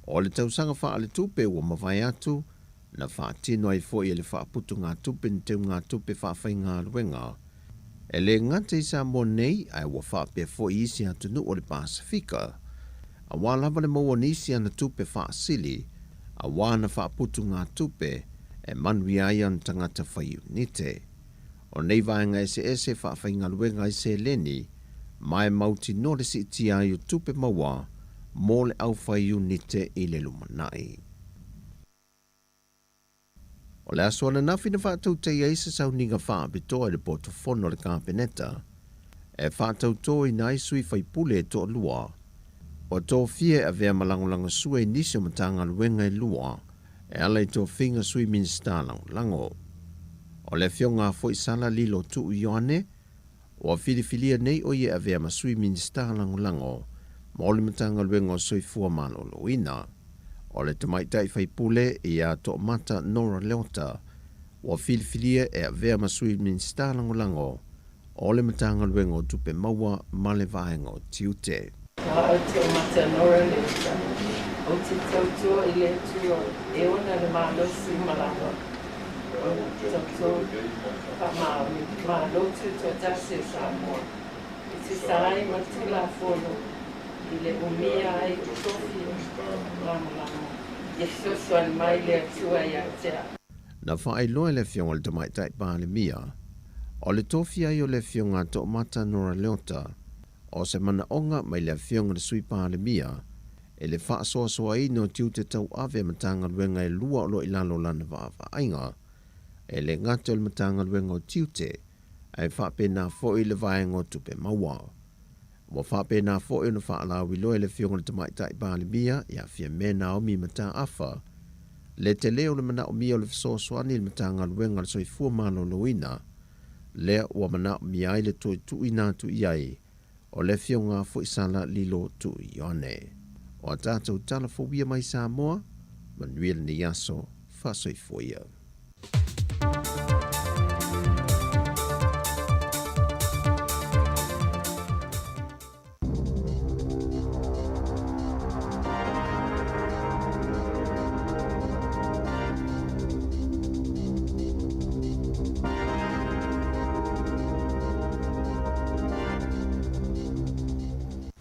O le tausanga wha ale tupe wa mawai atu, na wha tino ai fo i le wha putu ngā tupe ni teu ngā tupe wha whai ngā ruenga, E le ngata i Samoa nei ai ua whapea fo isi atunu o le Pasifika. A wālava le maua nisi ana tupe whaasili, a wāna whaaputu ngā tupe, e manui ai an tangata whaiunite. O nei vaenga ese whaafeinga luenga i se leni, mai mauti no le si iti ai o tupe maua, mō le au whaiunite i le lumanai. O le aswana nafi na whaatau te iaisa sau ninga whaapitoa le portofono le kāpeneta, e whaatau tō i nai sui whaipule to lua, o tō fie a vea malangolanga sua i nisi o matanga luenga i lua, e ala i tō whinga sui minsta lango. O le fionga fo i sala lilo tu Ioane, o a filifilia nei o ia a vea masui minsta lango, ma o le matanga luenga o sui fua malo loina. O le tamaitai whaipule i a tō mata Nora Leota, o a filifilia e a vea masui minsta lango, o le matanga luenga o tupe maua ma le vaenga o tiute. O te o mata Nora Leota, o te tautua i le tuo, e ona le malosi malama. O tautua pa malotu to tase Samoa. I te sarai matula fono, i le umia ai tofi lama. E sosuan mai le atua i atea. Na whaai loe le fionga le tamaitai pāle mia, o le tofi ai o le fionga tō mata Nora Leota, o se mana onga mai le fionga le sui pāle mia, e le wha soa i no tiu te tau ave matanga luenga e lua o lo ilalo lana vāwha ainga, e le ngata o le matanga luenga o tiu te, e wha pēnā fo i le vaenga o tupe maua. Wa wha pēnā fo i no wha alawi loe le fionga le tamaitai pāle mia, ia fia mena o mi mata afa, le te leo le mana o mi o le fisosoani le matanga luenga le soifua malo loina, lea ua mana o mi ai le toi tu ina tu iai, o le fionga fo i sala lilo tu Ioane. O a tātou tala fo wia mai Samoa, manuel ni yaso fa soifoia.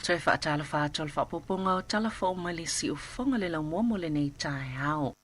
Toi whaatala whaatol whapoponga o tala whao malisi o whonga le lau mo le nei tae ao.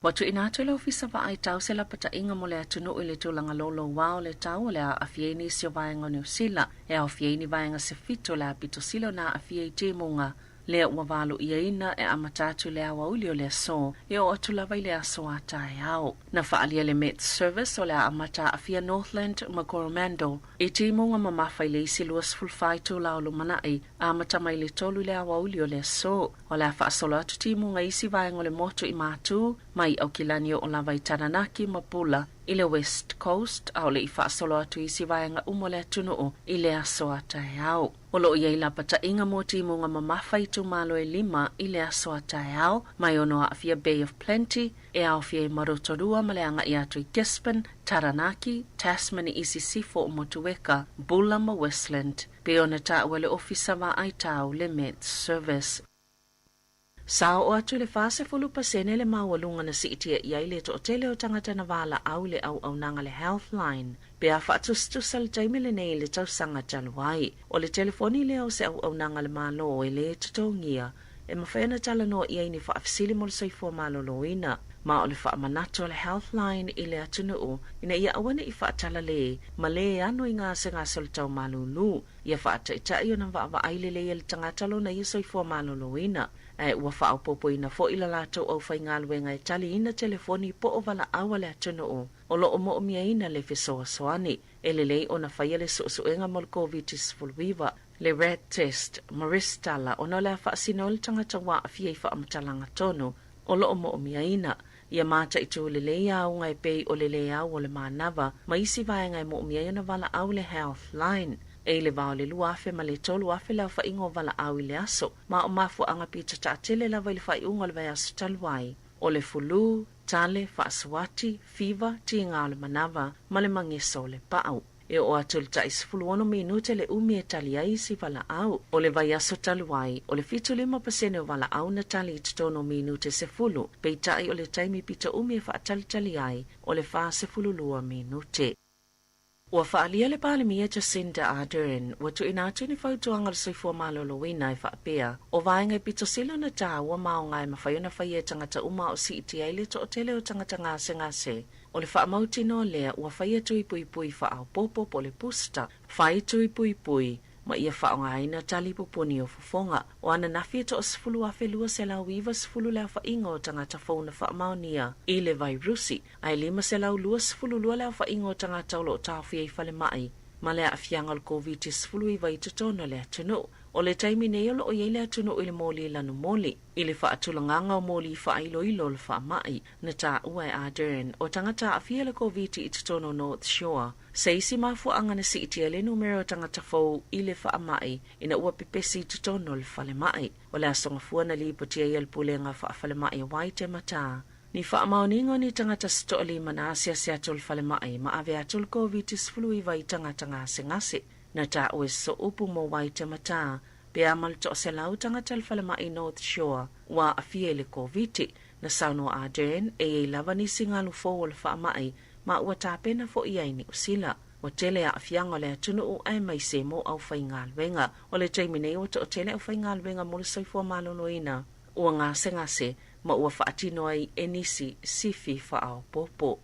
Watu ina atu le ofisa wa ai tau se la pata inga mo le atunu i le tūlanga lolo wao le tau le a afieni si o vaenga New Zealand e a afieni vaenga se fito le a pito silo na afiei te munga le ua walu ia ina e amatatu le awa uli o le so e o atu lava i le aso a tae ao. Na whaalia le Met Service o le a amata afia Northland ma Coromandel e te munga mamafa i le isi luas fulfai tū lao lumanai a amata mai le tolu le awa uli o le so o le a whaasolo atu te munga isi vaenga le moto i mātū mai au kilani o lava i Taranaki ma Pula i le West Coast au le i whaasolo atu isi vaenga umo le atunu i le aso a tae ao. O lo ia ila pata inga mo ti munga mamafa i tu malo e lima i le aso a tae ao, mai ono a afia Bay of Plenty, e a afia i Marotorua ma le anga i atu i Gisborne, Taranaki, Tasman i isi sifo o Motueka, Bulla ma Westland, pe ona ta wale ofisa wa ai tau le Met Service. Sao o atu le fase fulu pasene le mawalunga na si itia iai le to tele o tangata na wala au le au nanga le Healthline. Pe a whaatustus al taimi le nei le tau sanga taluai. O le telefoni le au se au nanga le malo e le tutongia. E mawhaena tala no iai ni whaafisili mo le soifua malo loina. Ma o le whaamanato le Healthline i le atunuu. Ina ia awane i whaatala le. Ma le anu i ngā se ngā soli tau malulu. Ia whaataitai o na whaava aile le i le tangatalo na i soifua malo loina. E ua whao popo ina fo ila lato au whai ngā luenga e tali ina telefoni po o wala awa le atunuu. O lo o mo o mia ina le fisoa soani. E le lei o na whaia le suenga mo le COVID-19 le red test, maristala, o no le whaasino le tangata wa a fiei whaamutalanga tonu. O lo o mo o mia ina. Ia mata i tū le lei au ngai pei o le lei au o le mānawa. Ma isi vai ngai mo o mia ina wala au le Healthline. E le vao le luafe ma le tolu afe lau wha ingo wala au i le aso. Ma o mafu anga pita ta atele lau le wha iunga le vai aso taluai. O le fulu, tale, whaaswati, fever, ti ngā le manawa, ma le mangeso le pau. E o atul ta isfulu ono minute le umi e tali ai si wala au. O le vai aso taluai, o le fitu 5% o wala au na tali itono minute se fulu. Peitai o le taimi pita umi e wha tali ai, o le wha se fulu lua minute. Ua whaalia le palemia Jacinda Ardern, ua tu inatu ni whautuanga le soifua malolo wina I whaapea, o vaenga pito silo na tā ua mao ngai mawhaiona whaia tangata uma o CETA le to o tele o tangata ngase, o le whaamauti no lea ua whaia tui pui pui whaau popo po le pusta, whai tui pui pui, ma ia whaongaina tali pupuni o fufonga, o ana nafi to o sifulu afe lua se lau iwa sifulu leo whainga o tangata whauna whaamaunia, I le vairusi, ai lima se lau lua sifulu lua leo whainga o tangata ulo o tawhia I whale mai, ma lea afianga le COVID sifulu I vai tutona lea tunu, o le taimi nei olo o iei lea tunu I le moli lanu moli, I le whaatulanganga o moli I whailo ilo le whaamai, na tā ua Ardern, o tangata afia le COVID I tutono North Shore, Seisi mafuanga na CETA le numero tangata fau I le whaamai ina ua pepesi tutono le whale mai. O le asonga fua na lipotia I alpulenga whaafale mai wai te mata. Ni whaamauningo ni tangata stoli manasia se atul whale mai ma ave atul COVID-19 I vai tangata ngase. Na tā ue so upu mo wai te mata. Pe amal to se lau tangata le whale mai North Shore wa afia le COVID na sauno Ardern e lava ni singalu fo le whaamai ma ua tāpena fo iai ni usila. Wa tele a afianga le atunu o ai mai se mo au whaingalwenga. O le taimine o to tele au whaingalwenga mo le soifua maloloina. Ua ngase ma ua whaatino ai enisi sifi whaao popo.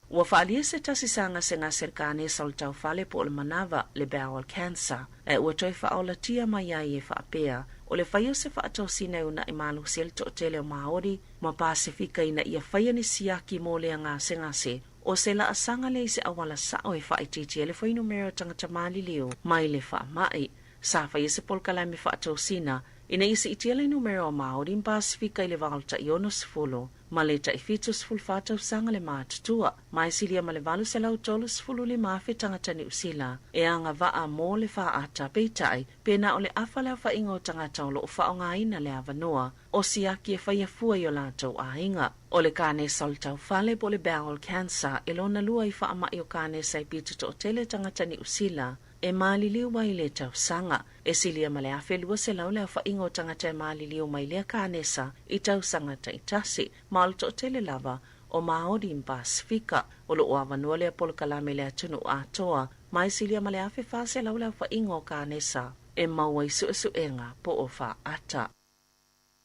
Ua whaalia se tasisanga se ngā serkane sa o le tau whale po o le manava le bowel cancer. E ua toi whaao la tia mai ai e whaapea. O le whaio se whaatau sina una I malu sel to tele o Māori ma Pasifika ina ia whaia ni siaki mo le ngase o se la asanga le se awala sa o e whaititi le whai numero tangata mali leo mai le whaamai. Sa whaia se polkalai me whaatau sina ina isi itia le numero o Māori in Pasifika I le valta I ono sifolo ma le ta I fitu sifulu whaatau sanga le mātutua mai silia ma le valu se lau tolu sifulu le mawhi tangata ni usila e anga waa mo le whaata peitai pena o le awhala whainga o tangata o lo o whaonga ina le avanoa o siaki e whaia fua I o lātou ainga. O le kāne soltau whale po le bowel cancer e lona lua I whaamai o kāne sai pitu to o tele tangata ni usila e maliliu mai le tau sanga e silia ma le afe lua se lau le whainga o tangata e maliliu mai le kānesa I tau sanga ta itasi ma o to tele lava o Māori in Pasifika o lo o avanua le apolokalame le atunu atoa mai silia ma le afe whase lau le whainga o kānesa e maua I suenga po o whaata.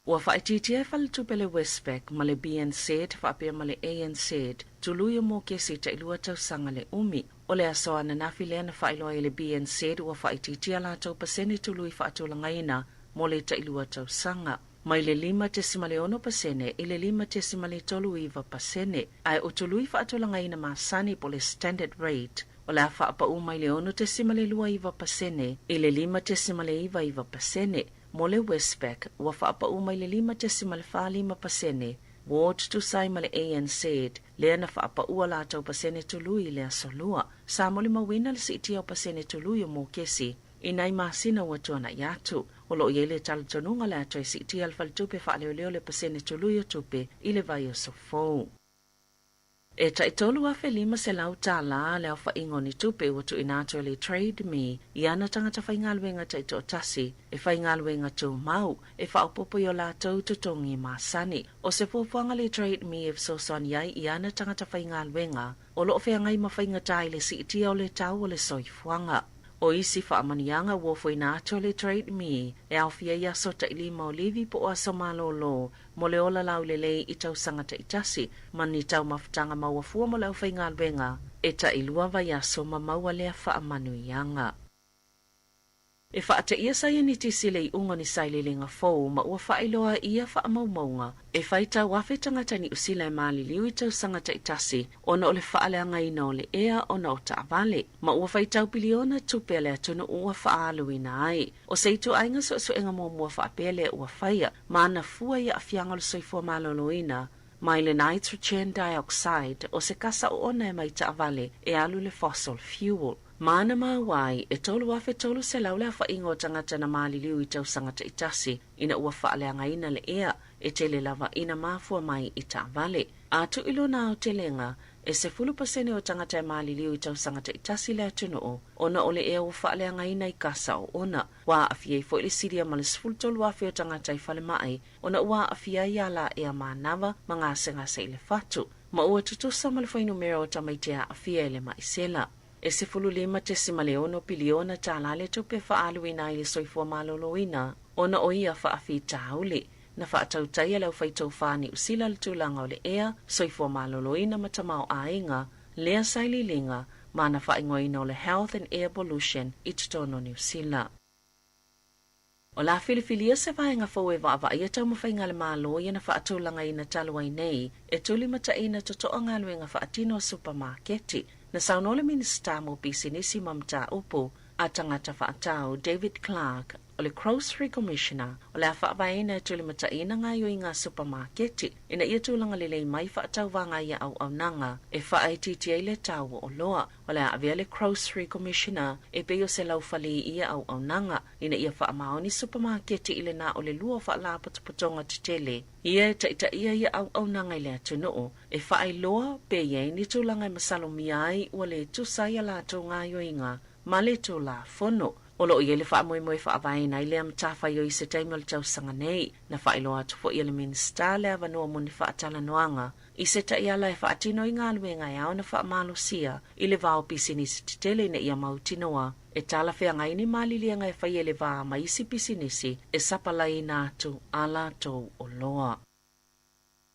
Ua whaititia e whaletupe le Westpac ma le BNZ whaapea ma le ANZ tuluia mo kesi ta ilua tau sanga le umi. O le asoa na nafi lea na whailoa le BNZ ua whaititia la tau pasene tului whaatulangaina mo le ta ilua tau sanga. Mai le 5.1% I le 5.3% ai o tului whaatulangaina ma sani po le standard rate. O le awha apa umai le 1.2% I le 5.2% mo le Westpac ua whaapa umai le 5.5% Ward tu sai ma le ANC lea na whaapa ua la tau pasene tului le asolua sa mo le mawina le sitia o pasene tului o mo kesi inai masina ua tuana iatu o lo iele talitonunga le atoe sitia al faltupe whaaleo le pasene tului o tupe I le vai o sofou. E taitolu a felima se lau tāla leo whaingo ni tupe watu inato le trade me I ana tangata whaingalwenga taito tasi e whaingalwenga tū mau e whaopopo I o la tau tutongi masani o se fuafuanga le trade me e fsoson iai I ana tangata whaingalwenga o lo whaingai ma whaingatai le siitia o le tau o le soifuanga. O isi whaamanianga wofo inato le trade me e awhia ia sota I lima o livi po o asomalolo mo le ola lau lelei I tau sangata itasi mani tau mafutanga maua fua mo lau whaingalwenga e ta ilua vai aso ma maua lea whaamanuianga. E whaata ia sai ni tisile I unga ni sai lelenga fau ma ua whailoa ia whaamaumaunga e whaita wafe tangata ni usila e maliliu I tau sangata itasi ona o le whaaleanga ina o le ea ona o taavale ma ua whaitau piliona tupele atuna ua whaaluina ai o seitu ainga soenga mo mua whaapele ua whaia ma ana fua ia afianga le soifua maloloina mai le nitrogen dioxide o se kasa o ona e mai taavale e alu le fossil fuel. Mana mawai e tolu wafe tolu se laule a whainga o tangata na maliliu I tau sangata itasi ina ua whaaleanga ina le ea e tele lava ina mafua mai I taavale. A tu ilo na o telenga e se 10% o tangata e maliliu I tausanga te itasi le atunuu, ona ole ea o whaale angaina I kasa o ona, wa afia I fo ili siria ma le sfultolu afi o tangata I whale mai, ona ua afia I ala ea manawa mga sengase I le fatu, ma ua tutusa ma le whainu mera o tamaitea afia ele maisela. E se 15 piliona tālale tupe whaaluina I le soifua maloloina, ona o ia whaafi tāuli, na whaatautai lau whaitou whani usila le tūlanga o le ea, soifua maloloina matamao ainga, lea saili linga, ma na whaingoina o le Health and Air Pollution I tutono New Zealand. O la filifilia se vaenga fau e vaa ia tau mawhainga le malo ia na whaatulanga ina talua nei, e tuli mata ina totoa ngaluenga whaatino supermarketi, na saunole minista mo bisinisi mamta upo, a tangata whaatau David Clark, o le Grocery Commissioner, o le whaavaina e tuli mata ina ngā yoi ngā supermarketi, ina ia tūlanga lelei mai whaatau wanga ia au nanga, e whaaititi ai le tau o loa, o le avea le Grocery Commissioner, e peo se lau whali ia au nanga, ina ia whaamaoni supermarketi ile na o le lua whaala patopotonga titele, ia taita ia au nanga ile atunuu, e whaailoa pe iei ni tūlanga masalumi ai ua le tusai ala tau ngā yoi ngā, ma le tūla fono, o lo ia le whaamoemoe whaavaina I le amtawha i o I se taimio le tausanga nei, na whaailoa atu fo ia le minista le avanua moni whaatala noanga, I se ta ia lai whaatino I ngā luenga iao na whaamalo sia, I le vao pisinisi titele na ia mautinoa, e tala whea ngai ni malilianga e whaie le vaa maisi pisinisi, e sapalai nātu ala tau o loa.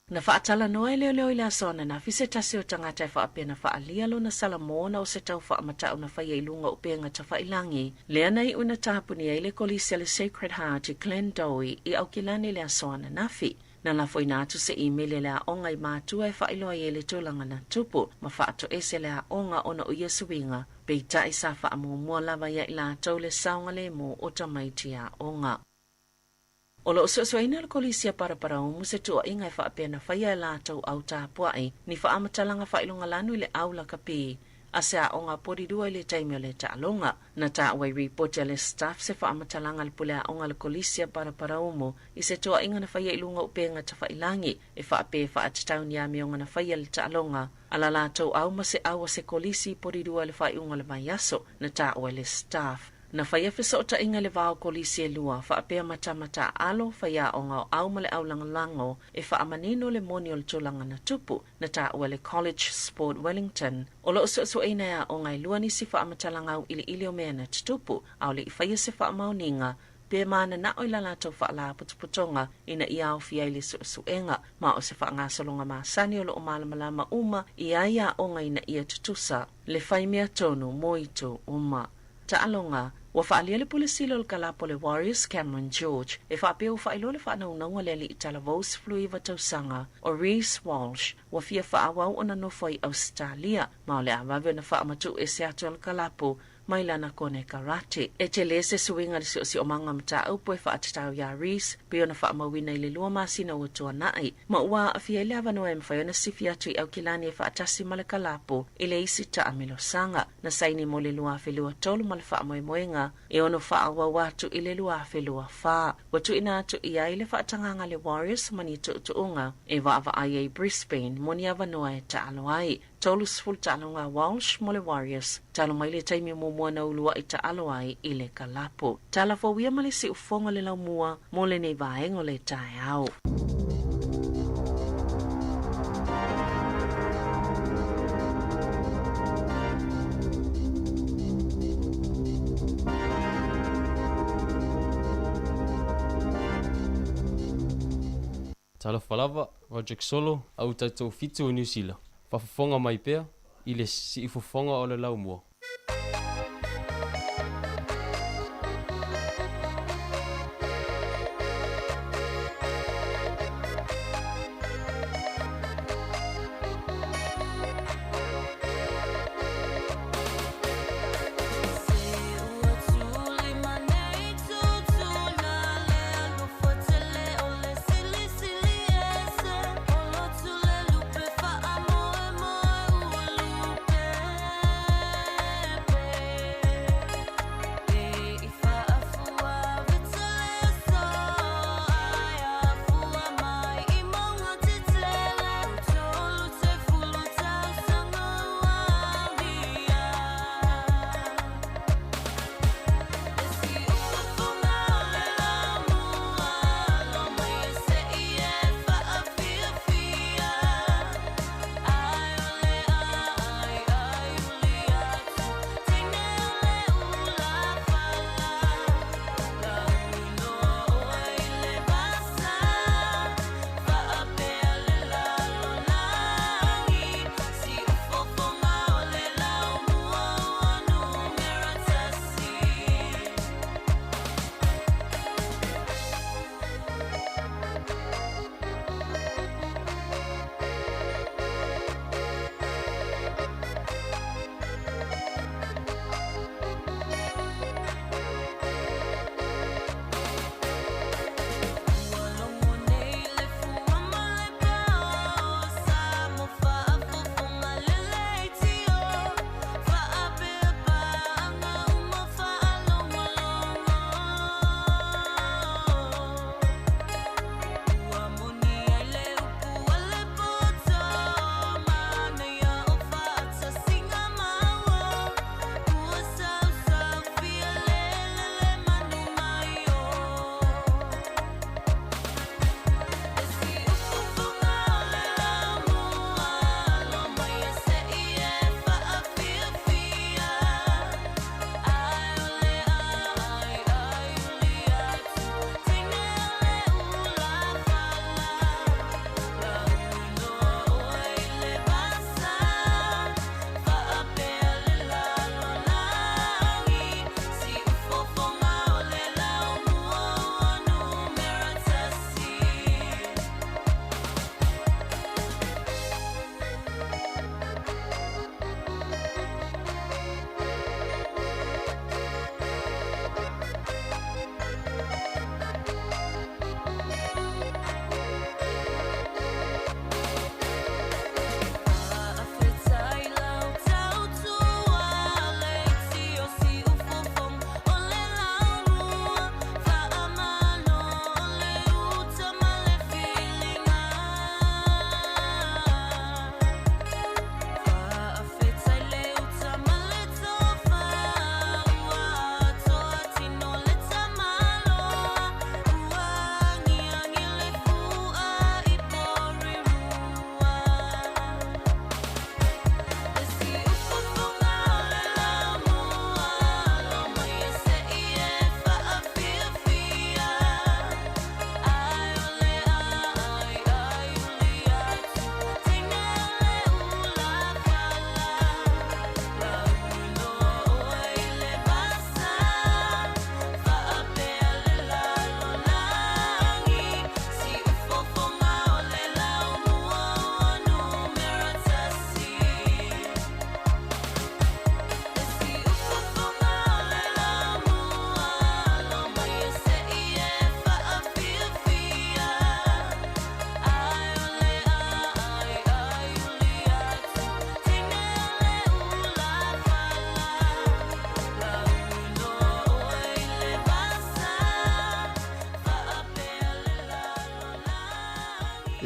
Na whaatala noa leo le asona na fise tasi o tangata e whaapea na whaalia lo na salamona o se tau whaamatau na whaia ilunga o penga ta whailangi. Lea nei una tāpuni e le kolisia le Sacred Heart I Glendowie I au kilane le asona nafi. Na la foi natu se email le a onga I mātua e whailoa I le tūlanga na tupu, ma whaato ese le a onga ona o Iesuinga, peita I sa whaamumua lava ia I la tau le saunga le mo o tamaiti a onga. O lo soaina le kolisia para umu se tua inga e whaapea na whaia la tau au tāpuai, ni whaamatalanga whailonga lanu I le aula kapi, a se a onga porirua I le taimio le taalonga, na ta wai reportia le staff se whaamatalanga le pule a onga le kolisia para umu, I se tua inga na whaia ilunga upenga ta whailangi, e whaapea whaatatau ni amionga na whaia le taalonga, ala la tau au ma se awa se kolisi porirua le whaiunga le maiaso, na ta wai le staff. Na whaia whisa o ta inga le vāo kolisi e lua, whaapea mata alo whaia o ngau au male au langalango e whaamanino le moni o le tūlanga na tupu na ta ua le College Sport Wellington. O lo so eina ea o ngai lua nisi whaamatalanga au ili o mea na tupu, au le I whaia se whaamauninga, pe mana na o ila lato whaala putuputonga ina ia o fia ili suenga, ma o se whaangasalonga maasani o lo o malamalama uma ia o ngai na ia tutusa, le whaimea tonu moito uma. Ta alonga, wa whaalia le pulisilo le kalapo le Warriors Cameron George, e whaapea o whailo le whaanaunanga le li itala vos fluiva tausanga, o Reese Walsh, wa fia whaawau o na nofo I Australia, ma o le awave na whaamatu e se atu al kalapo, mai lana kone karate. E te lese suinga le si o manga mata au po e whaatatau ya Reese, pe o na whaamawina I le lua masina o tua nai, ma ua a fia le avanoa e mwhaiona sifi atu I au kilani e whaatasi ma le kalapo, I le isi ta amelo sanga, na saini mo le lua afe lua tolu ma le whaamoemoenga, e ono whaawa watu I le lua afe lua wha. Watu ina atu I ai le whaatanganga le Warriors mani tuunga, e waava ai e Brisbane, moni avanoa e ta aloai. Tolus full talonga Walsh mo le Warriors, talo mai le taimi mua na ulua I ta aloai I le kalapo. Tala fawia male si ufonga le lau mua, mo le nei vaengo le tae au. Tala falava, Project Solo, au tatou fitu o New Zealand. Whafafonga mai pea, I le si ufofonga o le lau mua.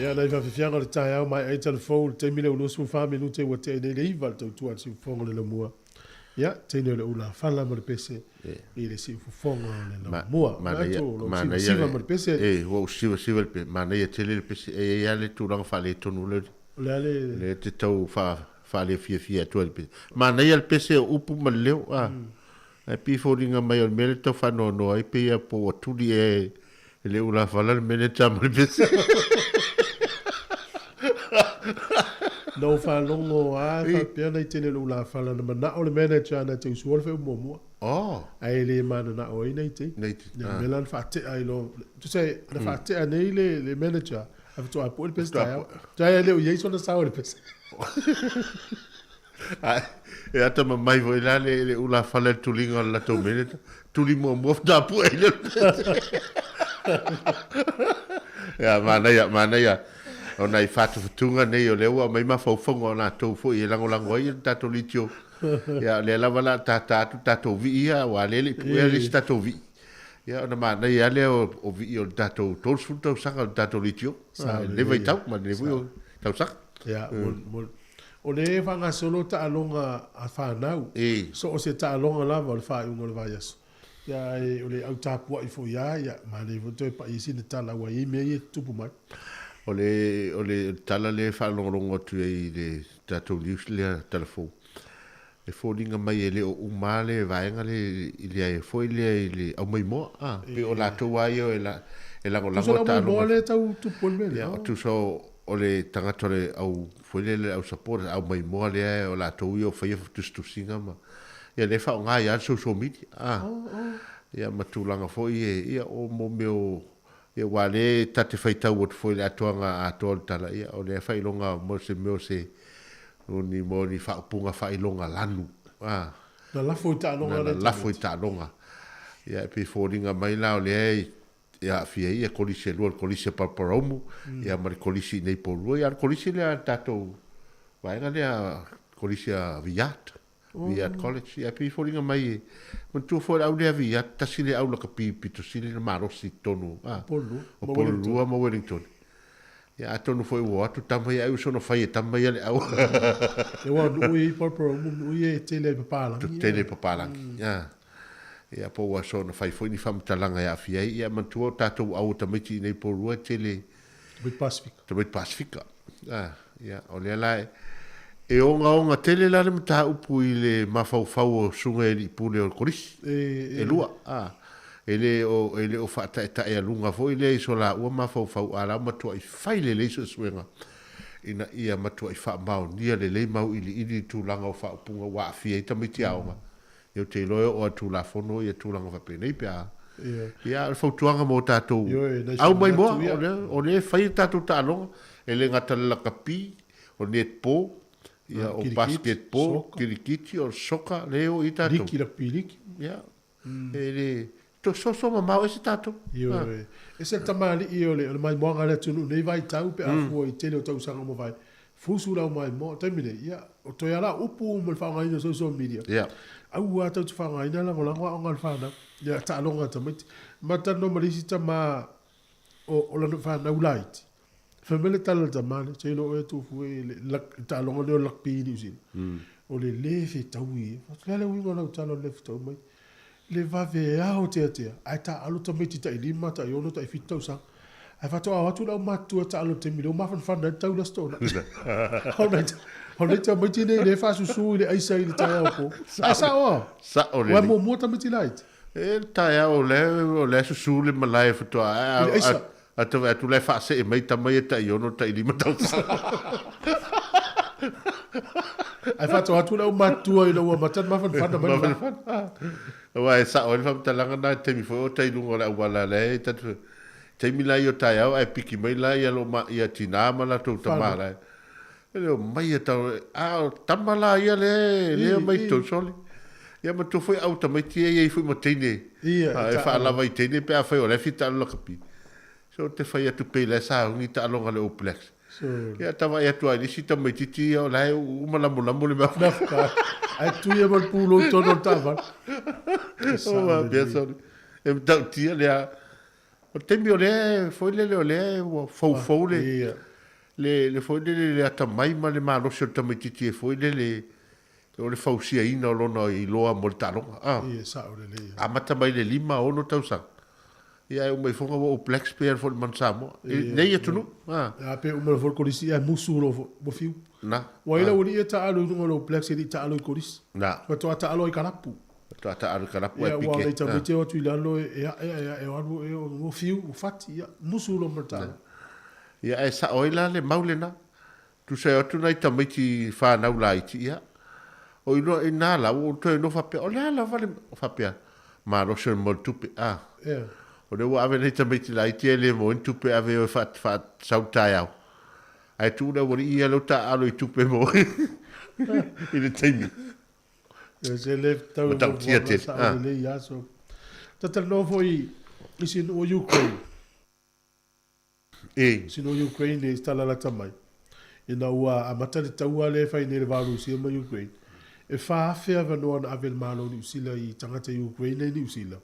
Ia nei fafianga le tai au mai ai telefone te mile ulo su fa minuto e wate nei le ival tu tu si fonga le mua. Ia te ne le ula fala mo le pese. I le si fonga le mua. Ma nei mo le pese. Wo siva le ma nei te le pese e ia le tu lang fa le tonu le. Le te tau fa le fia tu le pese. Ma nei le pese upu ma leo e pi foringa mai o mele to fa no ai pe ia po tu di e le ula fala le mele tam le pese. No fa longo a fa pena i tene ula fala na na o le manager na te suol fe mo. Ai le mana na o nei te. Na melan fa te ai lo. Tu sai na fa te nei le manager. Ave to a po le pese ta. Ja le o yeso na sa o le pese. E ata mai voi la le ula fala tulinga la to mele. Tuli mo da pu ai le. Ya mana ya. O nei fatu futunga nei o lewa mai mafaufonga o na tau fo i lango ai tato litio. Ya le lava la tato vi ia wa lele pu ia le tato vi. Ya ona mana ia le o vi o tato tolsu tau sanga tato litio. Le vai tau ma le vui tau sak. Ya o le vanga solo ta alonga a fa nau. So o se ta alonga lava o fa ungo le vaias. Ya o le au tapu ai fo ya ma le voto pa isi de tala wa i me tupu mai. O le tala le whalongongo tu e le tatou news le telefon. E fōringa mai e le o umale vaenga le i le foi le au mai mo. Pe o la tou ai o e lango lango ta no le tau tu polme. Ya tu so o le tangatore au foi le au support au mai mo le o la tou yo fai tu singa ma. Ya le fa nga ya social media. Ya matulanga foi e o mo meu ia wale tate faitau o foi le atoanga atol tala ia o le failonga mo se ni mo ni whaapunga failonga lanu na lafo ita longa ia pe fōringa mai la o le ia fia ia kolise lua kolise paparomu ia mari kolise nei polua ia kolise le tatou waenga le kolise viat Viat College ia pe fōringa mai mo tu fo au le viat tasile au la kapi pito sile na marosi tonu Polua mo Wellington ia tonu foi o atu tama ia uso no fai tama ia le au e wa ui porporo ui tele papala ia po wa so no fai foi ni fam talanga ia fia ia mantu tatu au tamiti nei Polua tele Pacifica ia o le lai e onga tele la me ta upu i le mafau sunga i pule o korisi e lua ele o fata ta e lunga fo ile so la o mafau ala matua i faile le so suenga ina ia matua i fa mau nia le mau ili tu langa o fa punga wa fia i tamiti aonga eu te loe o tu la fono i tu langa fa pene pia ia al fautuanga mo tatou au mai mo o le fai tatou talo ele ngata la kapi o netpo ia o basketball kirikiti o soka leo i tatou liki ia ele to so mau ese tatou ese tamali i ole mai moanga le tunu nei vai tau pe afu i tele o tau sanga mo vai fusu la mai mo tamile ia o to yala upu mo fa ngai no social media ia au ata tu fa ngai na la ngal fa na ia ta longa tamiti mata no marisi tama o la fa na ulait famele tala tamane te lo e tu fu le ta longa le lakpi ni usin o le lefe taui fa le winga na talo le fto mai le va ve au te ai ta alu tamiti ta i mata yo no ta fitau sa ai fa to a tu la matu ta alu te mi lo ma fa na tau la stona ho le ta mai le fa su le ai sai le ta ko sa o le mo tamiti light e ta o le su le malai fa to tu le fa se mai ta mai ta yo no ta i mata ai fa to atu la matu i lo mata ma fa mai wa sa o le fa talanga na te mi fo ta i lungo la wala le ta te mi la yo ta ya ai piki mai la ya lo ma ya tina ma la to ta ma la le mai ta ta ma la ya le mai to soli ya ma to foi automaticamente e foi motene ai fa la vai tene pe a foi o le fita lo capi so te fai atu pe le sa ngi ta longa le oplex ya tava ya tu ali sita mai titi o la uma la le ma ai tu ia mal pulo to no tava o bien so e ta ti le o te mi le foi le fo le le foi le ata mai ma le malo se tamititi foi le o le fausia ina o lona i loa mo le taloga ia sa o le a mata mai le 5 ono tausaga ia e mai fonga o Black Spear fo le mansamo nei atunu a pe o mo fo korisi a musu lo mo fiu na wa ila uri e ta alu no lo Black Spear ta alu korisi na fa to ta alu i karapu ta alu karapu e e pike wa le ta pike mete o tu lalo e o mo fiu o fati ia musu lo morta ia e sa oila le maulena tu se atu nai tamiti fa na ula iti ia o ino e na la o to no fa pe o la vale fa pe ma ro se mo tu pe o le wa ave nei tamiti la iti le mo tu pe ave o fa sauta ia ai tu le wo ia lo ta alo tu pe mo i le taimi e se le tau mo tau tia te le ia so tata no foi isin o Ukraine sino Ukraine e stala la tamai ina ua amata le taua le fai ne le valu si ma Ukraine e fa afea vanoa na avel malo ni usila i tangata Ukraine ni usila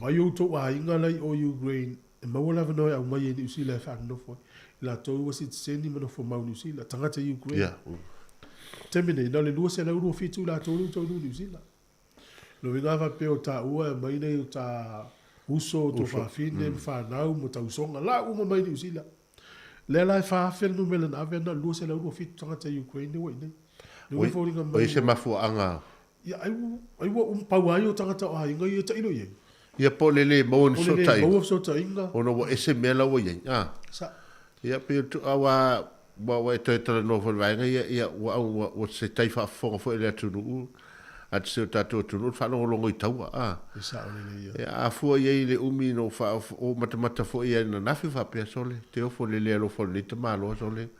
mai o to wa inga lai o Ukraine e mawala vanoa au mai ni usila e fa no fo la to wa sit sendi mano fo mau ni usila tangata Ukraine temine na le lua se la uru fitu la to ni usila lo vinga va pe o ta ua mai nei o ta uso to fa fine fa nau mo ta usonga la uma mai ni usila le la fa fel no melen ave na lu se la ru fit tanga Ukraine we nei no fo ringa mai se mafu anga ya ai wo pauaio tanga ta ai ngai ta ino ye ia po le mo on so tai mo so ta inga ono ese mela wo ye sa ia pe tu awa wa to to no fo vai ia wa se tai fa fo le tu no at se ta to tu fa no longo i tau sa le ia a fu ye le umi no fa o mata fo ia na nafi fa pe sole te o fo le lo fo le te malo sole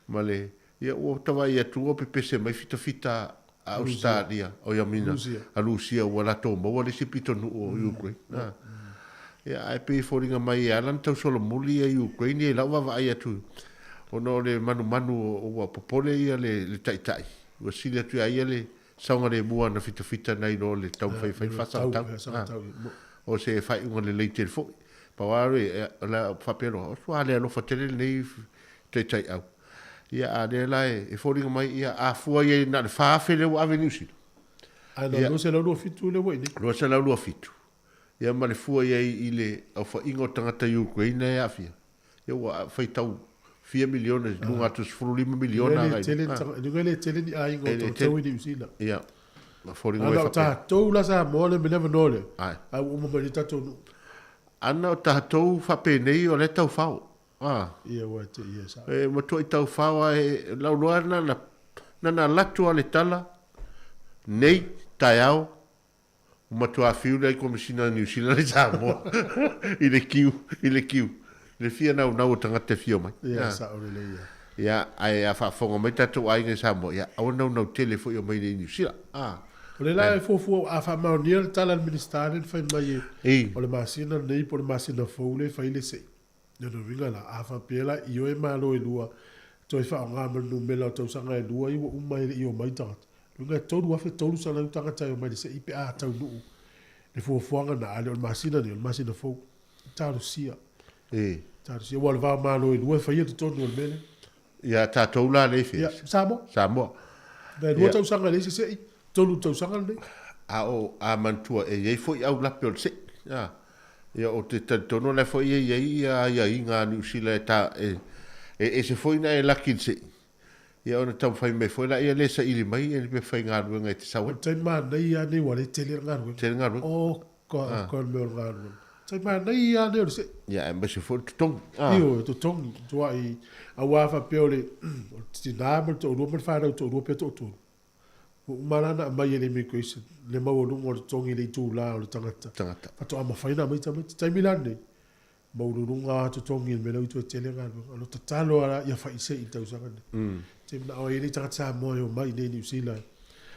male ia o tava ia tu o pe se mai fita Australia o ia mina a Lucia wala to mo le si pito no o Ukraine ia ai pe fo ringa mai alan tau solo muli e Ukraine la va ia tu o no le manu o popole ia le tai o sile tu ia le saunga le mua na fita nei no le tau fai fa tau o se fai un le leite fo pa ware la fa pero o so le no fatele nei tai au ia ale la e fo ringa mai ia a fua ia na fa fele o avenue si no se lo fitu le wei lo se lo fitu ia ma le fua ia ile o fa ingo tangata Ukraine ia fia ia wa fai tau 4 miliones lunga tus 5 miliones le tele ni ai ngo to ni usila ia ma fo ringa mai fa to la sa mo le never know le ai o mo le tato ana o tato fa pe nei o le tau fao ia wa te ia sa e mo to tau fao e la loa na latu ale tala nei taiao mo to a fiu le komisiona New Zealand le mo ile kiu le fia na o tanga te fio mai ia sa o le ia ai a fa fonga mai tatu ai nge sa mo ia o no telefo yo mai ni New Zealand o le la fo a fa ma ni tala ministerial fa mai o le masina nei por masina fo le fa ile se no vinga la a fa pela io e malo e lua to fa nga ma no mela to sanga e lua i o mai io mai ta vinga to lua fe to sa la tanga ta mai se ipe a ta lu le fo nga na ale o masina fo ta rusia ta rusia wal va malo e lua fa ia to no mele ia ta to la le fe samo da lua to sanga le se to lu to sanga le a mantua e ye fo au la pe se ia o te tono le fo ia inga New Zealand ta e se foi na e laki se ia ona tau fai me foi la ia le sa ili mai e me fai ngā ruenga e te sawa tai ma nei ia nei wale tele ngā ruenga o ko me ngā ruenga tai ma nei ia nei se ia e se foi tong io to tong tua i a wafa peole ti nāma to uro man whārau to uro pe to o marana mai ele me koise le mau no mo tongi le tu la o le tangata fa to ama faina mai tai milane mau no nga to tongi me lo to tele nga lo tatalo ala ya fa ise i tau sanga te na o ele tangata mo yo mai ne New Zealand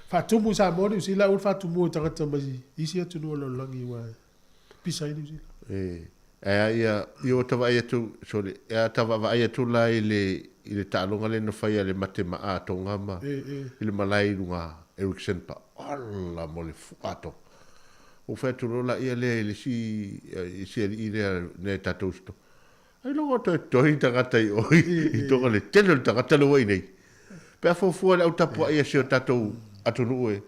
fa tu mu sa mo New Zealand o fa tu mu tangata mai isi atu no lo langi wa pisa New Zealand ia io tava ia tu sorry ia tava va ia tu la ile talonga le no fai le mate ma a tonga ma ile malai lunga Erickson pa alla mole fuato o fetu la ia le si ile ne tatosto Ai longa toi tangata i oi, i tonga le tele le tangata le wai nei. Pea fofua le au tapua ia se o tatou atunu e.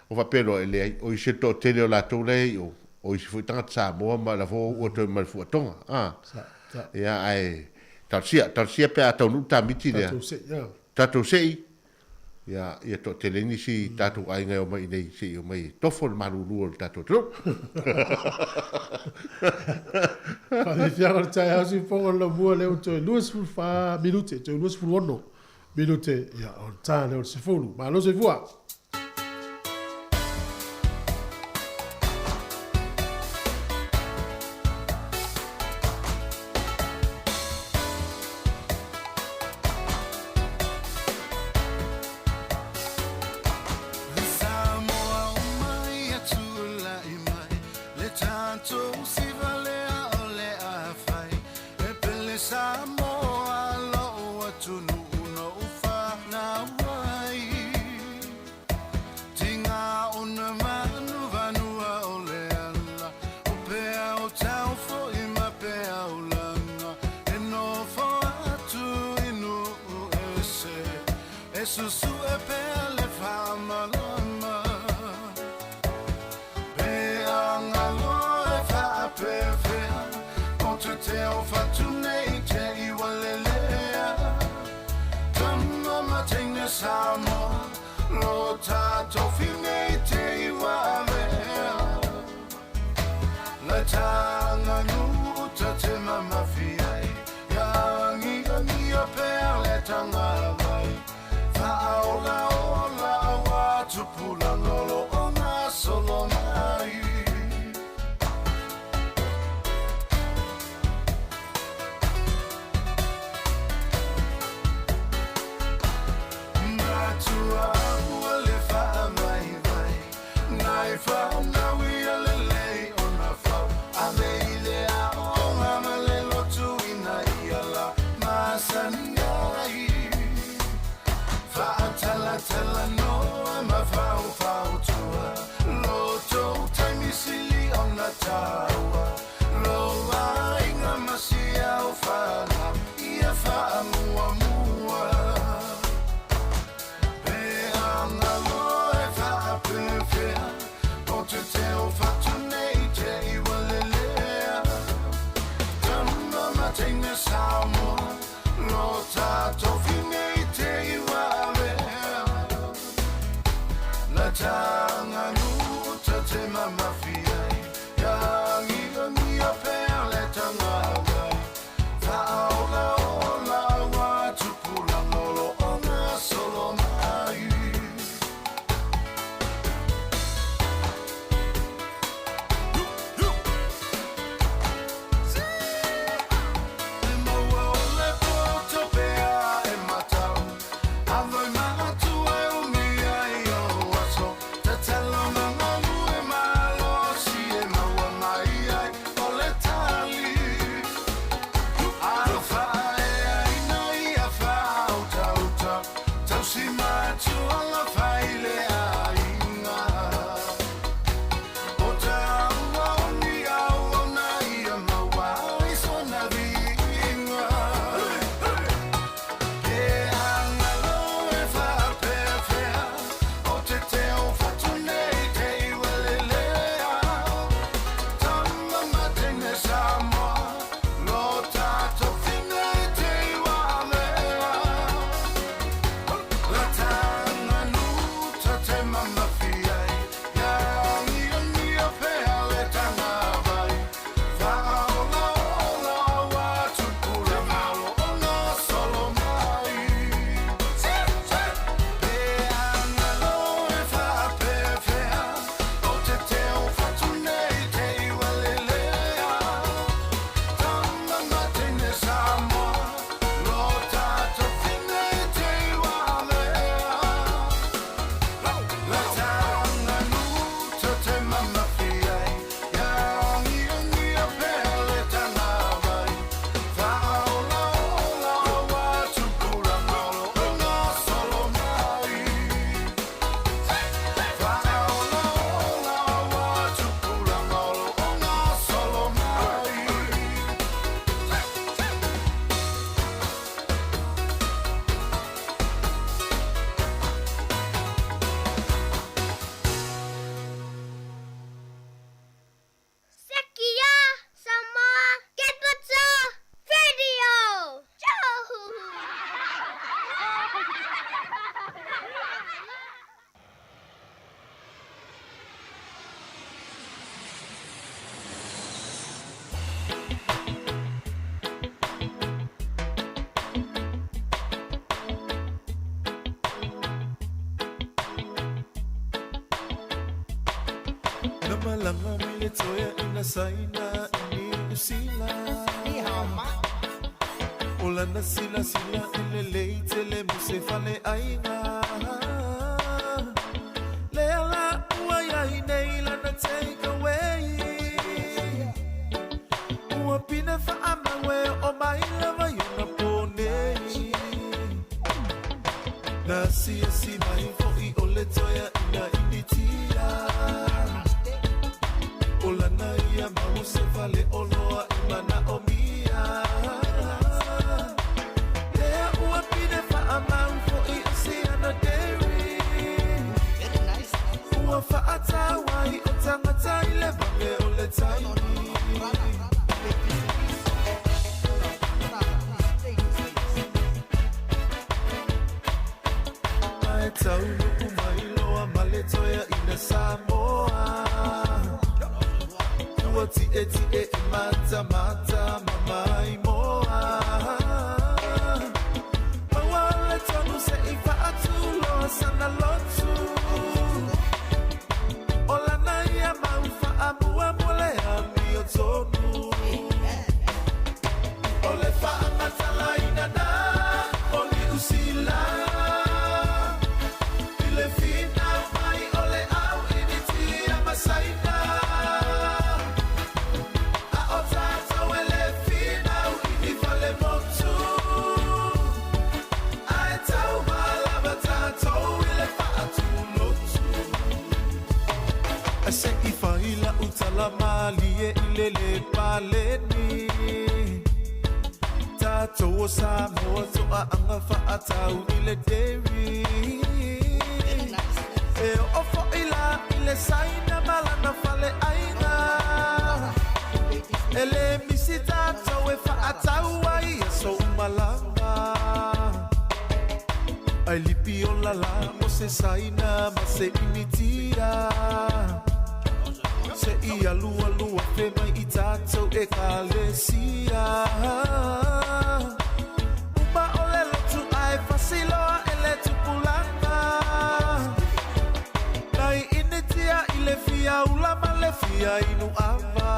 O whapelo e lei, o i se to tele o latou lei, o i se fui tangata Samoa ma la fo o toi mal fua tonga. Ia ai, talsia pea tau nu tamiti lea. Tatou sei. Ia to tele ni si tatou ai ngai o mai nei, si o mai tofo le marulu o tatou tru. Pali fianga le tai hasi fonga la bua leo toi luas fa minute, toi luas fu ono. Minute, ia o tā leo se fulu, ma lo se fua. malanga mele toya ina saina ini usila ni hama ola na sila sila ele leitele musefale aina leala uaya ineila na take away uapina fa amawe o maila va yuna pone na si mai fo I ole toya ina initia ola na ia musefale oloa imana omia lea uapina fa amawe fo I usiana dairy ua fa atawai o tangata ile bange ole tai Taulu umailoa maletoya ina Samoa Uati eti mata mamai moa Mawale tonu se ifa atuloa sana lotu Ola na ia maufa amua mole amio tonu Ole fa amatala ina na Oli usila Malie ilele paleni Tato Samoa toa anga faatau ile deri E ofo ile saina malana fale aina Ele misita toa faatau ai so malanga Ai lipi olala mo se saina ma se imitia Se ia lua fe mai I tato e kalesia Uma ole lotu ai fasiloa ele tupulanga Nai inetia ile fia ulama le fia inu ava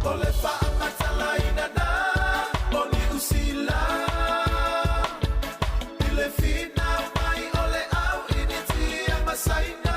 Ole fa amatala inana Oli usila Ile fina mai ole au inetia masaina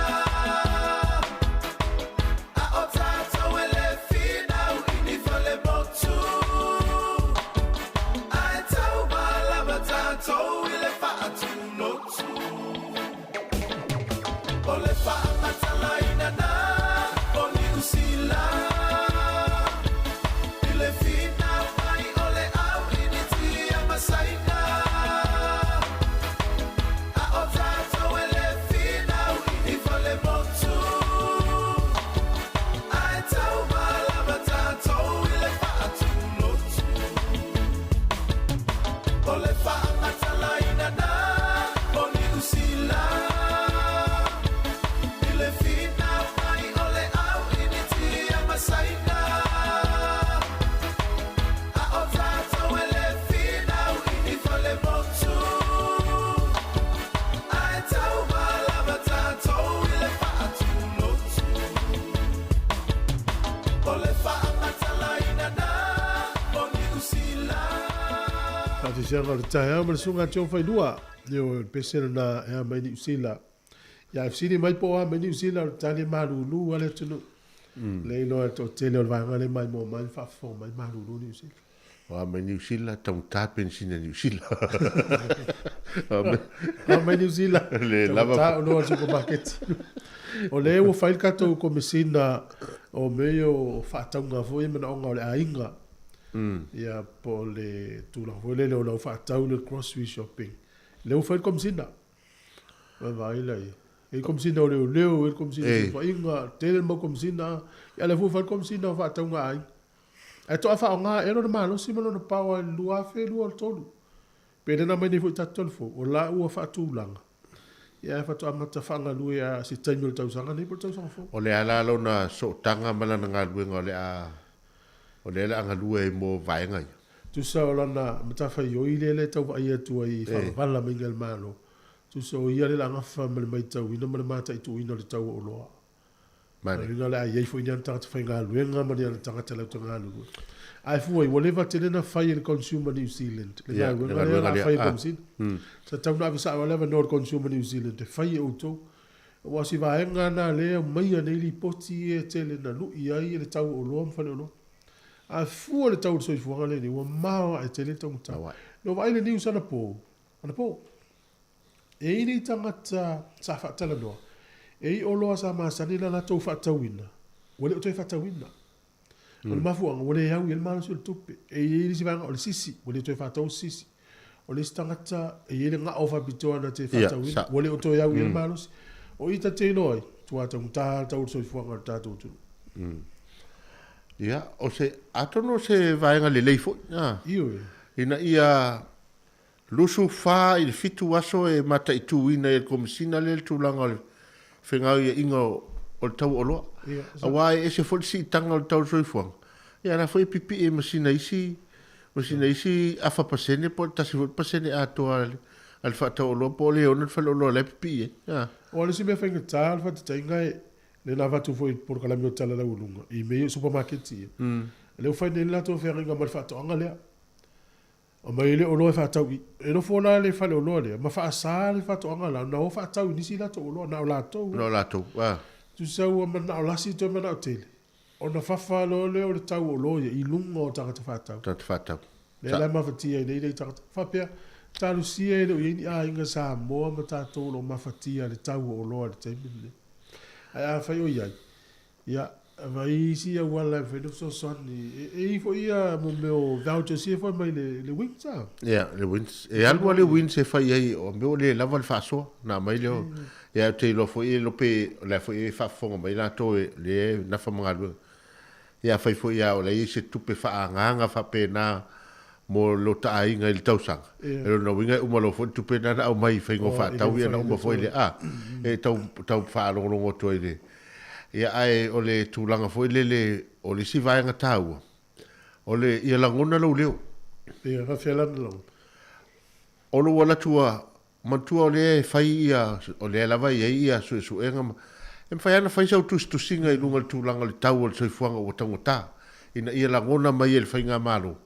Sianga le tae ma sunga tio fai dua yo pesena na e mai ni usila ya fsini mai po a mai ni usila tani malu lu ale tunu le no to tele o vai ngale mai mo mai fa fo mai malu lu ni usila wa mai ni usila tau tapen sina ni usila a mai ni usila le lava ta no so ko market o le o fai kato ko mesina o meio fa tanga fo e mana onga o le ainga ia po le tula vole le o fa tau le grocery shopping le o fa kom sina vai lai e kom sina o le e kom sina fa inga tele mo kom sina ia le fa kom sina fa tau ngai e to fa nga e no malo si mo no pa o lua fe lua tolu pe na mai ni fu tatol fo o la o fa tu langa ia fa to amata fa nga lu ia si tanyo tau sanga ni po tau sanga fo o le ala lo na so tanga mala nga lu ngole a o le la anga lue mo vai ngai tu sa o lana mata fa yo ile le tau ai tu ai fa vala mingel malo tu so ia le anga fa me mai tau ina me mata tu ina le tau o loa Mane. Ringa le ai foi nyan tanga fai nga luenga ma dia tanga tala tanga lu. Ai fu ai whatever te na fai le consumer New Zealand. Le nga luenga le fai komsin. Sa tau na visa whatever no consumer New Zealand te fai o to. Wa si va nga na le mai ne li poti e tele na lu ia le tau o lo fa no. A fu le tau so fu ngale ni wa ma e tele tau tau. No vai le ni usana po. Ana po. E ni tanga sa fa tala no. E o loa sa masani la tau whatauina. Wale o tau whatauina. O le mafuanga, wale iau i le mana su le tupe. E i li si vanga o le sisi, wale o tau whatau sisi. O le stangata, e i le nga o whapitoa na te whatauina. Wale o tau iau i le mana si. O i ta te noi, tua tau tau soi fuanga le tātou tunu. Ia, o se atono se vaenga le leifo. Iyo e. Ina ia lusu wha i le fitu aso e mata i tuina i le komisina le tūlanga le whengau ia inga o le tau oloa. A wai e se foli si tanga o le tau soifuanga. Ia na fwoi pipi e masina isi afa pasene po tasi fwoi pasene atoa al whatau oloa po le ona whalo oloa le pipi e. O le si mea whainga tā, al whata tainga e le na watu fwoi por kalami o tala la ulunga. I mei supermarket i. Leo whaine la tō whainga ma le whatau anga lea. O mai le oloa e whatau i. E no fōna le whale oloa lea. Ma wha asā le whatau anga la. Na o whatau i nisi la tō oloa. Na o la tō. Na o la tō. Tu sau o mana o lasi tō mana o tele. O na whawha lo leo le tau oloa ia. I lunga o tangata whatau. Tangata whatau. Le lai mawhatia i nei tangata. Whapea. Talu sia e leo ieni a inga sa moa ma tātou lo mawhatia le tau oloa le taimine. Ai a whai o iai. Ia. Vai si a wala e whenau so sani. E fo ia mo meo voucher si e fo mai le wings a? Ia, le wings. E alua le wings e whai ai o meo le lava le whasoa. Nā mai leo. Ia te ilo fo i lope le fo i whafonga mai nā tō e le nafa mga lua. Ia whai fo ia o le i se tupe whaanganga whape nā mo lo ta ainga i le tausanga. E lo na winga umalo fo tupe nā au mai whaingo whaatau ia na uma fo i le a. E tau whaalongo tō i le. Ia ai o le tūlanga foi le o le si vaenga tāua. O le ia langona lau leo. Ia rafealana lau. O lo wala tua, mantua o le fai ia, o le lava ia su enga. E mwhai ana fai sau tusinga i lunga le tūlanga le tāua le soifuanga o tangota. Ina ia langona mai le fai ngā malo.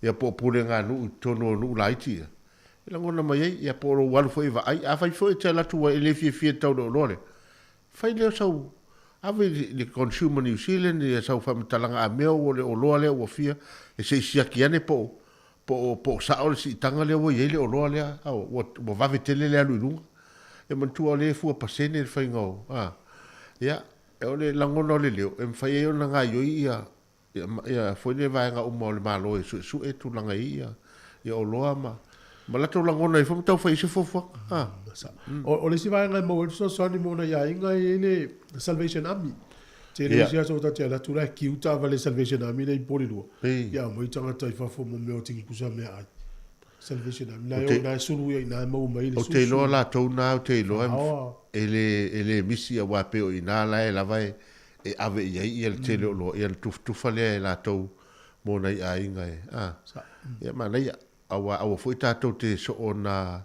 Ia po pule ngā nuu tono nuu laiti ia. Ia langona mai ia po lo walu foi va. Ai a fai foi te latua e le fie tau do lore. Fai leo sau ave le consumer New Zealand e sau whamitalanga a meo o le oloa lea ua fia e se isiaki ane po sa o le si tanga lea ua iei le oloa lea ua vave tele lea luilunga e mantua o le fua pasene le whaingau ia e o le langona o le leo e mwhai e o na ngā ioi ia fwoi le vaenga uma o le malo e su e tu langa ia oloa ma lato langona i whamitau whai se fofua o le si vaenga mo e so sani mo na ia inga e le Salvation Army. Te le sia so tatia la tura ki uta vale Salvation Army nei poli lua. Ia mo i tangata i whafo mo meo tingi pusa mea ai. Salvation Army. Na eo na suru ia i nā mau mai le susu. O te loa la tau nā o te loa. E le misi a wape o i nā la e lava e ave i ai i al te leo loa. I al tufa lea e la tau mo na i a inga e. Ia ma na ia. Awa fwoi tātou te so o na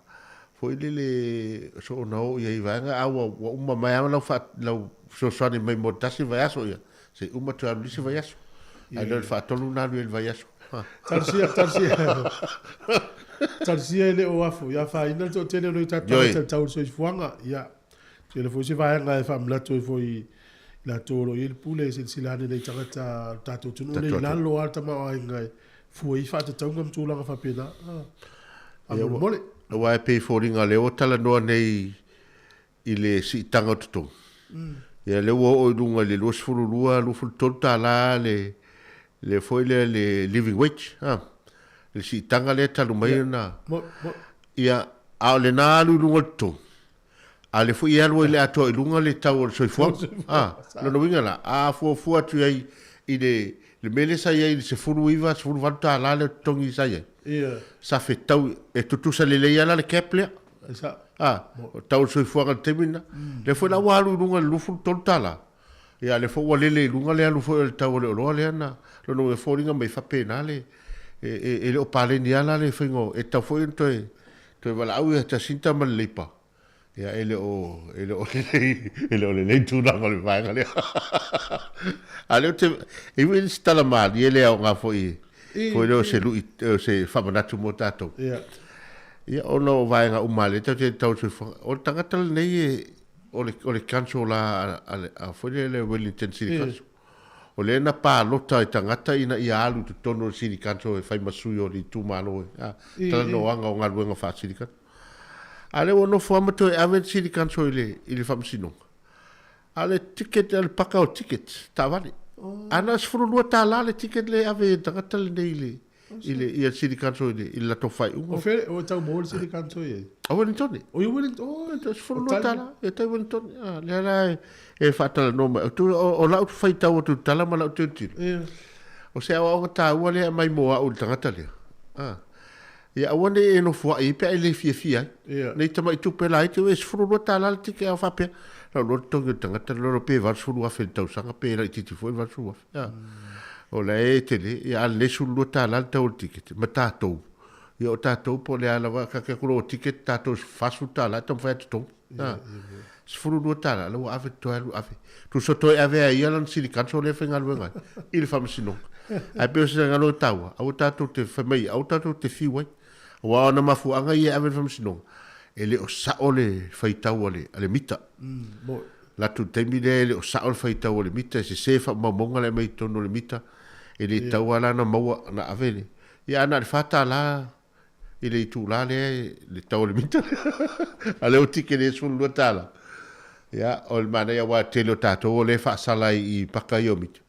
foi le so o na o i ai vanga awa uma mai ama lau so sani mai mo tasi vai aso ia se uma tu alu si vai aso ai le fa tonu na lu vai aso tarsia le o afu ia fa ina to tele no tata tau so fuanga ia se le fosi vai nga fa mla to foi la toro il pule se silane dei tata tato tu no le la lo alta ma ai nga foi fa te tau ngam tu langa fa pena mole wa pe foringa le o tala no nei i le si tanga tutu ia le o lunga le los furulua lu ful tota la le foi le living wage le si tanga le talu mai na ia a le na lu lunga tu a le foi ia le ato i lunga le tau so fo no winga la a fo atu ai i le mele sa ia se furu iva se furu vanta la le tongi sa ia sa fe tau e tutu sa le ia la le keple tau so fuanga temina le foi la walu lunga lufu tontala ia le fo wale le lunga le lufu le tau le lo le na lo no fo ringa mai fa pena le e le opale ni ala le fingo e tau foi to wala au ta sinta mal lepa Ia ele o le tu na le vai ngale. Ale te e vi stala mal ele o nga foi le se lu se fa manatu mo tato. Ia ono vai nga umale te tau se o tangata nei o le kanso la a foi le Wellington City Council. O le na pa lota tangata ina ia alu tu tono City Council e fai masui o li tu malo. Tala no anga o nga luenga fa City Council. Ale wono forma to ave City Council ile famsino. Ale ticket al paka o ticket tavani. Ana sfuru lua tala le ticket le ave tangata le nei ile ia City Council ile la to fai. O fe o tau mo City Council ye. O Wellington. O Wellington. O to sfuru lua tala e tai Wellington. Le la e fatala no tu o la fai tau tu tala ma la tu tu. O se o ta o le mai mo o tangata le. Ia wane e no fua i pe ele fia. Nei tama i tupe lai te e sfuru lo tala te ke a whapea. Rau lo tongi tangata loro pe varsfuru a whel tau sanga pe la i titi fua i varsfuru a. O la e tele, ia le suru lo tala tau o tiket. Ma tātou. Ia o tātou po le ala wa kake kuro o tiket tātou fasu tala tam whai atu tong. Sfuru lo tala, lau ave toa lu ave. Tu so toi ave a ia lan siri kanso le whenga luenga. Ili whamasinong. Ai peo se ngalo taua. Au tātou te whamei, au tātou te whiwai. Wa ona mafuanga ia ave famsino ele o saole faitau ale mita la tu temi le o saole faitau ale mita se fa mamonga le mai tono le mita ele tawala na maua na avele ia na fata la ele tu la le tau le mita ale o tike le sul lotala ia o mana ia wa telo tato le fa sala I paka yo mita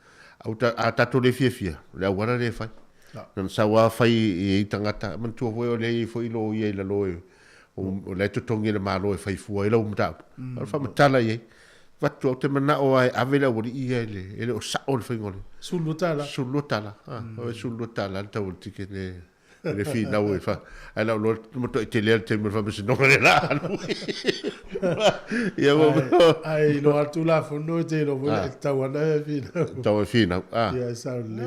au tato le fia le wala le fai nan sawa fai I tangata man tu o le foi lo ye la lo o le to tongi le malo e fai fu lo mta al fa matala ye vatu o te mana o ai avela o I ele o sa o fai ngol sulutala o sulutala ta o tike le fi na o fa ala lo mo to te le te mo fa me no le la ia ai lo atu la fo no te lo ta wana fi na ia sa le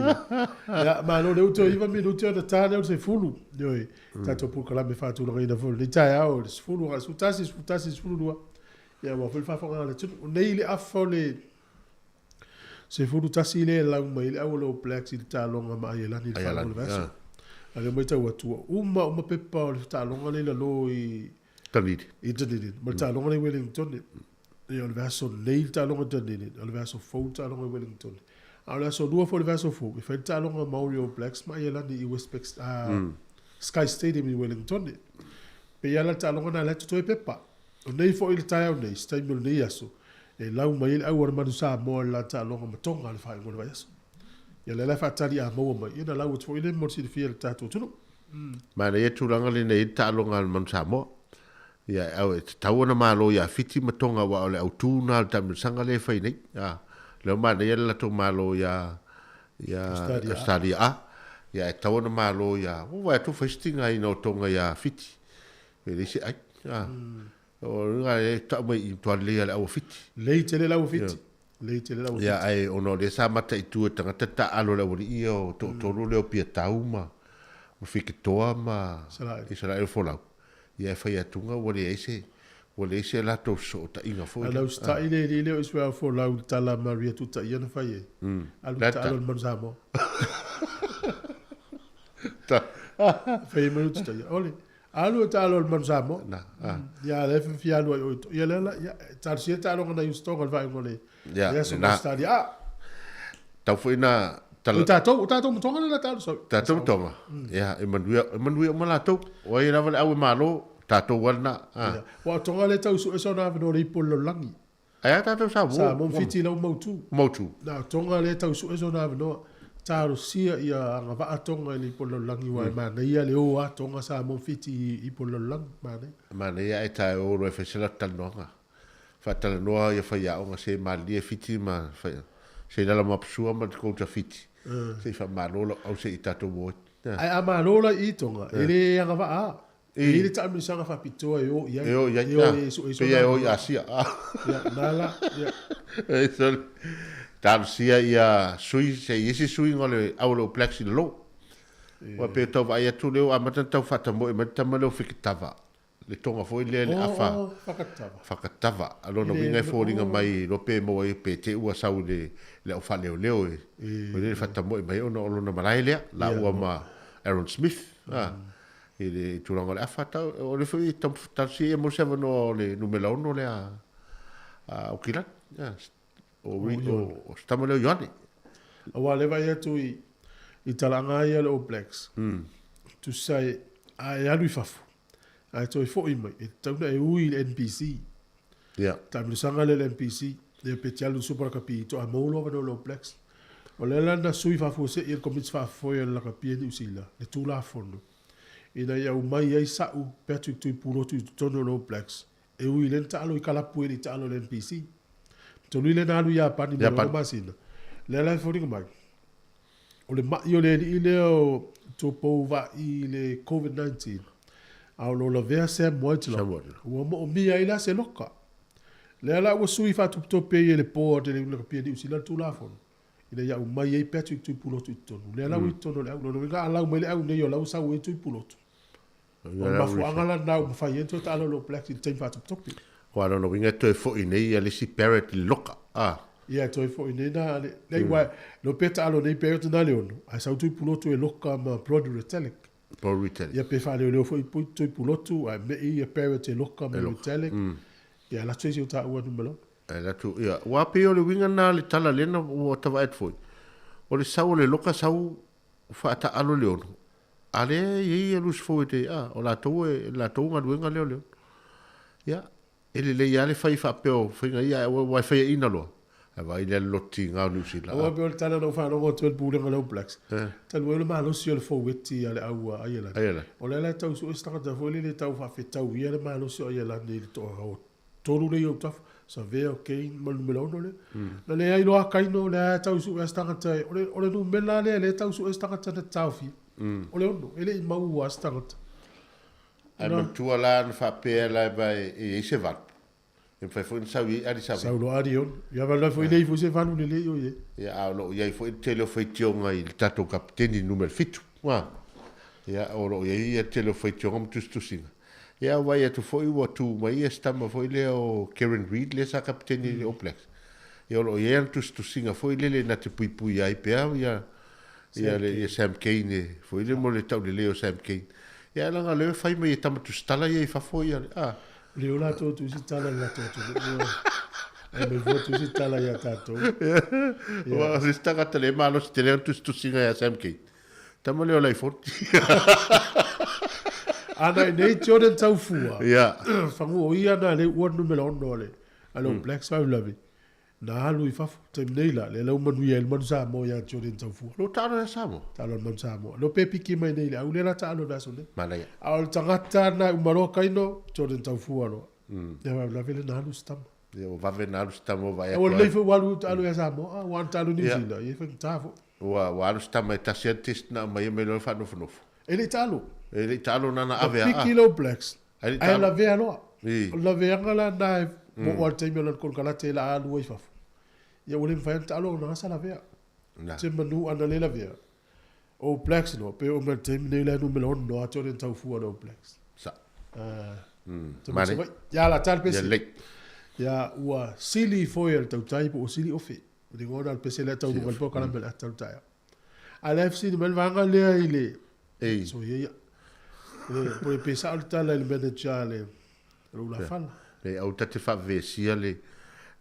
ia ma lo le uto iva minuto da tane o se fulu doi tato pu kala me fa tu lo ina fo le tai ao se fulu ga su tasi fulu dua ia mo fa fa le tu nei le afo le se fulu tasi le la mai le au lo black si ta longa mai la ni fa lo verso ale mai tau atua uma pepa o le talonga le lo I Tanidi ma talonga le Wellington e o le verso nei talonga Tanidi o le verso fo talonga Wellington a le so dua fo le verso fo e fa talonga Mario Blacks mai la ni Westpac Sky Stadium I Wellington pe ia la talonga na le to pepa o nei fo il taio nei stai mo nei aso e lau mai au or manu sa mo la talonga matonga le fa ngol vai aso ia le fa tali a mo mai ina lau to ile mo si fia le tato tuno ma le tu langa le nei talonga man sa mo ia au tau na malo ia fiti matonga wa le au tu na tam sanga le fai nei le ma le la to malo ia stadia ia tau na malo ia o wa tu festinga I no tonga ia fiti le si ai o nga e ta mai I to le au fiti le tele lau fiti ia ai ono le sa mata I tu tangata ta alo le ori o to le o pia tauma o fikitoa ma Israel folau ia fai atunga o le ese la to so ta inga fo ala sta ile o Israel folau tala Maria tuta ia na fai alu ta alo manzamo ta fai manu tuta ia ole alu ta alo manzamo ia le fia lo ia le ia ta sia ta alo na yustonga vai ngole ia so stadia tau foi na o tatou matonga na tatou so tatou matonga ia Emmanuel malatou o ia lava au malo tatou wana wa tonga le tau so na no le polo langi ai tatou sa mo fiti lo motu na tonga le tau so na no taro sia ia nga va tonga le polo langi wa ma na ia le o tonga sa mo fiti I polo lang ma ne ia ta o lo fesela tanonga fatala noa ia fai au nga se mali e fiti ma se dala mapsua ma ko ta fiti se fa malola au se itato mo ai a malola I tonga ele nga va ele ta mi sanga fa pitoa yo ia yo sia nala so tal sia ia sui se isi sui ngole au lo plexi lo wa pe to vai tu le a mata tau fata mo e mata malo fikitava le tonga foi le afa fakatava alo no winga foringa mai lo pe mo e pe te ua sau le o fa leo e le fata mo mai ono lo na malai le la ua ma Aaron Smith ele tulanga le afa ta o le foi tam si e mo se no le numero 1 le a o kila o stamo le yoni awa le vai atu I talanga ia le All Blacks tu sai ai alu fafu ai toi fo I mai e tauna e ui le NPC tamu sanga le NPC le petialu super kapi to a molo va no All Blacks o le landa sui fafu se il komits fafu ia la kapi ni usila le tula fono ina ia umai ai sa u Patrick tui pulo tu tono All Blacks e ui le talo I kala pueli talo le NPC to lui le nalu ia pani mo masina le la fo ringa mai o le mai o le ile o to pova I le COVID-19 au lo vea se moitlo o mo mia ila se loka le ala o sui fa to pe le po de le pe di usila tu la fon ile ya o mai e Patrick tu pulo tu tonu le ala o tonu le no nga ala mo le au ne yo la usa o tu pulo tu o ma fu angala na o fa yento ta lo black in time fa to pe o ala no winga to fo ine ali si parrot loka ia toi fo ine na le wa lo peta alo nei pe na le ono a sa tu pulo tu e loka ma produtelic ia pe fa le fo tu pulo tu a me ia pe te loka ma produtelic ia la tsi ta o numero la tu ia wa pe o le winga na le tala le na o ta va foi o le sau le loka sau fa ta alo le ono ale ia lus fo te o la to nga winga le ia ele le ia le fa pe o finga ia wa fa ina lo vai le lotti nga nu si la o be o tala no fa no go to bule ngalo blacks tal wo le malo si o le fo wetti ale au ayela o le la tau su sta da fo le tau fa fetau ia le malo si o ayela ni to o tolu le yo taf sa ve o ke mal numero no le na le ai lo akai no le tau su sta ka o le no mela le tau su sta ka ta tau fi o le no ele mau wa sta ka ai ma tu ala fa pe la vai e se va e fai foi sawi ali sawi saulo arion ia va la foi nei foi se vanu le yo ye ia lo ia foi tele foi tionga il tato kapteni numero fitu wa ia o lo ia tele foi tionga tu singa ia vai tu foi o tu mai esta ma foi le o Karen Reid le sa kapteni o Blacks ia lo ia tu singa foi le na te pui ai pe ia le Sam Kane foi le mo le tau le o Sam Kane ia langa le fai mai tama tu stala ia fa foi le ola to tu si tala ya to e me vo tu si tala ya tato wa si sta ka tele malo si tele tu singa ya Sam Kane tama le ola i forti ana nei Jordan tau fua ia fangu o ia na le o numero 1 le alo Blacks vai lavi na lu i fa te nei la le lo manu ia il manu sa mo ya Jordan tau fua lo talo ya samo talo manu sa mo lo pe piki mai nei le au le la talo na sone malaya al tangata na umaro kaino Jordan tau fua lo ya va lavi le na lu stam ia va ve na lu stam vai o le fo walu talo ya samo wan talo ni sila ia fa tafo wa lu stam mai ta scientist na mai me lo fa no ele talo na ave piki lo Blacks ai la ve lo la ve ngala na mo wa te me lo kon kala te la alu i fa ia o le fai talo na sala vea te manu ana le la vea o Blacks no pe o me te nei la numero 1 no ato den tau fu no Blacks sa mane ya la tal pese ya ua sili foil tau tai po sili ofe de ngona al pese la tau no po kala bel tau tai ala FC de melvanga le ile so ia po pesa al tal le manager le la fala le au te fa vesia le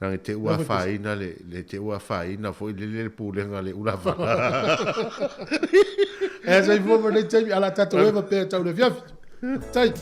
nang te ua faina le te ua faina foi le pulenga le ula fa e sai fo le tai ala tato eva pe tau le fiaf tai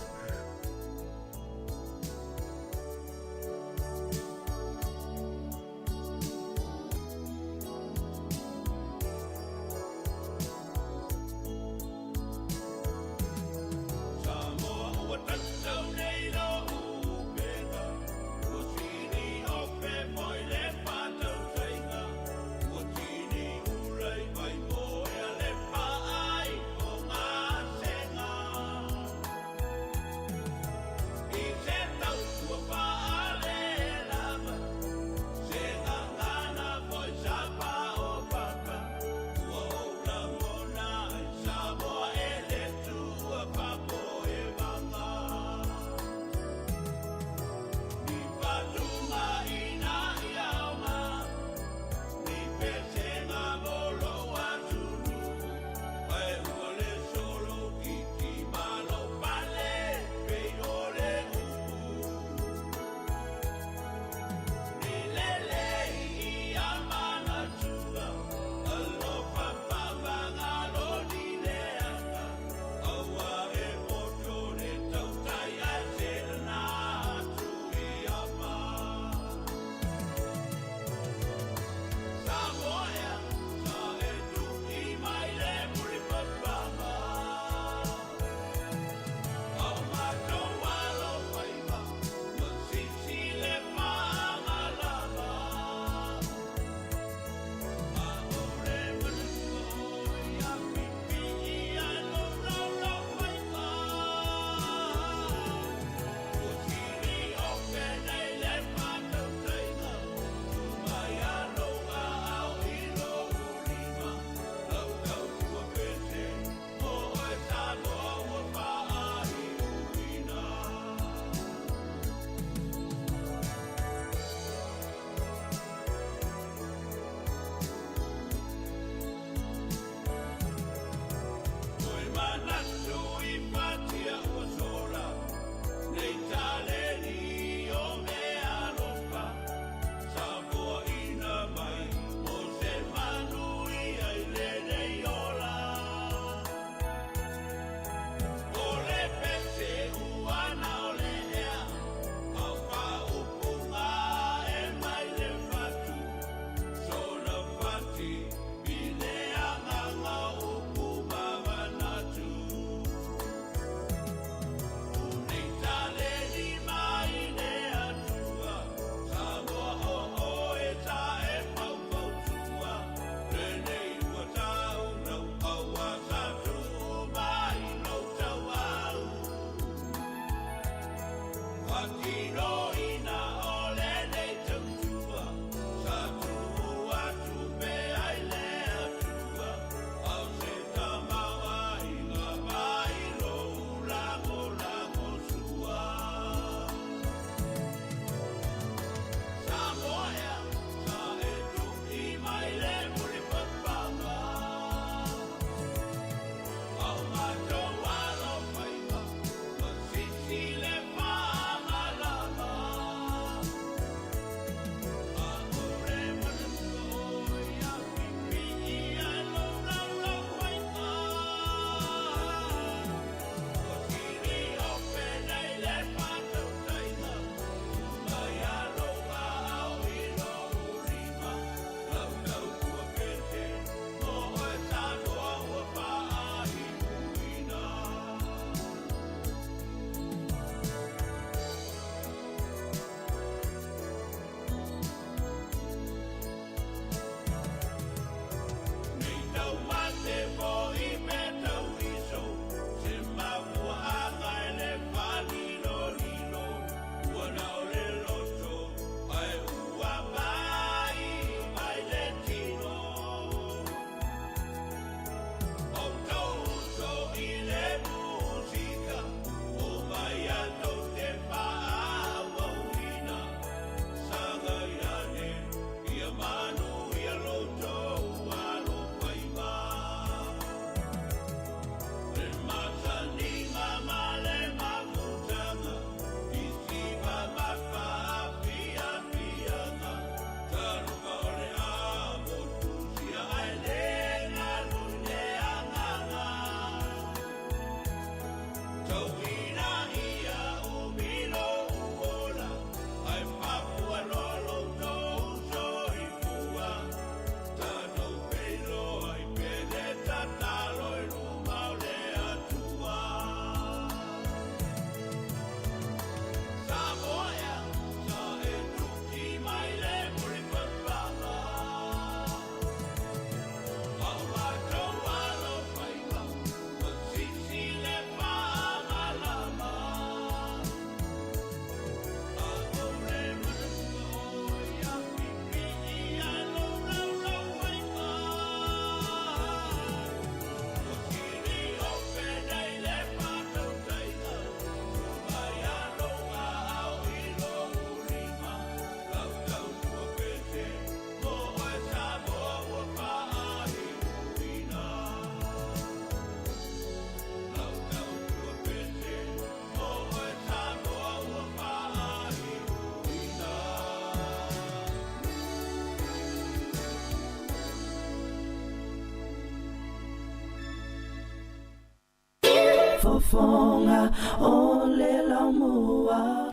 fofonga o le laumua.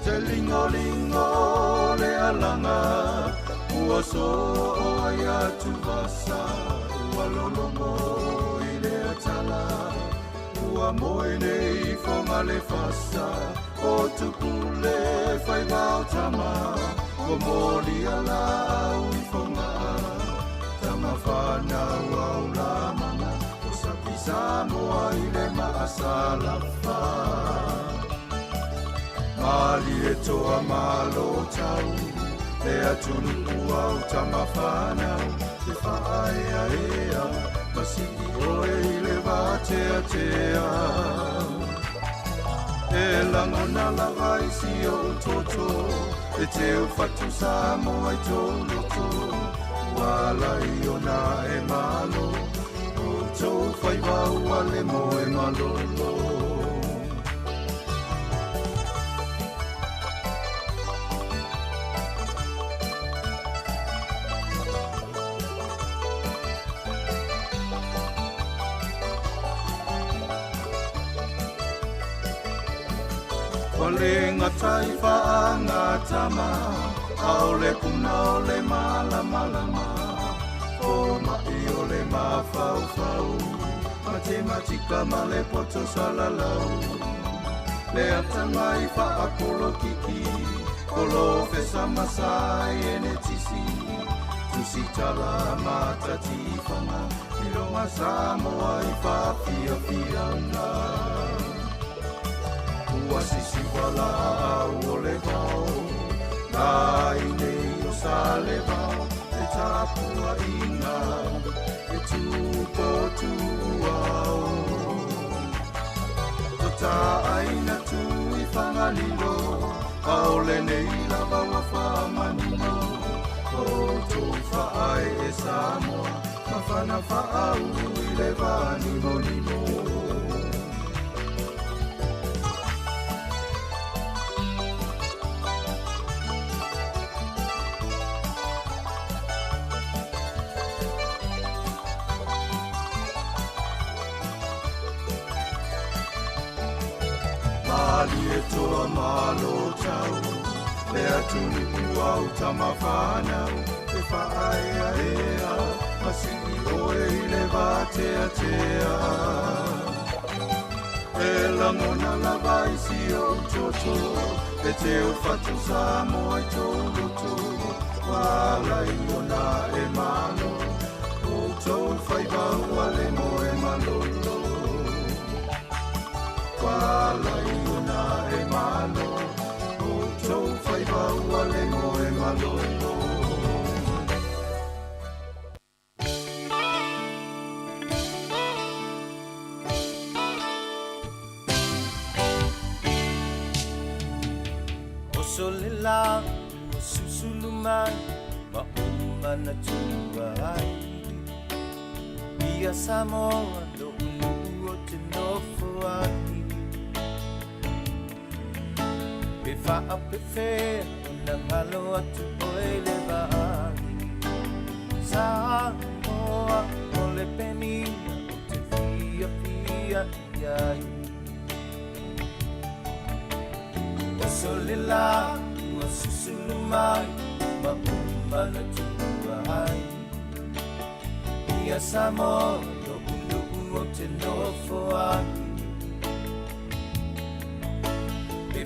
te lingo le alanga ua so o ai atu vasa ua lolongo i le atala ua moe nei fonga le fasa o tukule fai vau tama o moli ala au i fonga tama whana au la mana o sapisa moa i le maasala wha Mali e toa malo tau Le atunu ua o tamawhana Te whaea ea Masiki oe i le wātea tea E langona lawa i si o toto E te uwhatu sa moa i tō loto Wala i o na e malo O tō whaiwau ale mo e malolo Wale ngatai whaanga tama Ao le puna o le malama O mai o le mawhau Matematika ma le poto salalau Le atanga i whaakolo kiki Kolo fesa masai ene tisi Tusi tala matati whanga Ilonga Samoa i whapia whianga Ua sisi wala au o le vau Nai nei o sa le vau E tapua inga E tupo tuau O ta aina tu i whangalilo Ao le nei lava wa whamanino O tu whaai e Samoa Mawhana whaau i le vani monino Mali e toa malo tau Le atunu ua o tamawhana E whaea ea Masiki oe i le wātea tea E langona lawa i si o toto E te o whatu sa moa i tō loto Wala i ona e mano O tō whaibau ale mo e malolo Wala i ona e malo O tō whaibau ale mo e malolo O solela, o susulu mai Ma umana tua ai Ia Samoa do ulu o te nofo ai Pe wha pe whea o na ngalo atu o e le vai Samoa o le penina o te fia fia iai O solela, o susulu mai Ma umana tua ai Ia Samoa do ulu o te nofo ai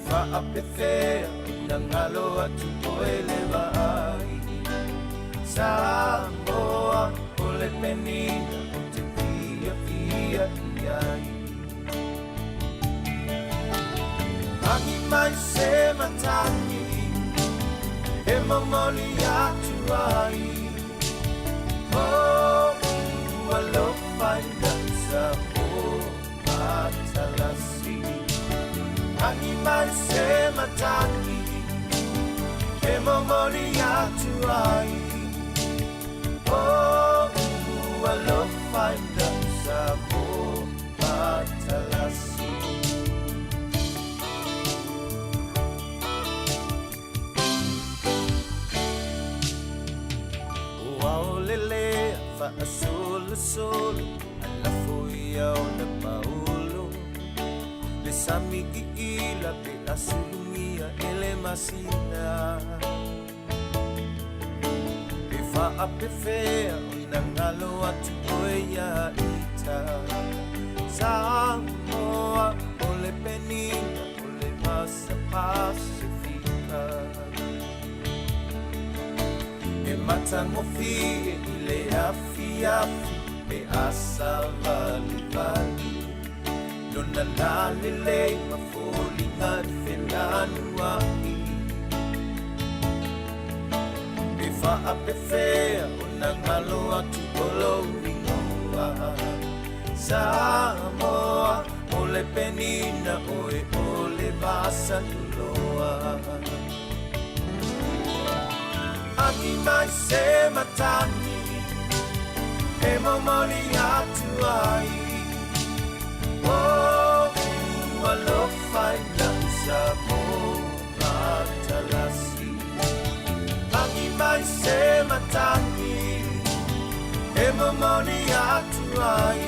Whaapewhea na ngalo atu o e le vai Samoa o le penina o te fia fia iai Hangi mai se matangi E mamoli atu ai Oh, alo faina Samoa atalasi Hangi mai se matangi E momori atu ai Oh, alo faina Samoa atalasi Wow, lele, fa solo, ala foi ao na paulo Le sami I ila pe asulungia ele masina pe fa ape fea ina ngalo atu oia ita Samoa ole penina ole masa Pasifika e matangofi i le afi e asa vali Lona lale le mafoli ngari whenanua I E wha ape whea o na ngalo atu olo ringoa Samoa o le penina oe o le vasa tuloa Aki mai se matani E momoli atu ai Oh, alofa inansa mo matalasi Mangi mai se matani E momoni atu ai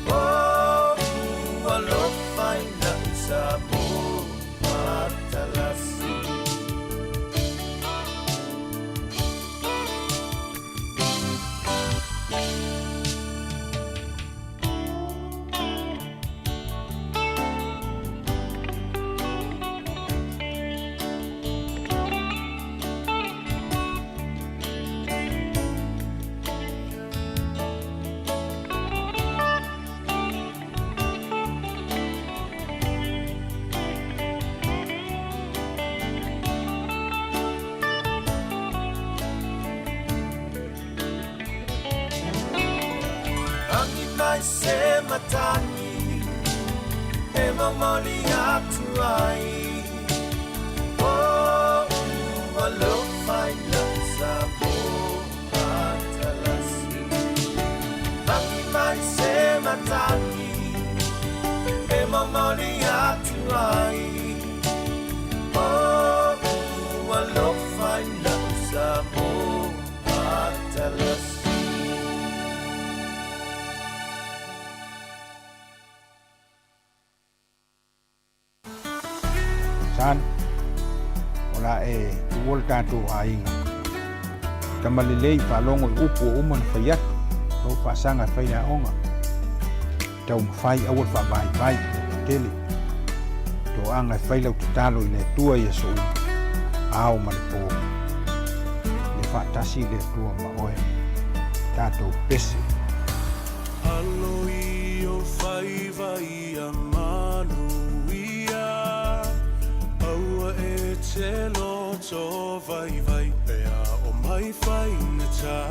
Oh, alofa inansa mo matalasi Se matani e momoli atu ai Oh, alofa inansa mo matalasi Mangi mai se matani e momoli atu ai Oh, alofa inansa mo matalasi San ola e tuol tātou ainga tamalelei whalongo I upo umana whaiat o whasanga whaina onga tau mawhai awal whabai tele to anga whailau tatalo I le tua ia so ao mani po le whatasi le tua maoe tātou pese Alo I o whaiwai a manu Te loto vai pea o mai whaina tā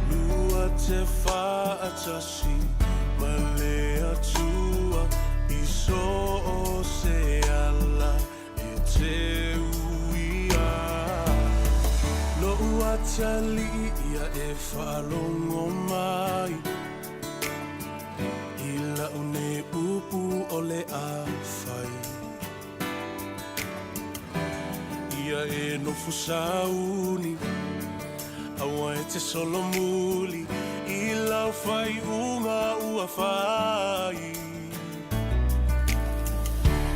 Lua te whaatasi ma le atua I so o se ala e te uia Lo uatali ia e whalongo mai I la une upu o le awhai Ia e no fusauni Awa e te solo muli I lau whai unga ua whai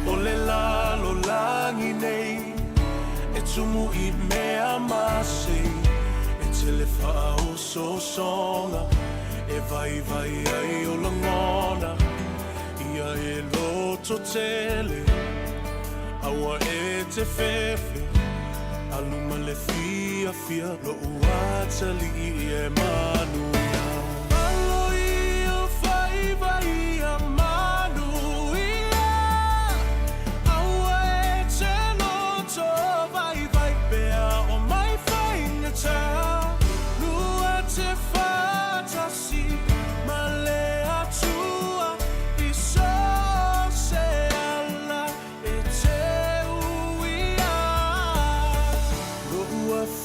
O le lalo langi nei E tumu I mea masi E te le whao so songa E vai ai o langona Ia e loto tele Awa e te fefe Aluma le fia Lo uatali e manuia Alo I o whaiwai a manuia Awa e te loto vai pea o mai whainga tā Lua te whatasi ma le atua I so se ala e te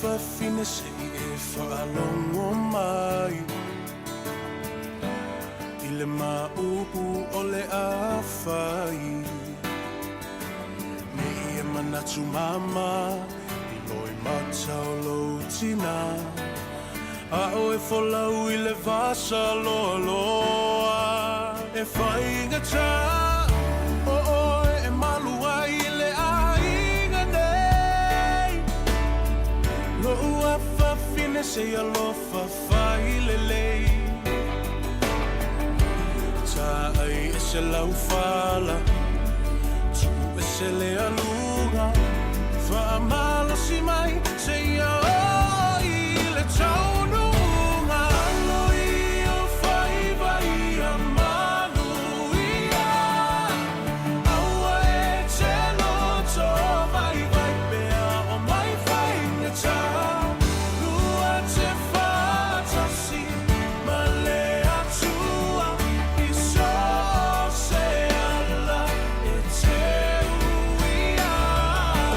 Whawhine se e whaalongo mai I le maupu o le awhai Me e manatu mama I loi matau lo tina A o e wholau I le vasa loa loa E whainga tā se alofa fai lelei Ta ai e se lau fala Tu e se le alunga Fa malo si mai se ia o i le taununga Alo i o fai vai a manu ia Aua e te loto vai vai pea o mai fai ne ta Lua te fata si ma le atua I so se ala e te uia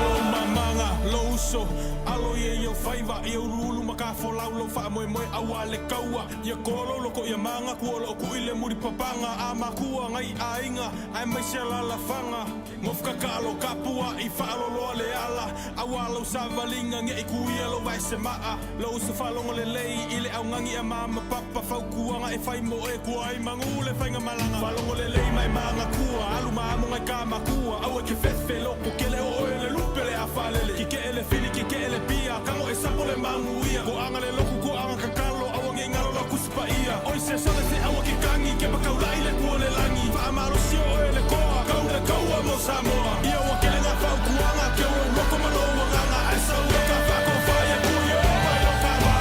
O mamanga louso alo ye yo faiva yo rulu maka fo laulo fa moe moe awale kaua ye kolo loko ye manga kuolo ku ile muri papanga ama kua ngai ainga ai mai se la la fanga ngofka kalo kapua I fa lo le ala awalo savalinga nge ku yelo vai se maa lo se falongo le lei ile au ngangi a mama papa fa kuanga e fai mo e ku ai mangule fainga malanga falongo le lei mai manga kua alu ma mo ngai kama kua au ke fefe loko kele o ele lupele afalele ki ke ele fili ki ke ele pia kamo e sapo le manguia ko anga le loko ko anga kakalo au nge ngalo la kuspa ia oi se sole se au ki kangi ke pa kaula ile ku le langi fa amaro si o ele koa kaula kaua mo samoa ia o kele nga fa kuanga ke o loko malo nganga ai sa o ka fa ko fa ia ku ia vai o ka va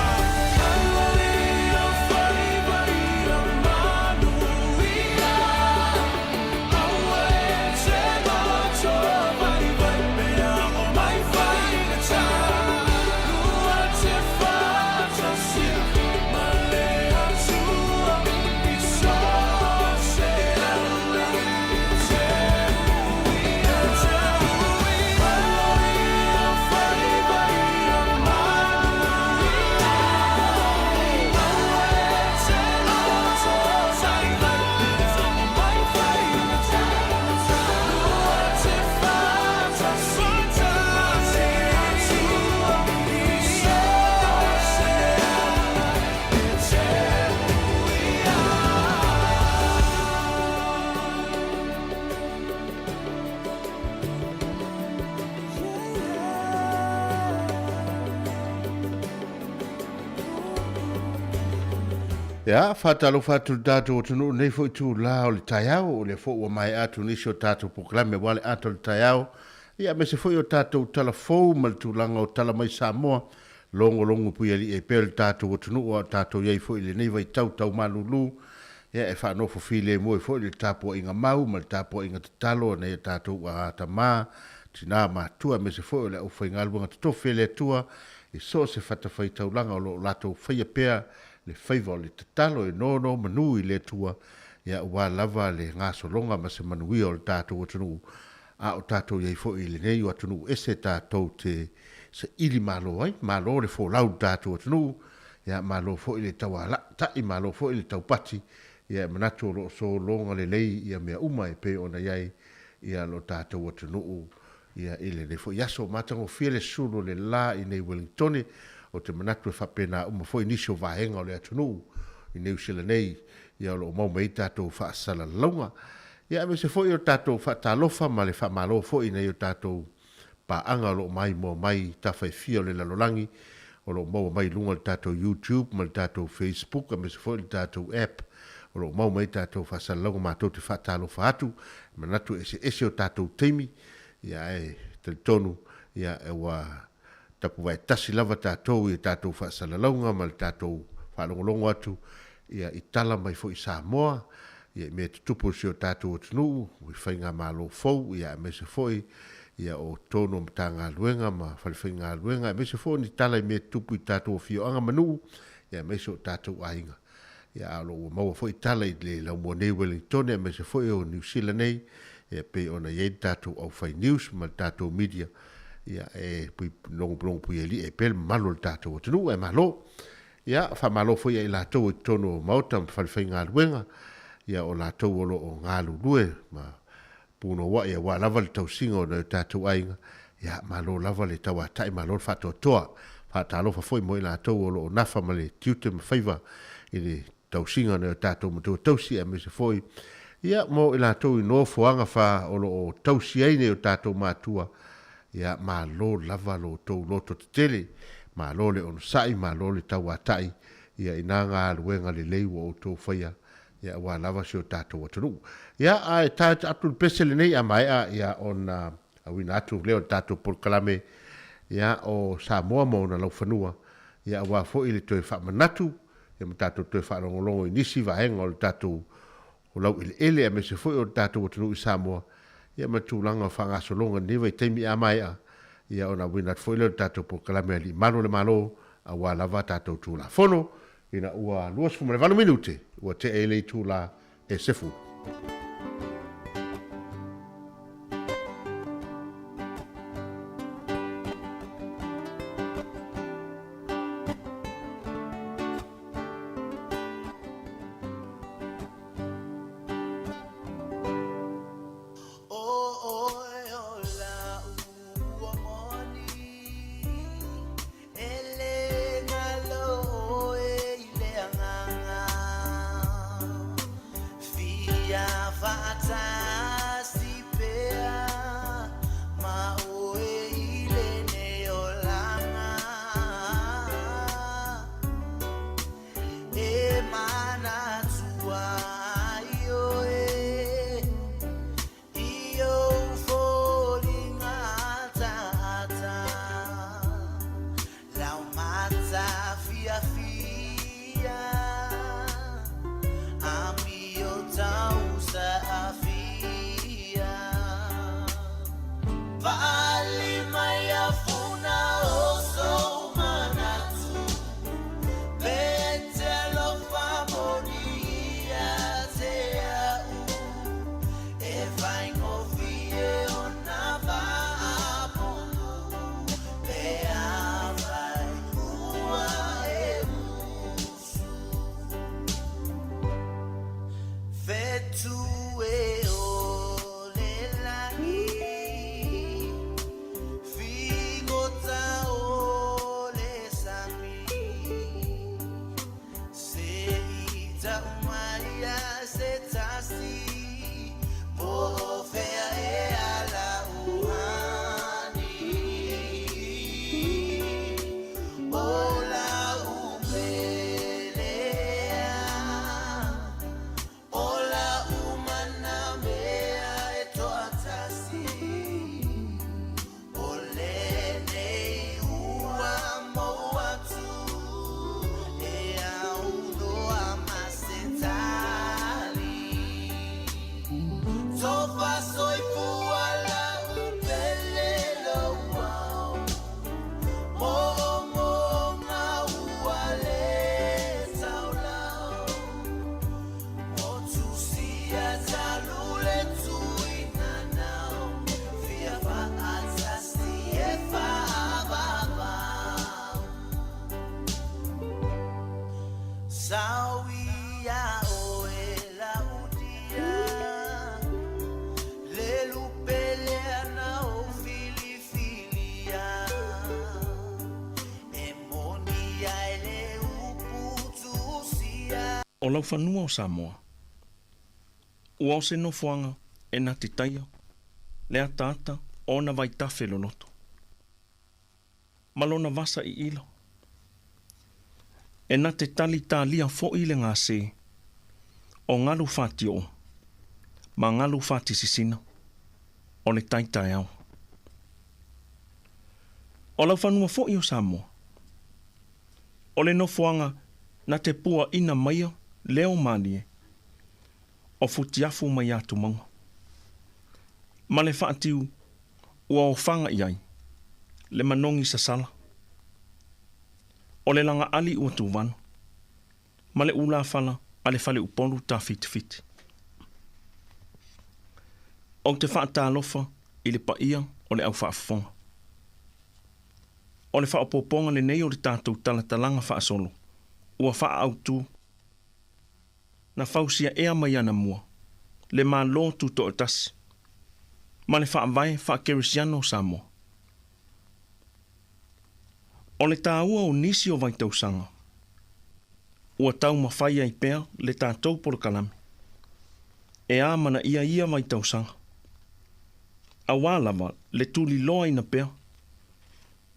Ya, fatalo fatu datu tunu nei fo tu la o le taiao o le fo o mai atu nisi o tatu proklame wale atu le taiao. Ia me se fo o tatu tala fo mal tu langa o tala mai Samoa. Longo pui ali e pel tatu o tunu o tatu iei fo ili nei vai tau malulu. Ia e whanau fo file mo e fo ili tapo inga mau mal tapo inga tatalo nei tatu a tama. Tina ma tua me se fo o le au whaingalu nga tatofe le tua. I so se whatawhai tau langa o lo lato whaia pea. Le faiva o le tatalo e no manui le tua ia ua lava le ngaso longa ma se manui o le tātou atunu a o tātou iei fo i le nei o atunu ese tātou te se ili malo ai malo le fo lau tātou atunu ia malo fo i le tau ala tai malo fo i le tau pati ia manatu o so longa le lei ia mea uma e pe ona iai ia lo tātou atunu ia ile le fo iaso matango fiele sulu le la i nei Wellingtone o te manatu e whapena uma foi nisio vahenga o le atunu i New Zealand nei ia o lo mau mei tātou whaasala launga ia me se foi o tātou whaatalofa ma le whamalo foi nei o tātou paanga o lo mai mo mai tawhai fia o le lalolangi o lo mau mai lunga le tātou YouTube ma le tātou Facebook a me se foi le tātou app o lo mau mei tātou whaasala launga mātou te whaatalofa atu manatu ese o tātou teimi ia e te tonu ia e wa tapu vai tasi lava tātou i tātou whaasalaunga ma le tātou whalongolongo atu ia i tala mai fo i Samoa ia me tutupu si o tātou o tunu i whainga malo fau ia me se foi ia o tono mta ngā luenga ma whalewhai ngā luenga me se foi ni tala i me tupu i tātou o fio anga manu ia me se o tātou ainga ia alo o maua foi tala i le lau mo nei Wellington ia me se foi o New Zealand nei ia pe ona iei tātou au whai news ma tātou media ia e pui longo pui ali e pel malo le tātou o tunu e malo ia fa malo foi ai lātou i tono mauta ma whalewhai ngā luenga ia o lātou o lo o ngā lulue ma puno wa ia wa lava le tau singa o na tātou ainga ia malo lava le tau atai malo le whātou toa whātalo fa foi mo i lātou o lo o nafa ma le tiute ma whaiva i le tau singa na tātou ma tau tausi a me se foi ia mo i lātou i no fuanga wha o lo o tausi aine o tātou mātua ia malo lava lo tau loto te tele malo le ono sai malo le tau atai ia ina ngā luenga le lei wa o tō whaia ia wa lava si o tātou atunu. Ia a tātou atu pesele nei a mai a ia on awina atu leo tātou Polokalame ia o Samoa mo na lau whanua ia wa fo ili toe whamanatu ia ma tātou toe whalongolongo i nisi vahenga o tātou o lau ele a me se fo o tātou atunu i Samoa ia ma tūlanga whangasolonga niwa i teimi a mai a ia ona wina fo ili o tātou Polokalame ali malo le malo a wa lava tātou tūla fono ina ua 2 minute ua te ele tūla e sefu. O lau whanua o Samoa. Ua o se no fuanga e na te taia, lea tata o na vai tafe lonoto. Malona vasa I ilo. E na te tali tā lia fo I le ngā se, o ngalu whati o, ma ngalu whati sisina, o le taitai au. O lau whanua fo I o Samoa. O le no fuanga na te pua ina maia, leo manie, o futiafu mai atu maunga. Ma le whaatiu, ua o whanga iai, le manongi sa sala. O le langa ali ua tuwanu, ma le ula whala, a le whale upolu ta fiti. O te whaata alofa, I le paia, o le au whaafonga. O le whaapoponga le nei o le tātou talatalanga whaasolo, ua wha autu, na fausia ea mai ana mua, le mā lo tu to tasi, ma le wha vai wha kerisiano Samoa. O le tāua o nisi o vai tausanga, ua tau mawhai ai pēr le tātou Polokalame, e āmana ia vai tausanga. A wālava le tuli loa ina pēr,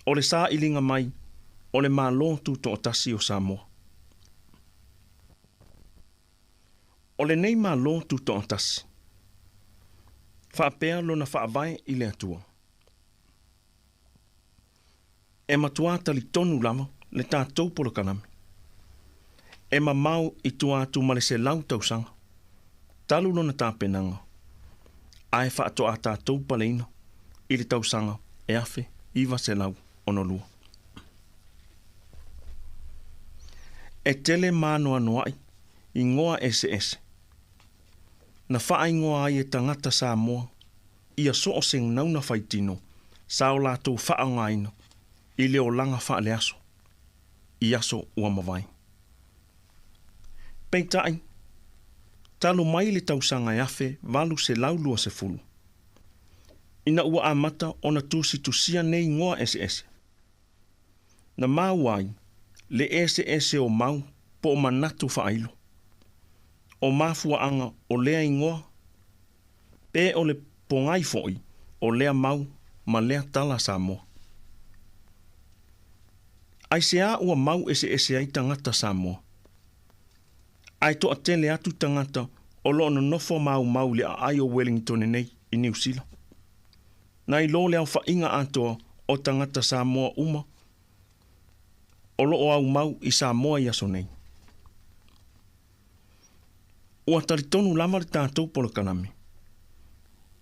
o le sā ilinga mai, o le mālo tu to tasi o Samoa. O le nei mālo tu to tasi. Whaapea lo na whaavai i le atua. E matua tali tonu lama le tātou polo kanami. E ma mau i tua atu male se lau tausanga. Talu lo na tāpenanga. Ai whaato a tātou paleina i le tausanga e afe iwa se lau onolua. E tele mānoa noai i ngoa ese. Na whaai ngoa ai e tangata Samoa ia so o seng nauna whaitino sa o lātou whaangaina i leo langa wha le aso i aso ua mawai. Peitai, talo mai le tausanga e afe walu se laulua se fulu. Ina ua amata o na tusi tusia nei ngoa ese. Na mauai le ese o mau po o manatu whaailu. O mafua anga o lea ingoa, pe o le pongai foi o lea mau ma lea tala Samoa. Ai se a ua mau ese ai tangata Samoa. Ai to atele atu tangata o lo no nofo mau le ai o Wellington nei i New Zealand. Nai lo lea wha inga atoa o tangata Samoa uma, o lo o au mau i Samoa i aso nei. Ua taritonu lama le tātou polo kanami.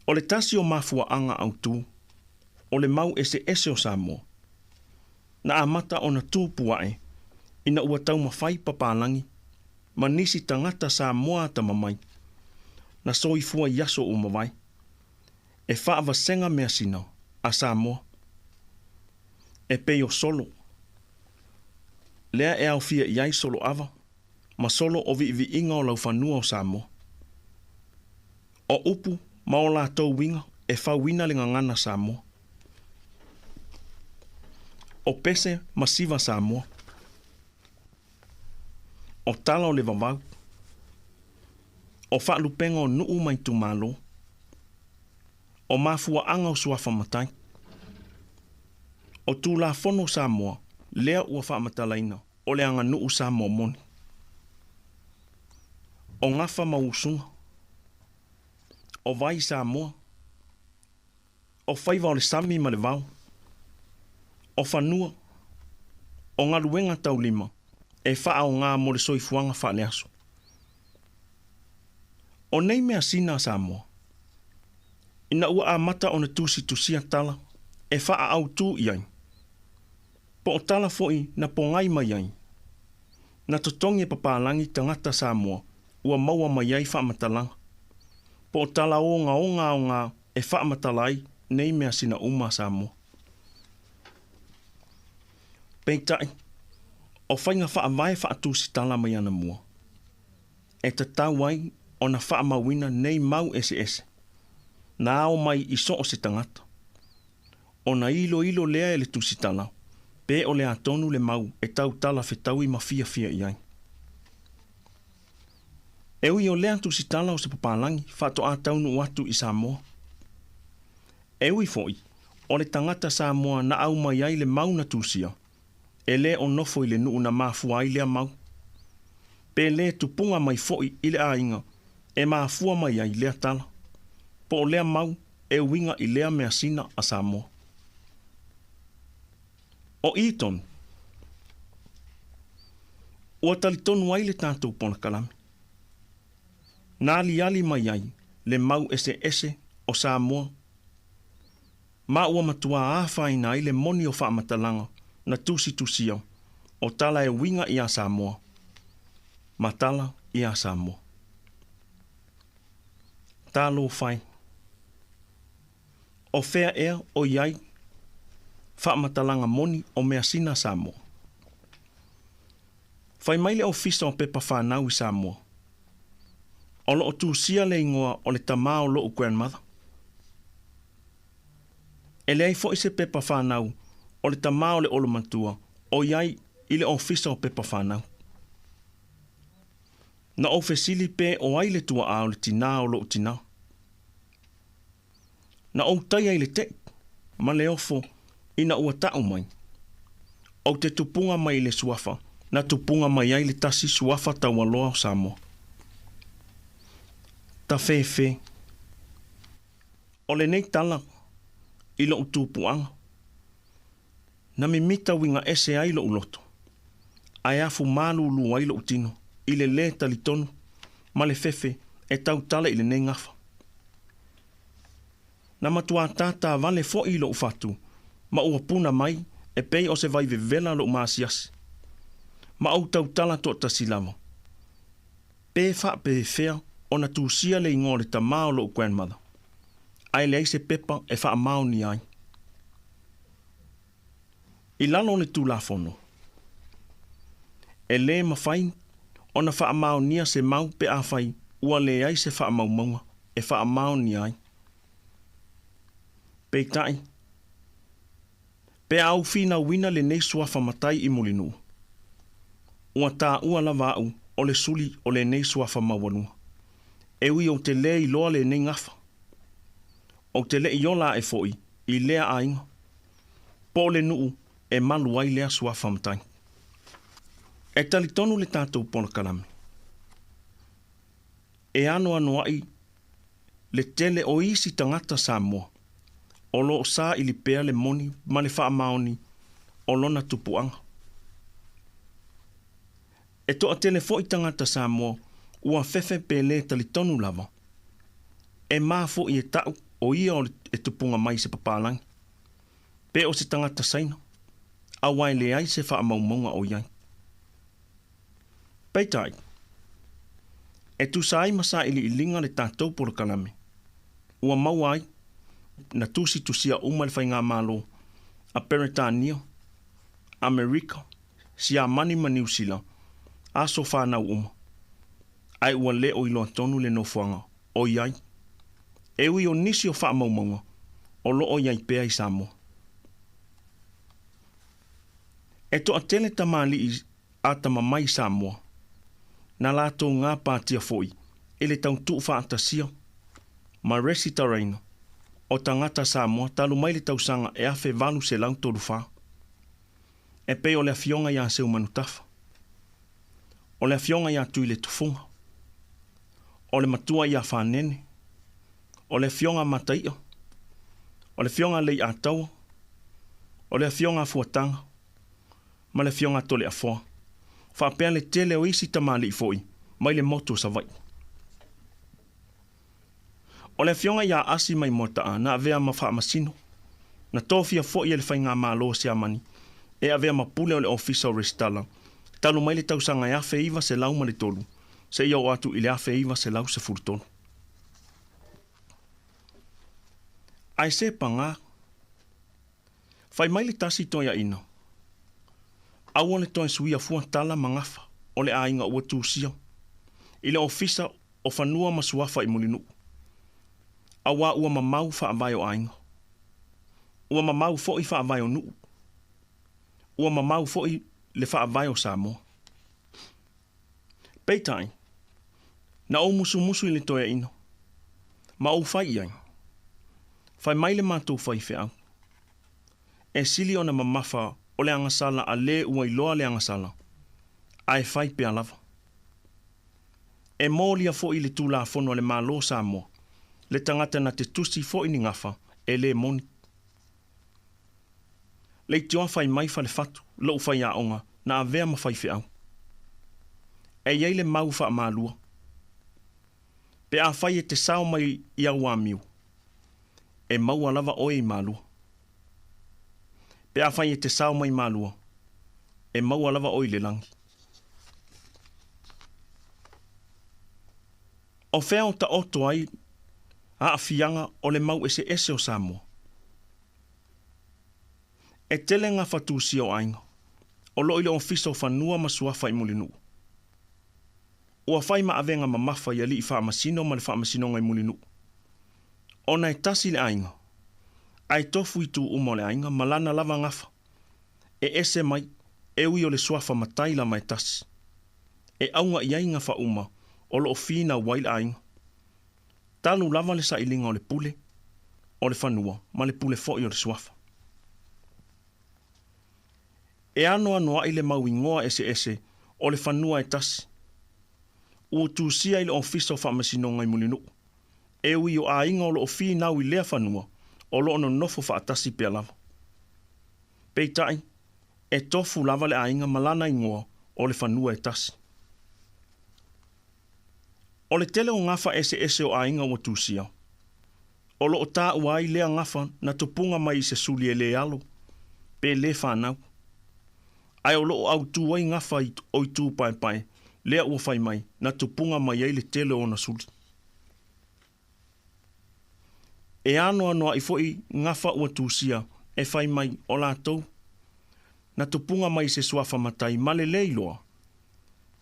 O le tasi o mafua anga au tū, o le mau ese o Samoa. Na amata o na tūpuae, ina ua tau mawhai papalangi, ma nisi tangata Samoa tamamai, na soifua yaso umawai, e whaava senga mea sina a Samoa. E peo solo. Lea e au fia iai solo ava, ma solo o vi inga o lau whanua o Samoa. O upu ma o lātou winga e whauina le ngangana Samoa. O pese ma siva Samoa. O tala o le vavau. O whaalupenga o nuu mai tu malo. O mafua anga o suafa matai. O tū la fono Samoa, lea ua whaamatalaina o le anga nuu Samoa moni. O ngafa mausunga. O vai Samoa. O whaiva o le sami ma le vau. O whanua. O ngaluenga tau lima. E wha o ngā mo le soifuanga wha le aso. O nei mea sina Samoa. Ina ua a mata o na tusi tusia tala. E wha au tū iai. Po o tala foi na pongai mai ai. Na totongi e papalangi tangata Samoa. Ua maua mai ai whaamatalanga. Po o tala o ngā e whaamatalai nei mea sina uma Samoa. Peitai, o whainga whaamai whaatusi tala mai ana mua. E ta tauai o na whaamawina nei mau ese. Na ao mai iso o se tangata. O na ilo lea e le tusi tala. Pe o le atonu le mau e tau tala whetau i mafia iai. E ui o lea tusi tala o se papalangi whato a taunu atu i Samoa. E ui foi, o le tangata Samoa na au mai ai le mau na tusia. E le o nofo i le nuu na mafua ai lea mau. Pe le tupunga mai foi i le ainga e mafua mai ai lea tala. Po o lea mau e winga i lea mea sina a Samoa. O Eton, ua talitonu ai le tātou pona kalami. Nā ali mai ai le mau ese o Samoa. Ma ua matua āwhaina ai le moni o whaamatalanga na tusia o tala e winga i a Samoa. Ma tala i a Samoa. Tālo whai. O whea ea o iai whaamatalanga moni o mea sina Samoa. Whai mai le ofisa o pepa whanau i Samoa. O lo o tūsia le ingoa o le tamā o lo o grandmother. E le ai fo i se pepa whanau o le tamā o le olomatua o iai i le ofisa o pepa whanau. Na o fesili pe o ai le tua a o le tina o lo o tina. Na o tai ai le te, ma le ofo ina ua tau mai. o te tupunga mai le suafa, na tupunga mai ai le tasi suafa tau aloa o Samoa. Ta fe. O le nei tala, i lo utupuanga. Na mimita winga ese ai lo uloto. Ai afu malu lu ai lo utino, i le talitonu, ma le fefe, e tau tala i le nei ngafa. Na matua tata vale fo i lo ufatu, ma ua puna mai, e pei o se vai vevela lo maasiasi. Ma au tau tala to tasilama. Pe fea, o na tūsia le ingole ta mao lo grandmother. Ai le se pepa e wha mao ni ai. I lalo le tū fono. E le mawhai, o na wha mao nia se mau pe a whai, ua le ai se wha mau maunga, e wha mao ni ai. Pe tai. Pe au fina wina le nei sua whamatai i mulinu. Ua tā ua lava au, o le suli o le nei sua whamawanua. E ui o te le i loa le nei ngafa. O te le i ola e foi, i lea ainga. Po le nuu, e malu ai lea sua whamatai. E talitonu le tātou pona kalame. E ano ai, le tele o isi tangata Samoa. O lo sa ili pea le moni, ma le wha maoni, o lona tupuanga. E toa tele fo i tangata Samoa, ua fefe pe le talitonu lava. E maa fo i e tau, o ia o e tupunga mai se papalangi. Pe o se tangata saina, a wai le ai se wha maumonga o iai. Peitai, e tu sai masa ili ilinga le tātou poro kalame. Ua mau ai, na tusi tusia umal fai ngā malo, a Peretania, Amerika, si a mani ma New Zealand, a so whanau uma. Ai ua le o ilo tonu le no fuanga, o iai. E ui o nisi o wha maumonga, o lo o iai pea i Samoa. E to a tele tamali i a tamamai Samoa, na lato ngā pātia foi, e le tau tuu whaatasia, ma resi taraina, o tangata Samoa, talu mai le tausanga e afe valu se lau toru wha. E pe o le afionga ia seu manutafa. O le afionga ia tui le tufunga. O le matua ia whanene. O le afionga mataia. O le afionga lei ataua. O le afionga fuatanga. Ma le afionga tole afoa. Whapea le tele o isi tamali i foi, mai le moto sa vai. O le fionga ia asi mai motaa na avea ma wha masino. Na tofia fo i le whai ngā mālo si amani. E avea ma pule o le ofisa o restala. Talu mai le tausanga e afe iwa se lau ma le tolu. Se ia o atu i le afe iwa se lau se furutonu. Ai se panga. Whai mai le tasi toia ina. Aua le toi suia fua tala mangafa. O le ainga ua tūsia. I le ofisa o whanua masuafa i mulinu. Awa ua mamau wha avai o ainga. Ua mamau fo i wha avai o nuu. Ua mamau fo i le wha avai o Samoa. Peitai, na o musu i le toia ino. Ma o whai iai. Whai mai le mātou whai whiau. E sili o na mamafa o le angasala a le ua i loa le angasala. Ai whai pia lava. E mōlia fo i le tūla fono le mālo Samoa. Le tangata na te tusi fo ini ngafa, e le moni. Le tioa whai mai whale fatu, lo whai a onga, na avea ma whai whiau. E iei le mau wha maalua. Pe a whai e te sao mai i au amiu. E mau alava oe i maalua. Pe a whai e te sao mai maalua. E mau alava oe le langi. O whea o ta oto ai, a afianga o le mau ese o Samoa. E tele ngā whatusia o ainga. O lo ile ofisa o whanua masuafa i mulinu. Ua whai ma avenga ma mafa i ali i whaamasino ma le whaamasino ngai mulinu. O na e tasi le ainga. Ai tofu i tu umo le ainga malana lava ngafa. E ese mai e ui o le suafa matai la mai tasi. E aunga i ainga wha uma o lo ofina waila ainga. Talu lava le sa ilinga o le pule, o le whanua, ma le pule fo i o le suafa. E anoa i le mauingoa ese o le whanua e tasi. Ua tūsia i le ofisa o whamasinonga i mulinu. E ui o ainga o lo ofi nau i lea whanua o lo ono nofo whaatasi pia lava. Peitai, e tofu lava le ainga malana ingoa o le whanua e tasi. O le tele o ngafa ese o ainga ua tūsia. O lo o tā uai lea ngafa na tupunga mai se suli e le alo, pe le whanau. Ai o lo au tuai ngafa o i tū pai, lea ua whai mai, na tupunga mai ei le tele o na suli. E anoa i foi ngafa ua tūsia, e whai mai o lātou, na tupunga mai se suafa matai male le iloa.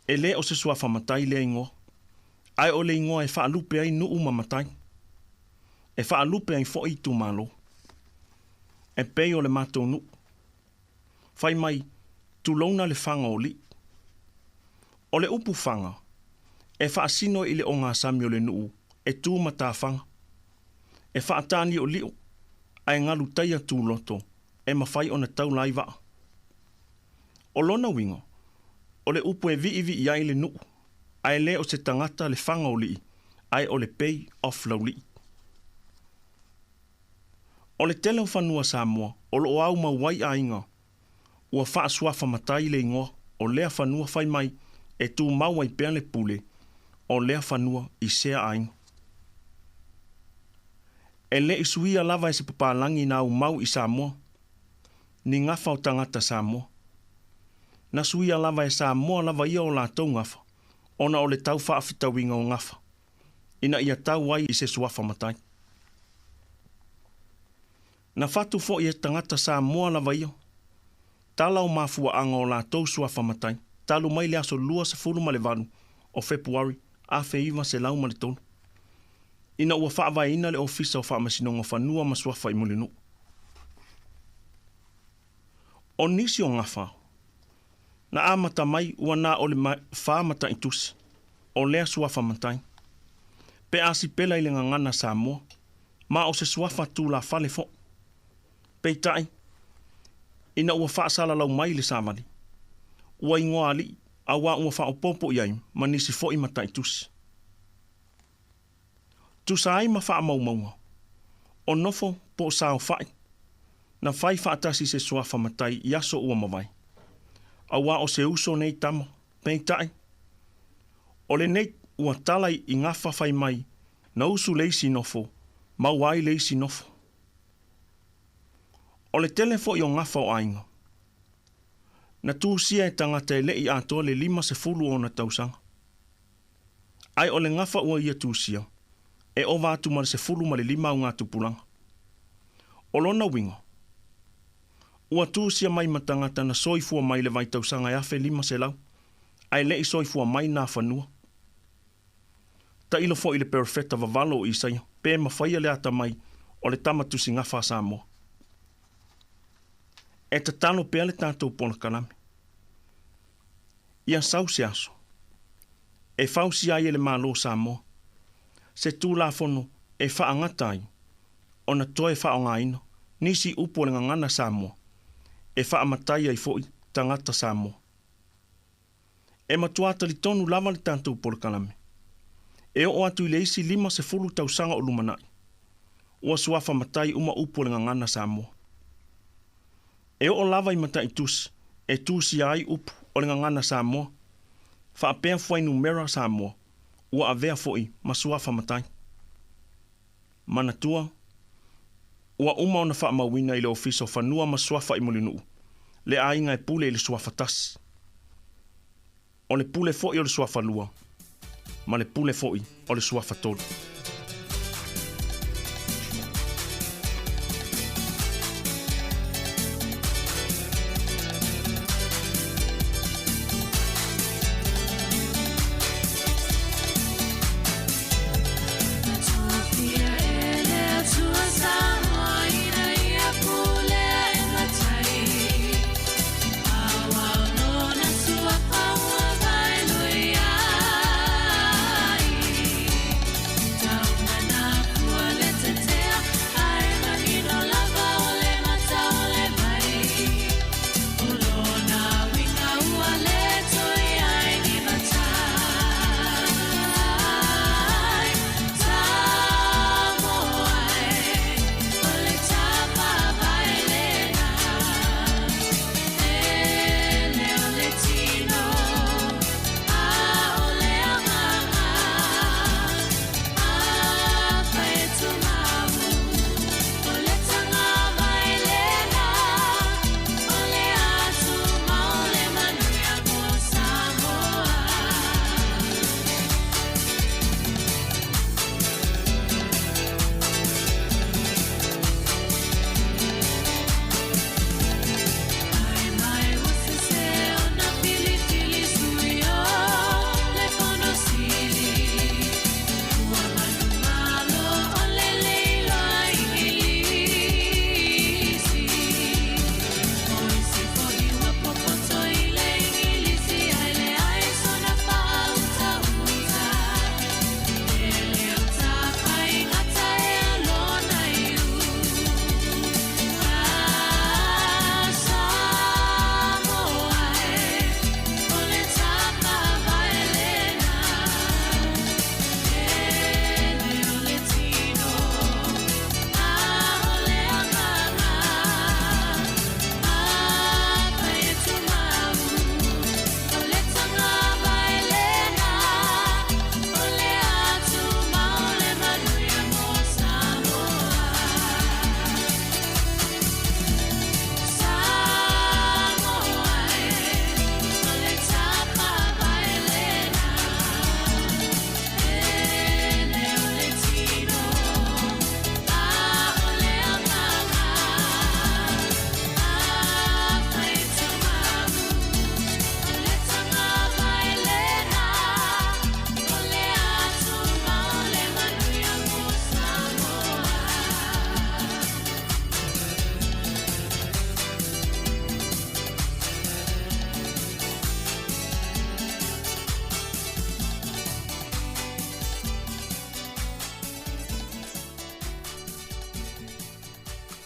E le o se suafa matai le ingoa. Ai o le ingoa e whaalupe ai nuu mamatai. E whaalupe ai foi tu malo. E pei o le mātou nuu. Whai mai, tu launa le whanga o li. O le upu whanga, e whaasino i le o ngā sami o le nuu, e tū mata whanga. E whaatani o liu, ai ngalu taia tū loto, e mawhai o na tau laiva. O lona wingo, o le upu e vi iai le nuu, ai le o se tangata le whanga o li, ai o le pay off lau li. O le tele o whanua Samoa, o lo au mauai ainga, ua wha suafa matai le ingoa, o lea whanua whai mai, e tū maua i pēn le pule, o lea whanua i sea ainga. E le isuia lava e se papalangi na au mau i Samoa, ni ngafa o tangata Samoa. Na suia lava e Samoa lava ia o lātou ngafa, ona o le tau whaafitawinga o ngafa, ina ia tau wai i se suafa matai. Na fatu fo i e tangata Samoa lava ia, tala o mafua anga o lātou suafa matai, talu mai le aso lua se fulu malevalu o Februari a feiva se lau male tonu. Ina ua whaavai ina le ofisa o whaamasinonga whanua masuafa i mulinu. O nisi o ngafa, na amata mai ua nā o le whaamata i tusi, o lea suafa matai. Pe asi pela i le ngangana Samoa, ma o se suafa tū la fale fo. Peitai, ina ua whaasala lau mai le samali. Ua ingoa ali, a ua whaopopo iai, ma nisi fo i matai tusi. Tusa ai ma wha maunga. O nofo po sao whai. Na whai whaatasi se suafa matai i aso ua mawai. A wā o se uso nei tamo, peitai. O le nei ua talai i ngā whawhai mai, na usu leisi nofo, ma wai leisi nofo. O le telefo i o ngā whao ainga. Na tūsia e tangata e lei atoa le 5 o na tausanga. Ai o le ngafa ua ia tūsia, e o vātu ma le 10 ma le 5 o ngā tupulanga. O lona wingo, ua tūsia mai matangata na soifua mai le vai tausanga e afe 5 se lau, ai lei soifua mai nā whanua. Ta ilo fo i le perfeta vavalo o Isaia, pe mawhaia le ata mai o le tamatusi ngā Samoa. E ta talo pea le tātou pona kalame. Ia sau se aso. E fausi ai le malo Samoa. Se tū la fono e whaangatai. O na toe whaongaino. Nisi upo le ngangana Samoa. E whaamatai ai foi tangata Samoa. E matuata li tonu lava le tātou pona kalame. E o atu i le isi 5 tausanga o lumanai. Ua suafa matai uma upo le ngangana Samoa. E o lava i mata i tusi, e tusi ai upu o le ngangana Samoa, whaapea fuai numera Samoa, ua avea foi masuafa matai. Manatua, ua uma o na whaamawina i le ofiso whanua masuafa i mulinu, le ainga e pule i le suafa tasi. O le pule foi o le suafa lua, ma le pule foi o le suafa tolu. Time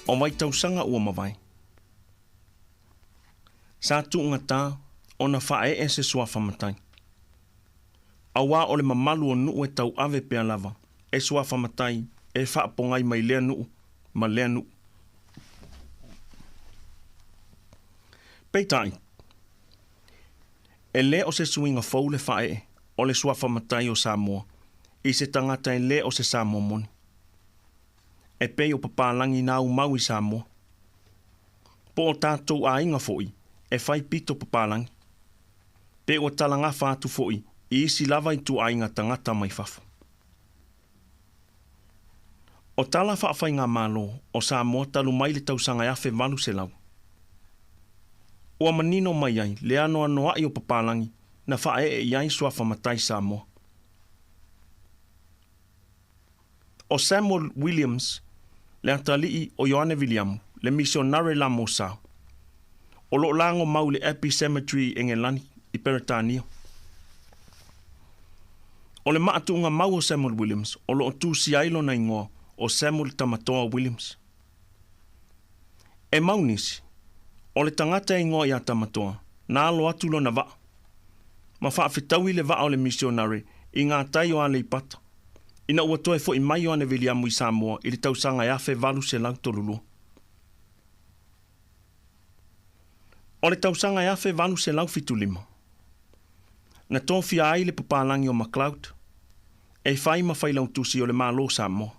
o mai tausanga ua mawai. Sa tu ngata o na whae e se sua whamatai. Awa o le mamalu o nuu e tau ave pea lava, e sua whamatai, e whaapongai mai lea nuu, ma lea nuu. Peitai, e le o se suinga fau le whae, o le sua whamatai o Samoa, i se tangata e le o se Samoa moni. E pei o papalangi nā umau i Samoa. Po o tātou a inga foi, e whai pito papalangi. Pe o talanga whātu foi, i isi lava i tu a inga tangata mai whafu. O tala whaafai ngā mālo, o Samoa talu mai le tausanga e awhi walu se lau. Ua manino mai ai, le anoa noa i o papalangi, na whae e iai sua whamatai Samoa. O Samuel Williams, le atalii o Ioane William, le misionare la Mosa. O lo lango mau le Abbey Cemetery e Ngelani, i Peretania. O le maatunga mau o Samuel Williams, o lo tu si ailo na ingoa, o Samuel Tamatoa Williams. E maunisi, o le tangata ingoa i a Tamatoa, na alo atulo na vaa. Ma whaafitaui le vaa o le misionare, i ngā tai o ale i pata. Ina ua toe fo i mai o ane Williamu i Samoa i le tausanga e awhi walu se lau tolulu. O le tausanga e awhi walu se lau fitu lima. Na tōwhia ai le papalangi o MacLeod, e whai ma whai lau tusi o le mālo Samoa.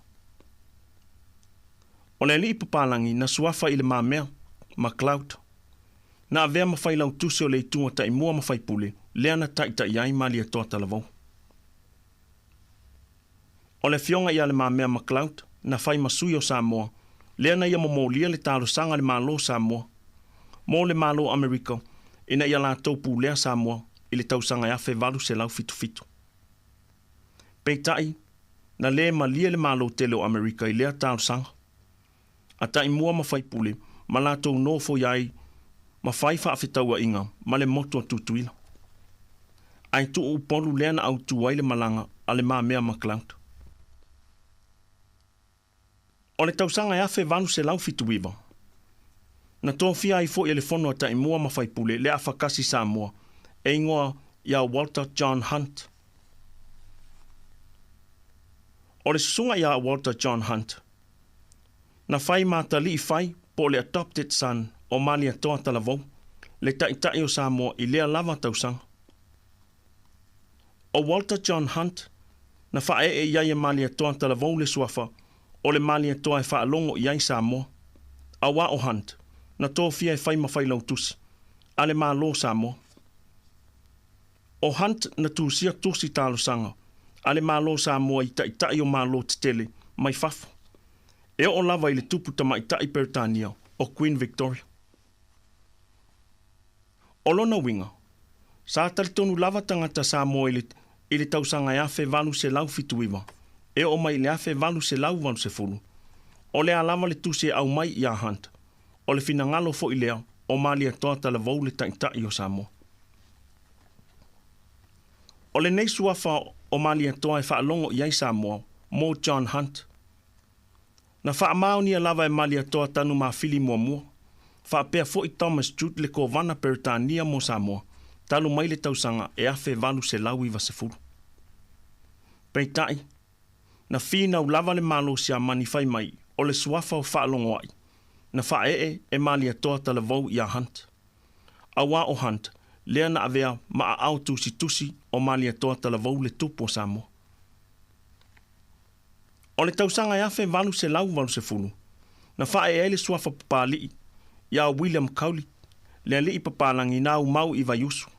O le li papalangi na suafa i le māmea, MacLeod, na avea ma whai lau tusi o le itunga ta i mua ma whai pule, lea na ta iai ma lia toa talavau. O le fionga ia le mamea MacLeod, na whai masui o Samoa, lea na ia momolia le talo sanga le malo Samoa. Mo le malo Amerika, ina ia la taupu lea Samoa, i le tausanga ia fe valu se lau fitu fitu. Peitai, na le ma lia le malo tele o Amerika i lea talo sanga. A tai mua ma whai pule, ma la tau nofo iai, ma whai whaafetaua inga, ma le moto tutuila. Ai tu upolu lea na au tuai le malanga, a le mamea MacLeod. O le tausanga e awhi walu se lau fitu wiwa. Na tōwhia ai fo i le whono ta i mua mawhai pule le a whakasi Samoa, e ingoa ia Walter John Hunt. O le sunga ia Walter John Hunt. Na whai mātali i whai po le adopted son o mali atoa talavou, le tai o Samoa i lea lava tausanga. O Walter John Hunt, na whae e iai e mali atoa talavou le suafa, o le mali atoa e whaalongo i ai Samoa. A wa o Hunt, na tōwhia e whai mawhai lau tusi, a le mālo Samoa. O Hunt na tūsia tusi tālo sanga, a le mālo Samoa i tai o mālo titele, mai whafu. E o lava i le tupu tama i tai Peretania, o Queen Victoria. O lona winga, sa talitonu lava tangata Samoa i le tausanga e awhi walu se lau fituiwa, e o mai le awhi walu se lau walu se fulu. O le alama le tusi e au mai i a Hunt, o le fina ngalo fo i lea, o mali atoa talavou le tai o Samoa. O le nei suafa o mali atoa e whaalongo i ai Samoa, mo John Hunt. Na whaamao ni a lava e mali atoa tanu maa fili mua mua, whaapea fo i Thomas Jude le ko vana Peretania mo Samoa, talu mai le tausanga e awhi walu se lau iwa se fulu. Peitai, na whina u lava le malo si a mani whai mai, o le suafa o whaalongo ai, na whae e mali atoa talavou i a Hunt. A wa o Hunt, lea na avea maa au tusi o mali atoa talavou le tupo Samoa. O le tausanga e awhi walu se lau walu se fulu, na whae e le suafa papali ia William Cowley, le li papalangi na u mau i vaiusu.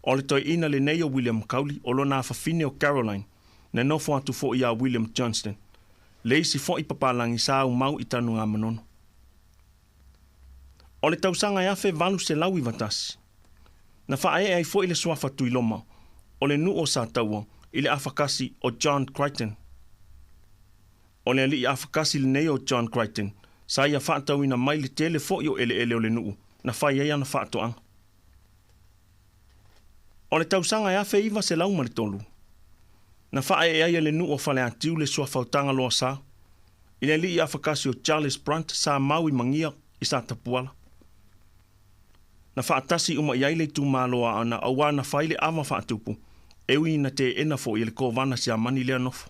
O le toi ina le nei o William Cowley, o lo na whawhine o Caroline, na nofo atu fo ia William Johnston, le isi fo i papalangi sa u mau i tanu ngā manono. O le tausanga e awhi walu se lau i vatasi, na whae ai fo i le suafa tuiloma, o le nu o sa taua, i le awhakasi o John Crichton. O le li awhakasi le nei o John Crichton, sa ia whaatau ina mai le tele fo i o ele o le nuu, na whai eia na whaatoanga. O le tausanga e awhi iwa se lau mali tolu, na whae eia le nuu o whale atiu le suafautanga loa sa, I le li a whakasi o Charles Brunt sa maui mangia i sa tapuala. Na whaatasi uma iai le tu maloa ana awa na whaile awa whaatupu. Ewi na te ena fo i le kovana si a mani lea nofo.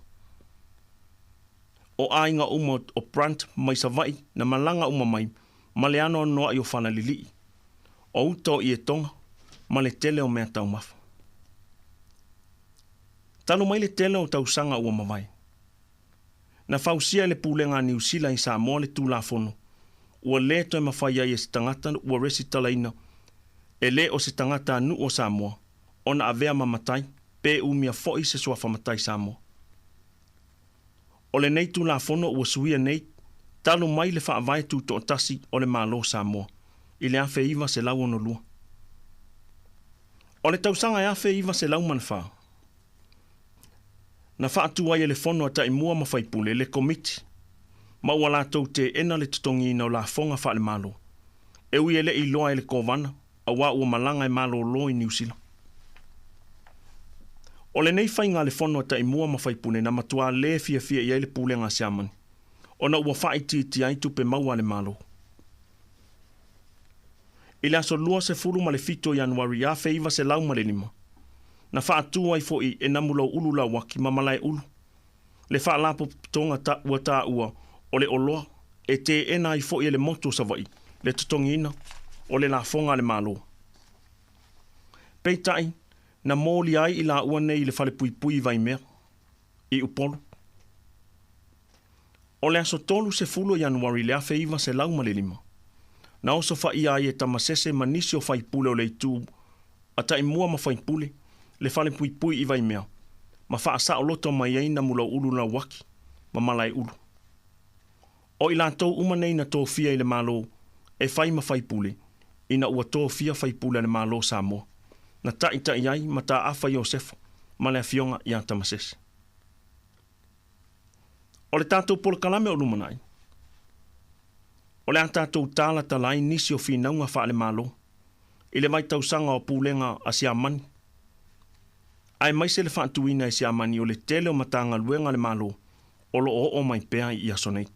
O ainga uma o Brunt mai sa vai na malanga uma mai, ma le ano noa i o whana lili. O uto i e tonga, ma le tele o mea tau mafa. Talo mai le tele o tau sanga ua mawai. Na fausia le pulenga ni usila i sa moa le tula fono. Ua le to e mawhai ai e si tangata ua resi talaina. E le o si tangata anu o sa moa. Ona avea mamatai, pe umia foi se sua famatai sa moa. O le nei tula fono ua suia nei, talo mai le whaavai tu to tasi o le malo sa moa. I le afe iwa se lau ono lua. O le tausanga e afe iwa se lau manwha. Na whaatua i le fono ata i mua mawhaipule le komiti. Ma ua lātou te ena le tutongi na o la fonga wha le malo. E ui ele i loa e le kovana, a wā ua malanga e malo lo i New Zealand. O le nei whainga le fono ata i mua mawhaipule na matua le fia i le pule ngā siamani. O na ua whaiti ai tupe maua le malo. I le aso lua se furu ma le fito Januari a feiva se lau ma le lima. Na whaatua i foi e namulau ulu la waki mamalai ulu. Le whaalapo tonga ta ua o le oloa e te ena i foi e le moto sa vai, le tutongi ina o le la fonga le malo. Peitai, na mōli ai i la ua nei le whale pui vai mea, i upolo. O le aso tolu se fulu Januari le a feiva se lau ma le lima. Na oso whai ai e tamasese manisi o whaipule o le itu, ata i mua ma whaipule, le whale pui i vai mea, ma wha asa o loto mai eina mula ulu na waki, ma malai ulu. O i la tau umanei na tō fia i le malo, e whai ma whaipule, ina ua tō fia whaipule le malo sa moa, na tai ai ma ta awha Iosefo, ma le fionga i a tamasese. O le tātou polo kalame o lumanai, o le a tātou tāla talai nisi o whinaunga wha le malo, i le mai tausanga o pūlenga a si amani. Ai mai se le whaatuina e si amani o le tele o matanga luenga le malo, o lo o mai pea i asonei.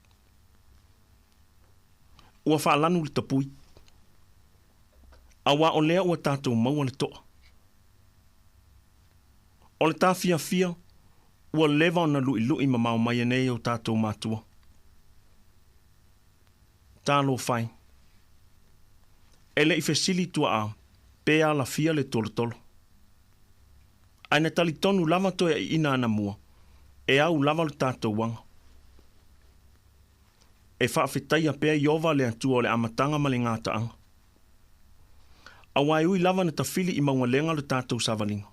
Ua whaalanu le tapui. Awa o lea ua tātou maua le toa. O le tā fia, ua lewa o na lui ma mau mai nei o tātou mātua. Tālo whai. Ele i fesili tua a, pea la fia le tolo. Aina tali tonu lava toi i ina ana mua, e au lava le tātou wanga. E whaafetai a pea i ova le atua o le amatanga ma le ngāta anga. Awai ui lava na tawhili i maunga lenga le tātou savalinga.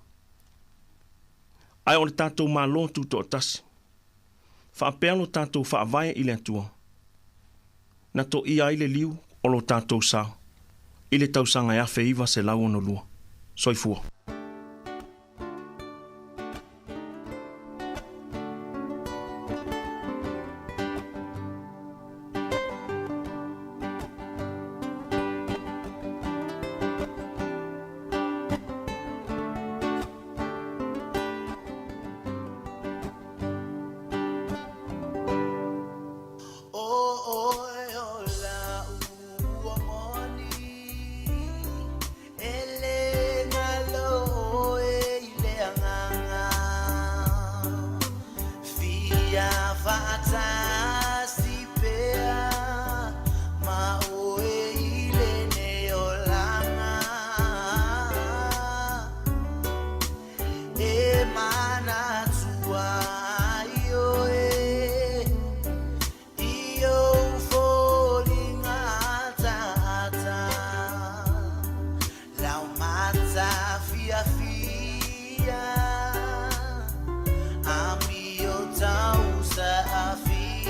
Ai o le tātou mā lotu to tasi. Whaapea lo tātou whaavaya i le atua. Na to ia i le liu o lo tātou sā. I le tausanga e awhe iwa se lau ono lua. Soifua. Ami o tau sa afi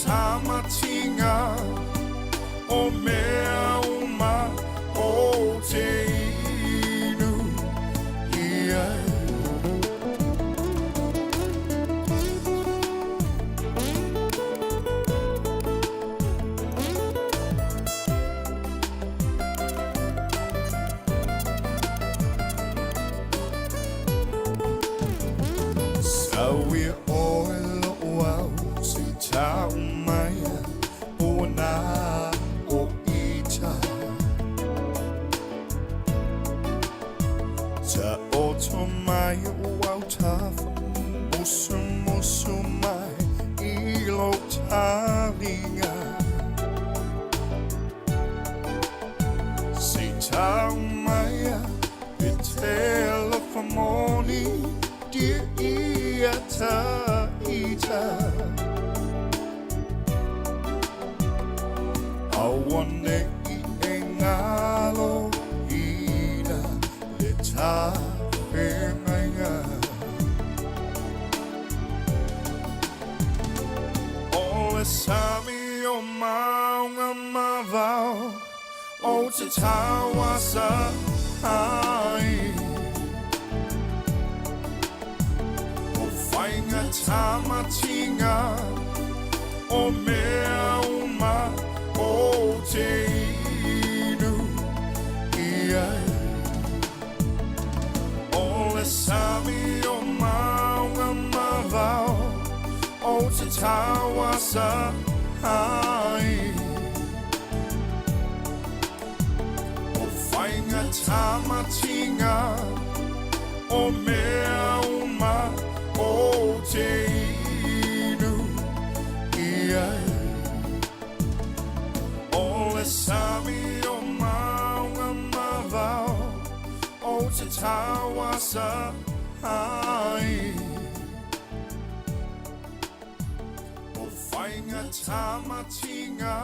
tamatinga o mea uma o te inu ia. We're all wow, si tau mai o na o ita. Ta o to mai wow tafa, musu mai ilo taringa. Si tau mai e telefoni dear Iata Ita. Awane I engalo ida le ta penga. Ole sami o maunga mavao o te tawasa ai. Whainga tamatinga o mea uma o te inu ia. Ole sami o maunga mavao o te tawasa ai. O whainga tamatinga o mea uma o te inu ia. Ole sami o maunga mavao o te tawasa ai. O whainga tamatinga